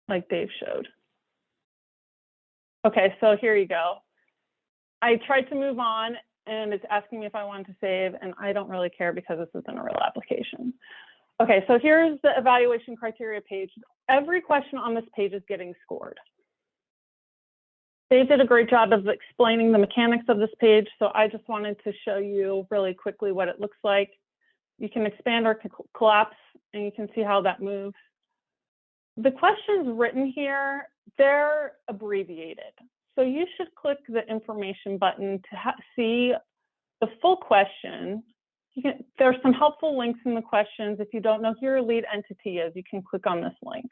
like Dave showed. Okay, so here you go. I tried to move on and it's asking me if I wanted to save, and I don't really care because this isn't a real application. Okay, so here's the evaluation criteria page. Every question on this page is getting scored. Dave did a great job of explaining the mechanics of this page, so I just wanted to show you really quickly what it looks like. You can expand or collapse, and you can see how that moves. The questions written here, they're abbreviated. So you should click the information button to see the full question. There's some helpful links in the questions. If you don't know who your lead entity is, you can click on this link.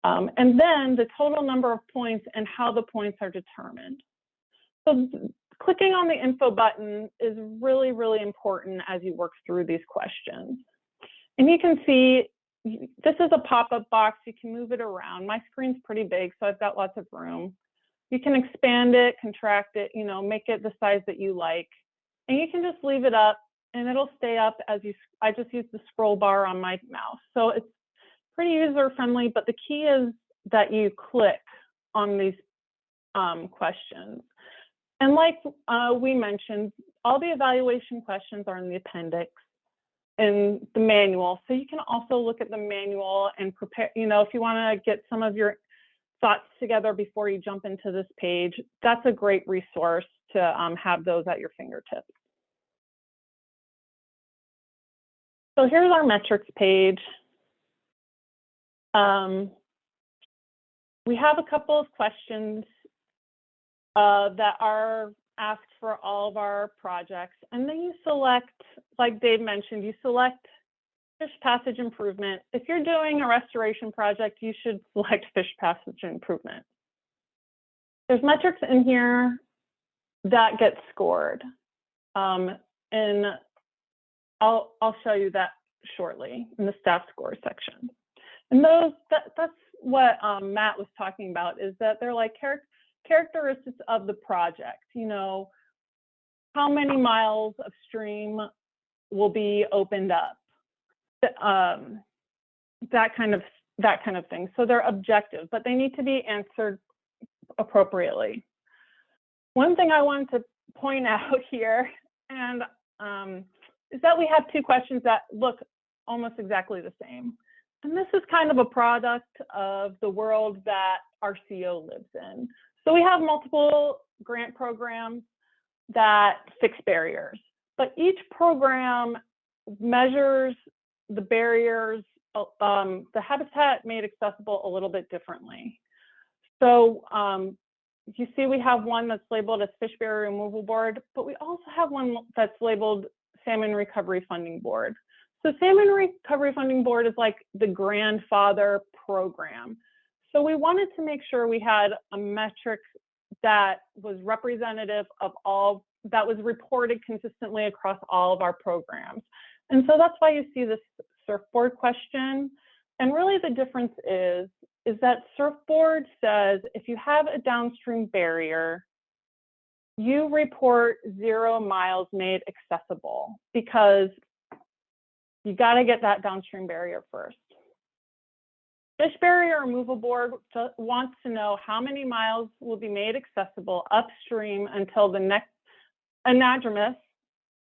And then the total number of points and how the points are determined. So clicking on the info button is really, really important as you work through these questions. And you can see this is a pop-up box. You can move it around. My screen's pretty big, so I've got lots of room. You can expand it, contract it, you know, make it the size that you like. And you can just leave it up and it'll stay up as you, I just use the scroll bar on my mouse. So it's pretty user-friendly, but the key is that you click on these questions. And like we mentioned, all the evaluation questions are in the appendix in the manual. So you can also look at the manual and prepare, you know, if you want to get some of your thoughts together before you jump into this page, that's a great resource to have those at your fingertips. So here's our metrics page. We have a couple of questions that are asked for all of our projects, and then you select, like Dave mentioned, you select fish passage improvement. If you're doing a restoration project, you should select fish passage improvement. There's metrics in here that get scored, and I'll show you that shortly in the staff score section. And that's what Matt was talking about, is that they're like characteristics of the project. You know, how many miles of stream will be opened up, that kind of thing. So they're objective, but they need to be answered appropriately. One thing I wanted to point out here, and is that we have two questions that look almost exactly the same. And this is kind of a product of the world that RCO lives in. So we have multiple grant programs that fix barriers, but each program measures the barriers, the habitat made accessible a little bit differently. So you see we have one that's labeled as Fish Barrier Removal Board, but we also have one that's labeled Salmon Recovery Funding Board. So Salmon Recovery Funding Board is like the grandfather program. So we wanted to make sure we had a metric that was representative of all, that was reported consistently across all of our programs. And so that's why you see this surfboard question. And really the difference is that surfboard says if you have a downstream barrier, you report 0 miles made accessible because you got to get that downstream barrier first. Fish Barrier Removal Board wants to know how many miles will be made accessible upstream until the next anadromous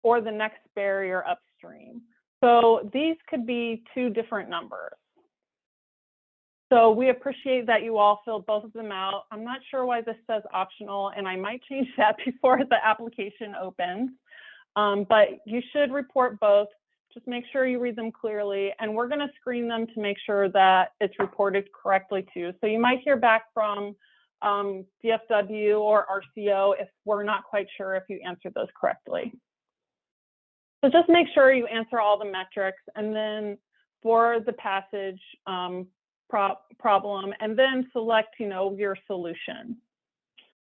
or the next barrier upstream. So these could be 2 different numbers. So we appreciate that you all filled both of them out. I'm not sure why this says optional, and I might change that before the application opens. But you should report both. Just make sure you read them clearly, and we're going to screen them to make sure that it's reported correctly too. So you might hear back from DFW or RCO if we're not quite sure if you answered those correctly. So just make sure you answer all the metrics, and then for the passage problem, and then select, your solution.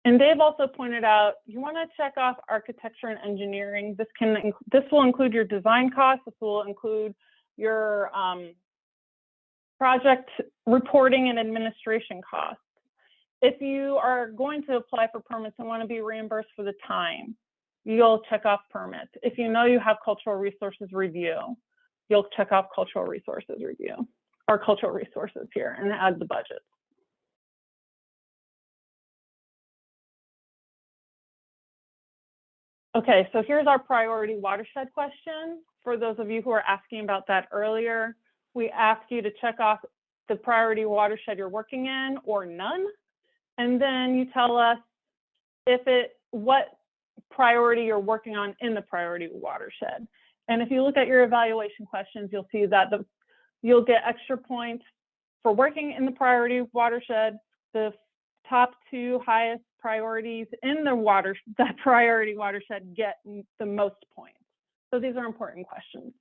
And Dave also pointed out, you want to check off architecture and engineering. This will include your design costs. This will include your project reporting and administration costs. If you are going to apply for permits and want to be reimbursed for the time, you'll check off permits. If you know you have cultural resources review, you'll check off cultural resources review or cultural resources here and add the budget. Okay, so here's our priority watershed question. For those of you who are asking about that earlier, we ask you to check off the priority watershed you're working in or none. And then you tell us what priority you're working on in the priority watershed. And if you look at your evaluation questions, you'll see that you'll get extra points for working in the priority watershed. The top 2 highest priorities in that priority watershed get the most points. So these are important questions.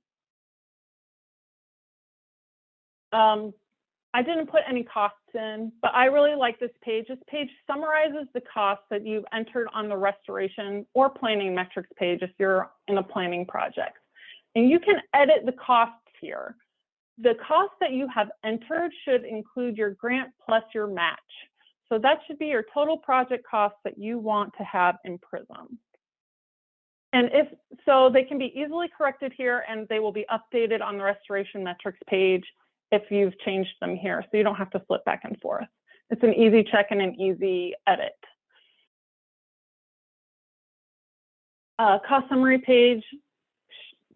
I didn't put any costs in, but I really like this page. This page summarizes the costs that you've entered on the restoration or planning metrics page if you're in a planning project. And you can edit the costs here. The cost that you have entered should include your grant plus your match. So that should be your total project costs that you want to have in PRISM. And so they can be easily corrected here, and they will be updated on the restoration metrics page if you've changed them here. So you don't have to flip back and forth. It's an easy check and an easy edit. Cost summary page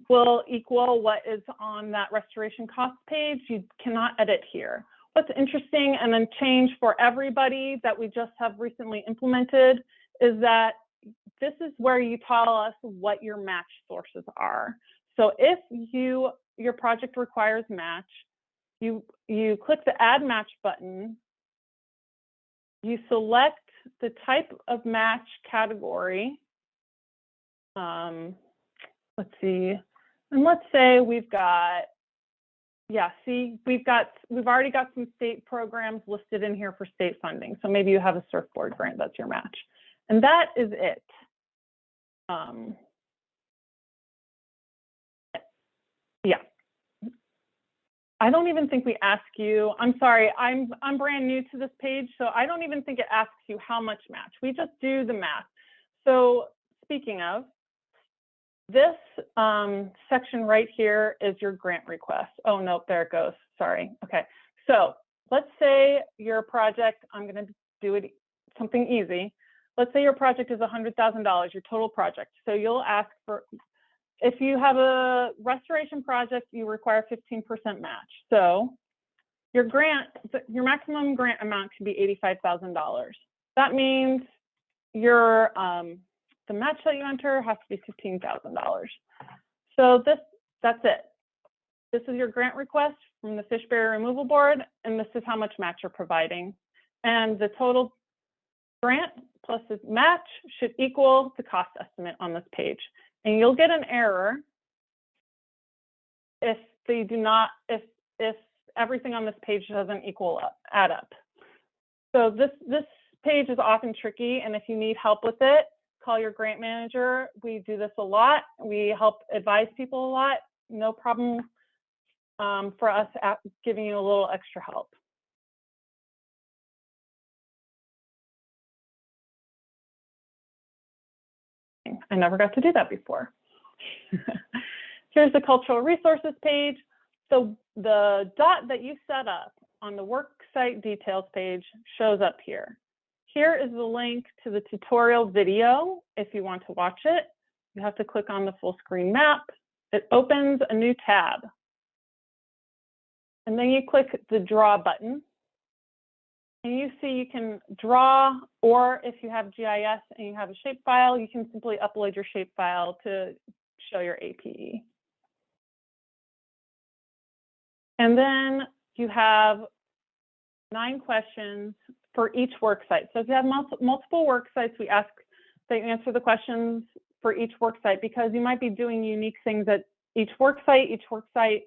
will equal what is on that restoration cost page. You cannot edit here. What's interesting and then change for everybody that we just have recently implemented is that this is where you tell us what your match sources are. So if your project requires match, you click the Add Match button, you select the type of match category. Let's see, and let's say we've got, we've already got some state programs listed in here for state funding. So maybe you have a surfboard grant, that's your match. And that is it. Yeah. I don't even think we ask you, I'm sorry, I'm brand new to this page, so I don't even think it asks you how much match. We just do the math. So speaking of, this section right here is your grant request. Oh, no, there it goes. Sorry. Okay. So let's say your project, I'm going to do it something easy. Let's say your project is $100,000, your total project. So you'll ask for, if you have a restoration project, you require 15% match. So your maximum grant amount can be $85,000. That means your the match that you enter has to be $15,000. So that's it. This is your grant request from the Fish Barrier Removal Board, and this is how much match you're providing. And the total grant plus the match should equal the cost estimate on this page. And you'll get an error if they do not, if everything on this page doesn't add up. So this page is often tricky, and if you need help with it, call your grant manager. We do this a lot. We help advise people a lot. No problem for us giving you a little extra help. I never got to do that before. Here's the cultural resources page. So the dot that you set up on the worksite details page shows up here. Here is the link to the tutorial video if you want to watch it. You have to click on the full screen map. It opens a new tab. And then you click the draw button. And you see you can draw, or if you have GIS and you have a shapefile, you can simply upload your shapefile to show your APE. And then you have 9 questions for each worksite. So if you have multiple worksites, we ask that you answer the questions for each worksite, because you might be doing unique things at each worksite. Each worksite,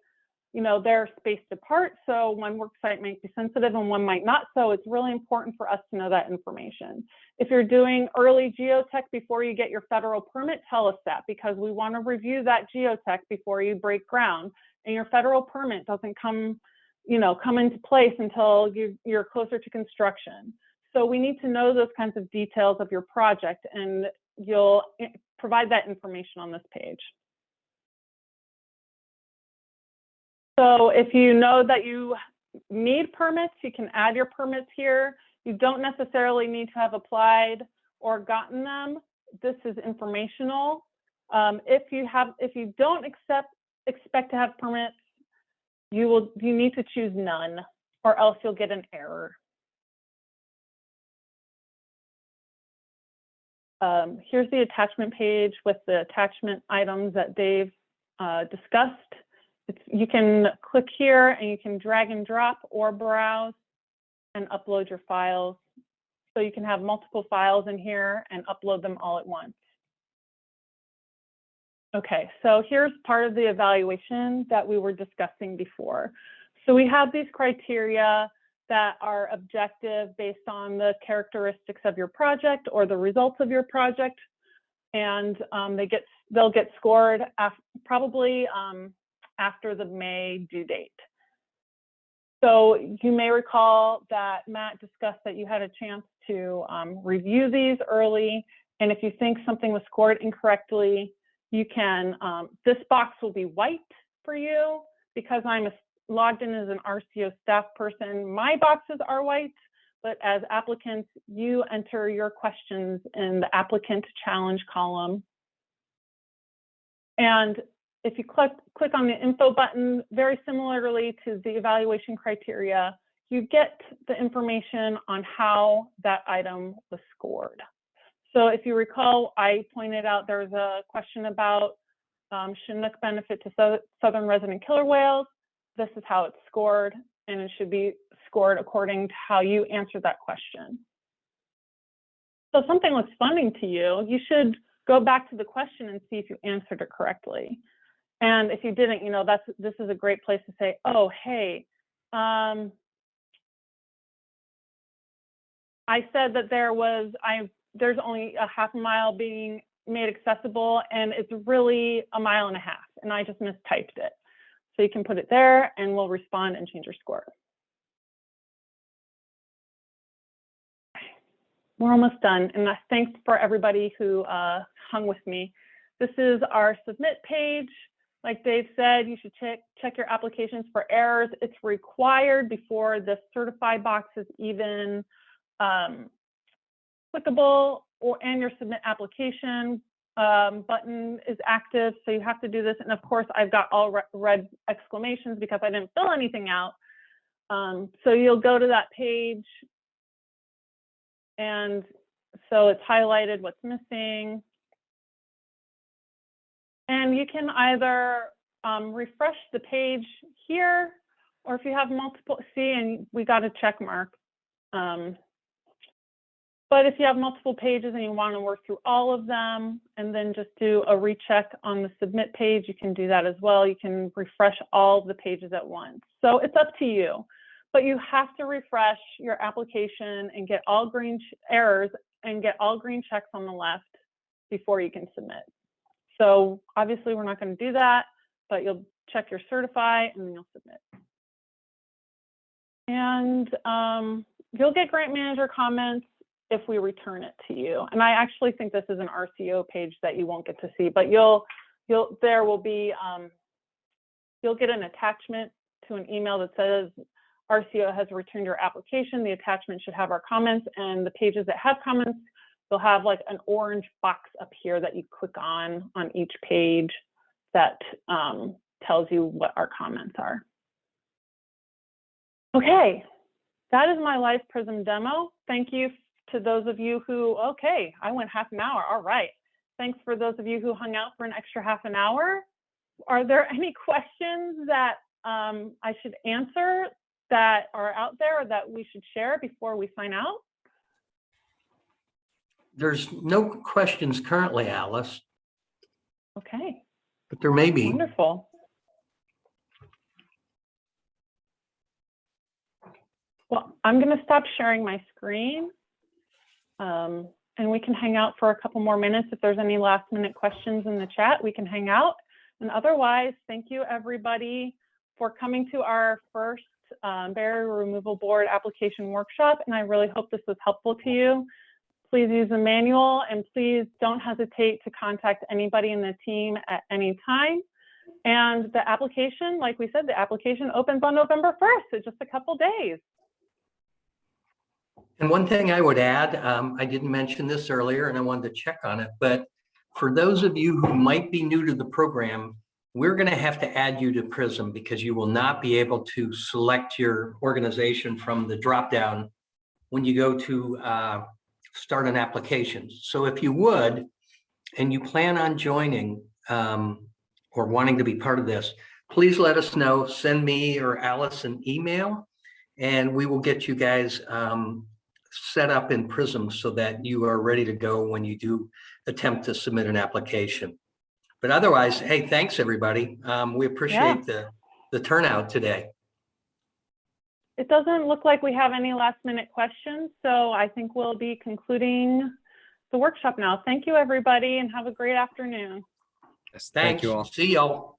you know, they're spaced apart. So one worksite might be sensitive and one might not. So it's really important for us to know that information. If you're doing early geotech before you get your federal permit, tell us that, because we want to review that geotech before you break ground. And your federal permit doesn't come into place until you're closer to construction. So we need to know those kinds of details of your project, and you'll provide that information on this page. So if you know that you need permits, you can add your permits here. You don't necessarily need to have applied or gotten them. This is informational. If you don't expect to have permits, you need to choose none, or else you'll get an error. Here's the attachment page with the attachment items that Dave discussed. You can click here and you can drag and drop or browse and upload your files. So you can have multiple files in here and upload them all at once. Okay, so here's part of the evaluation that we were discussing before. So we have these criteria that are objective based on the characteristics of your project or the results of your project, and they'll get scored probably after the May due date. So you may recall that Matt discussed that you had a chance to review these early, and if you think something was scored incorrectly, you can, this box will be white for you. Because I'm logged in as an RCO staff person, my boxes are white, but as applicants, you enter your questions in the applicant challenge column. And if you click on the info button, very similarly to the evaluation criteria, you get the information on how that item was scored. So if you recall, I pointed out there was a question about Chinook benefit to southern resident killer whales. This is how it's scored, and it should be scored according to how you answered that question. So if something looks funny to you, you should go back to the question and see if you answered it correctly. And if you didn't, this is a great place to say, oh, hey, I said that there's only a half a mile being made accessible, and it's really 1.5 miles, and I just mistyped it. So you can put it there, and we'll respond and change your score. We're almost done, and thanks for everybody who hung with me. This is our submit page. Like Dave said, you should check your applications for errors. It's required before the certify box is even clickable, and your submit application button is active. So you have to do this. And of course, I've got all red exclamations because I didn't fill anything out. So you'll go to that page, and so it's highlighted what's missing. And you can either refresh the page here, or if you have multiple, and we got a check mark. But if you have multiple pages and you want to work through all of them and then just do a recheck on the submit page, you can do that as well. You can refresh all of the pages at once. So it's up to you, but you have to refresh your application and get all green errors and get all green checks on the left before you can submit. So obviously we're not going to do that, but you'll check your certify and then you'll submit. And you'll get grant manager comments if we return it to you. And I actually think this is an RCO page that you won't get to see, but there will be, you'll get an attachment to an email that says RCO has returned your application. The attachment should have our comments, and the pages that have comments, you'll have like an orange box up here that you click on each page that tells you what our comments are. Okay, that is my live Prism demo. Thank you to those of you who, okay, I went half an hour, all right. Thanks for those of you who hung out for an extra half an hour. Are there any questions that I should answer that are out there or that we should share before we sign out? There's no questions currently, Alice, Okay, but there may be. wonderful. Well, I'm going to stop sharing my screen, and we can hang out for a couple more minutes. If there's any last minute questions in the chat, we can hang out. And otherwise, thank you everybody for coming to our first barrier removal board application workshop. And I really hope this was helpful to you. Please use the manual, and please don't hesitate to contact anybody in the team at any time. And the application, like we said, the application opens on November 1st, so just a couple days. And one thing I would add, I didn't mention this earlier and I wanted to check on it, but for those of you who might be new to the program, we're going to have to add you to PRISM because you will not be able to select your organization from the dropdown when you go to start an application. So if you would, and you plan on joining or wanting to be part of this, please let us know. Send me or Alice an email, and we will get you guys set up in PRISM so that you are ready to go when you do attempt to submit an application. But otherwise, hey, thanks everybody. We appreciate the turnout today. It doesn't look like we have any last minute questions, so I think we'll be concluding the workshop now. Thank you everybody, and have a great afternoon. Yes, Thanks. thank you all. See y'all.